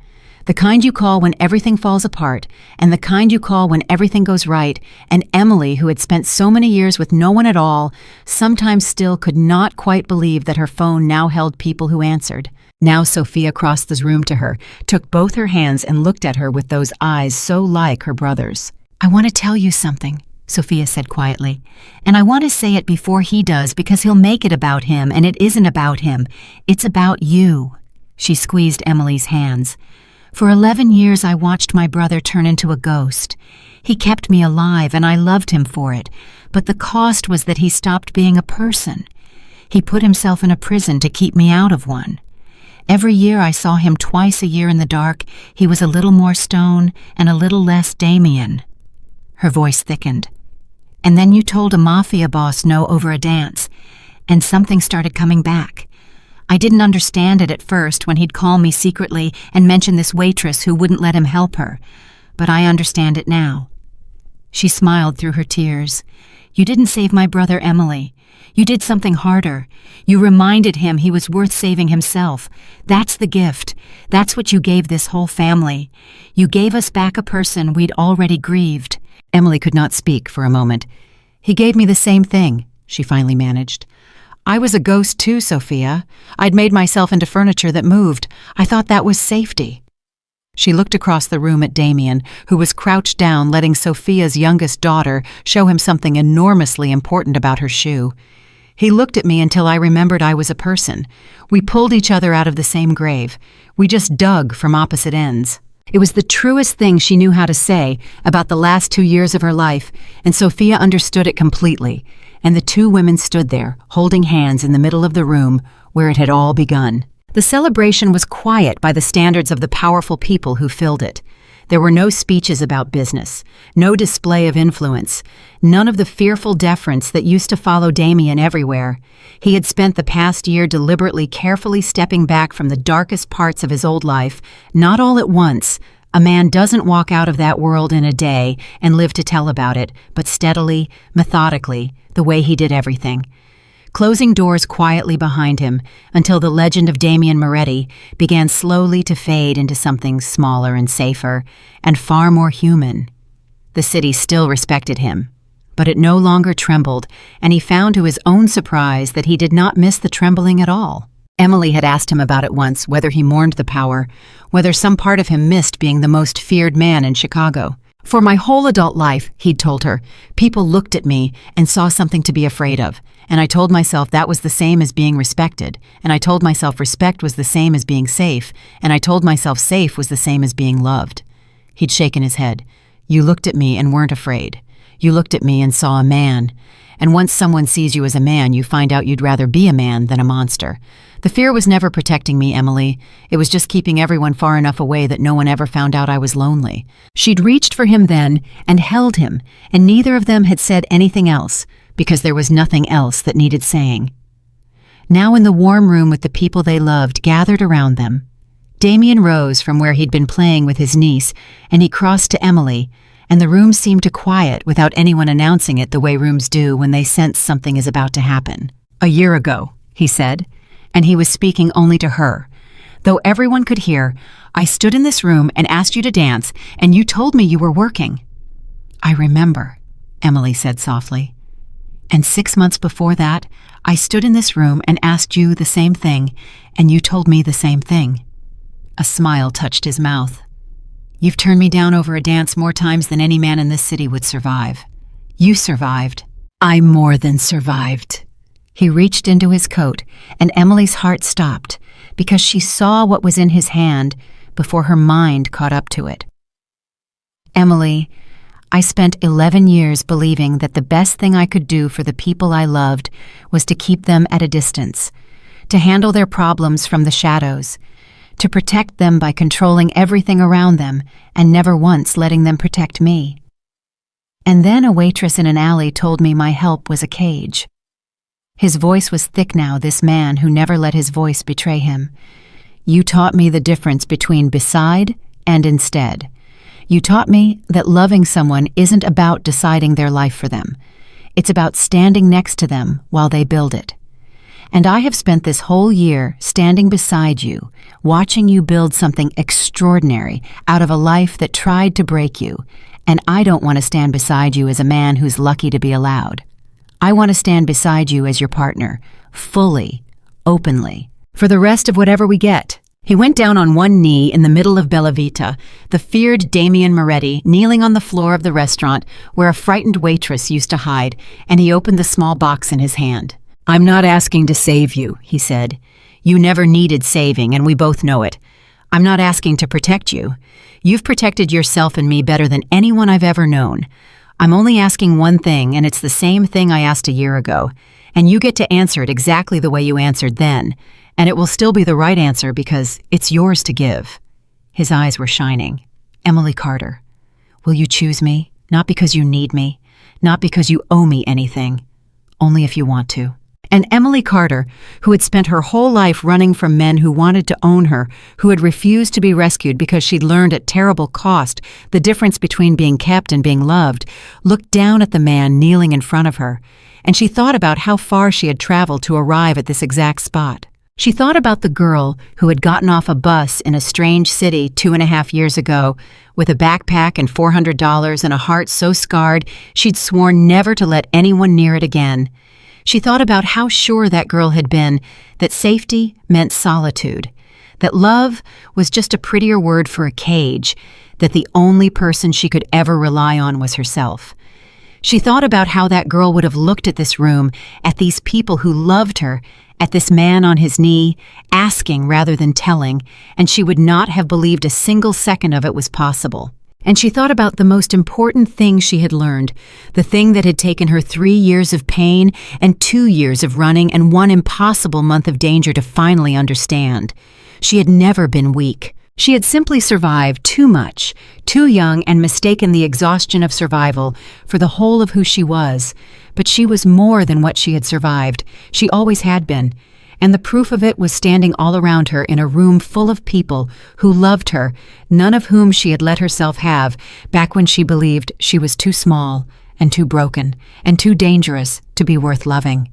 The kind you call when everything falls apart, and the kind you call when everything goes right, and Emily, who had spent so many years with no one at all, sometimes still could not quite believe that her phone now held people who answered. Now Sophia crossed the room to her, took both her hands and looked at her with those eyes so like her brother's. I want to tell you something, Sophia said quietly, and I want to say it before he does because he'll make it about him, and it isn't about him. It's about you. She squeezed Emily's hands. For 11 years I watched my brother turn into a ghost. He kept me alive and I loved him for it, but the cost was that he stopped being a person. He put himself in a prison to keep me out of one. Every year I saw him twice a year in the dark. He was a little more stone and a little less Damien. Her voice thickened. And then you told a Mafia boss no over a dance, and something started coming back. I didn't understand it at first when he'd call me secretly and mention this waitress who wouldn't let him help her, but I understand it now." She smiled through her tears. "You didn't save my brother, Emily. You did something harder. You reminded him he was worth saving himself. That's the gift. That's what you gave this whole family. You gave us back a person we'd already grieved." Emily could not speak for a moment. "He gave me the same thing," she finally managed. "I was a ghost too, Sophia. I'd made myself into furniture that moved. I thought that was safety." She looked across the room at Damien, who was crouched down letting Sophia's youngest daughter show him something enormously important about her shoe. He looked at me until I remembered I was a person. We pulled each other out of the same grave. We just dug from opposite ends. It was the truest thing she knew how to say about the last 2 years of her life, and Sophia understood it completely. And the two women stood there, holding hands in the middle of the room where it had all begun. The celebration was quiet by the standards of the powerful people who filled it. There were no speeches about business, no display of influence, none of the fearful deference that used to follow Damien everywhere. He had spent the past year deliberately carefully stepping back from the darkest parts of his old life, not all at once. A man doesn't walk out of that world in a day and live to tell about it, but steadily, methodically, the way he did everything. Closing doors quietly behind him until the legend of Damien Moretti began slowly to fade into something smaller and safer and far more human. The city still respected him, but it no longer trembled, and he found to his own surprise that he did not miss the trembling at all. Emily had asked him about it once, whether he mourned the power, whether some part of him missed being the most feared man in Chicago. "For my whole adult life," he'd told her, "people looked at me and saw something to be afraid of, and I told myself that was the same as being respected, and I told myself respect was the same as being safe, and I told myself safe was the same as being loved." He'd shaken his head. "You looked at me and weren't afraid. You looked at me and saw a man. And once someone sees you as a man, you find out you'd rather be a man than a monster. The fear was never protecting me, Emily. It was just keeping everyone far enough away that no one ever found out I was lonely." She'd reached for him then and held him, and neither of them had said anything else, because there was nothing else that needed saying. Now in the warm room with the people they loved gathered around them, Damien rose from where he'd been playing with his niece, and he crossed to Emily, and the room seemed to quiet without anyone announcing it the way rooms do when they sense something is about to happen. "A year ago," he said, and he was speaking only to her. "Though everyone could hear, I stood in this room and asked you to dance, and you told me you were working." "I remember," Emily said softly. "And 6 months before that, I stood in this room and asked you the same thing, and you told me the same thing." A smile touched his mouth. "You've turned me down over a dance more times than any man in this city would survive. You survived. I more than survived." He reached into his coat, and Emily's heart stopped because she saw what was in his hand before her mind caught up to it. "Emily, I spent 11 years believing that the best thing I could do for the people I loved was to keep them at a distance, to handle their problems from the shadows, to protect them by controlling everything around them and never once letting them protect me. And then a waitress in an alley told me my help was a cage." His voice was thick now, this man who never let his voice betray him. "You taught me the difference between beside and instead. You taught me that loving someone isn't about deciding their life for them. It's about standing next to them while they build it. And I have spent this whole year standing beside you, watching you build something extraordinary out of a life that tried to break you, and I don't want to stand beside you as a man who's lucky to be allowed. I want to stand beside you as your partner, fully, openly, for the rest of whatever we get." He went down on one knee in the middle of Bella Vita, the feared Damien Moretti kneeling on the floor of the restaurant where a frightened waitress used to hide, and he opened the small box in his hand. "I'm not asking to save you," he said. "You never needed saving, and we both know it. I'm not asking to protect you. You've protected yourself and me better than anyone I've ever known. I'm only asking one thing, and it's the same thing I asked a year ago, and you get to answer it exactly the way you answered then, and it will still be the right answer because it's yours to give." His eyes were shining. "Emily Carter, will you choose me, not because you need me, not because you owe me anything, only if you want to?" And Emily Carter, who had spent her whole life running from men who wanted to own her, who had refused to be rescued because she'd learned at terrible cost the difference between being kept and being loved, looked down at the man kneeling in front of her, and she thought about how far she had traveled to arrive at this exact spot. She thought about the girl who had gotten off a bus in a strange city 2.5 years ago with a backpack and $400 and a heart so scarred she'd sworn never to let anyone near it again. She thought about how sure that girl had been that safety meant solitude, that love was just a prettier word for a cage, that the only person she could ever rely on was herself. She thought about how that girl would have looked at this room, at these people who loved her, at this man on his knee, asking rather than telling, and she would not have believed a single second of it was possible. And she thought about the most important thing she had learned, the thing that had taken her 3 years of pain and 2 years of running and 1 impossible month of danger to finally understand. She had never been weak. She had simply survived too much, too young, and mistaken the exhaustion of survival for the whole of who she was. But she was more than what she had survived. She always had been. And the proof of it was standing all around her in a room full of people who loved her, none of whom she had let herself have back when she believed she was too small and too broken and too dangerous to be worth loving.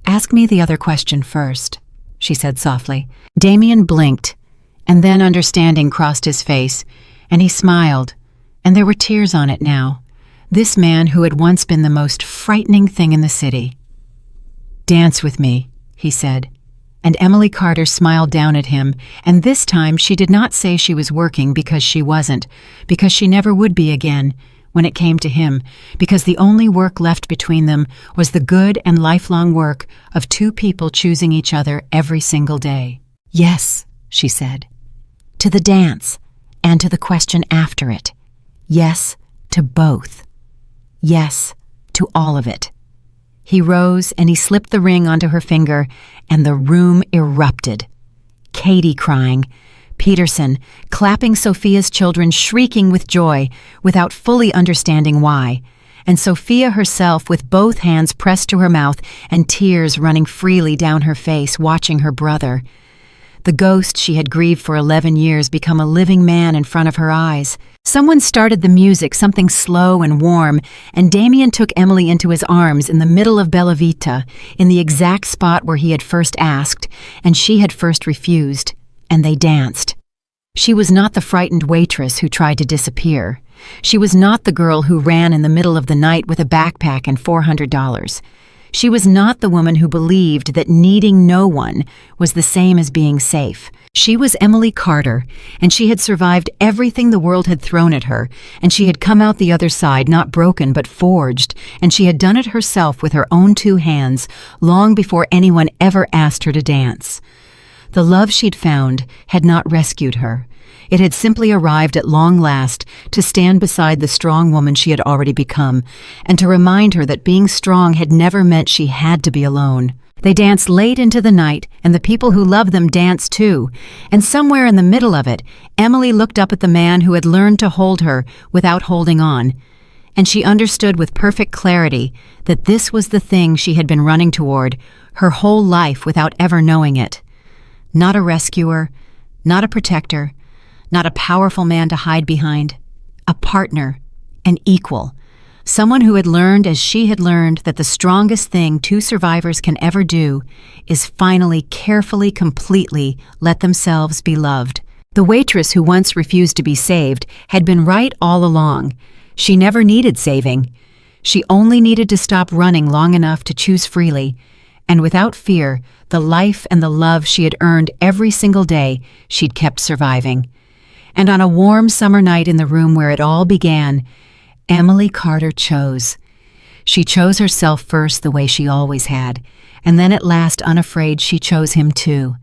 "Ask me the other question first," she said softly. Damien blinked, and then understanding crossed his face, and he smiled, and there were tears on it now. This man who had once been the most frightening thing in the city. "Dance with me," he said, and Emily Carter smiled down at him, and this time she did not say she was working because she wasn't, because she never would be again when it came to him, because the only work left between them was the good and lifelong work of 2 people choosing each other every single day. "Yes," she said, "to the dance and to the question after it. Yes, to both. Yes, to all of it." He rose and he slipped the ring onto her finger, and the room erupted. Katie crying, Peterson clapping Sophia's children, shrieking with joy without fully understanding why, and Sophia herself with both hands pressed to her mouth and tears running freely down her face, watching her brother. The ghost she had grieved for 11 years become a living man in front of her eyes. Someone started the music, something slow and warm, and Damien took Emily into his arms in the middle of Bella Vita, in the exact spot where he had first asked, and she had first refused, and they danced. She was not the frightened waitress who tried to disappear. She was not the girl who ran in the middle of the night with a backpack and $400. She was not the woman who believed that needing no one was the same as being safe. She was Emily Carter, and she had survived everything the world had thrown at her, and she had come out the other side not broken but forged, and she had done it herself with her own 2 hands long before anyone ever asked her to dance. The love she'd found had not rescued her. It had simply arrived at long last to stand beside the strong woman she had already become, and to remind her that being strong had never meant she had to be alone. They danced late into the night, and the people who loved them danced too, and somewhere in the middle of it, Emily looked up at the man who had learned to hold her without holding on, and she understood with perfect clarity that this was the thing she had been running toward her whole life without ever knowing it. Not a rescuer, not a protector, not a powerful man to hide behind, a partner, an equal, someone who had learned as she had learned that the strongest thing 2 survivors can ever do is finally, carefully, completely let themselves be loved. The waitress who once refused to be saved had been right all along. She never needed saving. She only needed to stop running long enough to choose freely, and without fear, the life and the love she had earned every single day she'd kept surviving. And on a warm summer night in the room where it all began, Emily Carter chose. She chose herself first the way she always had, and then at last, unafraid, she chose him too.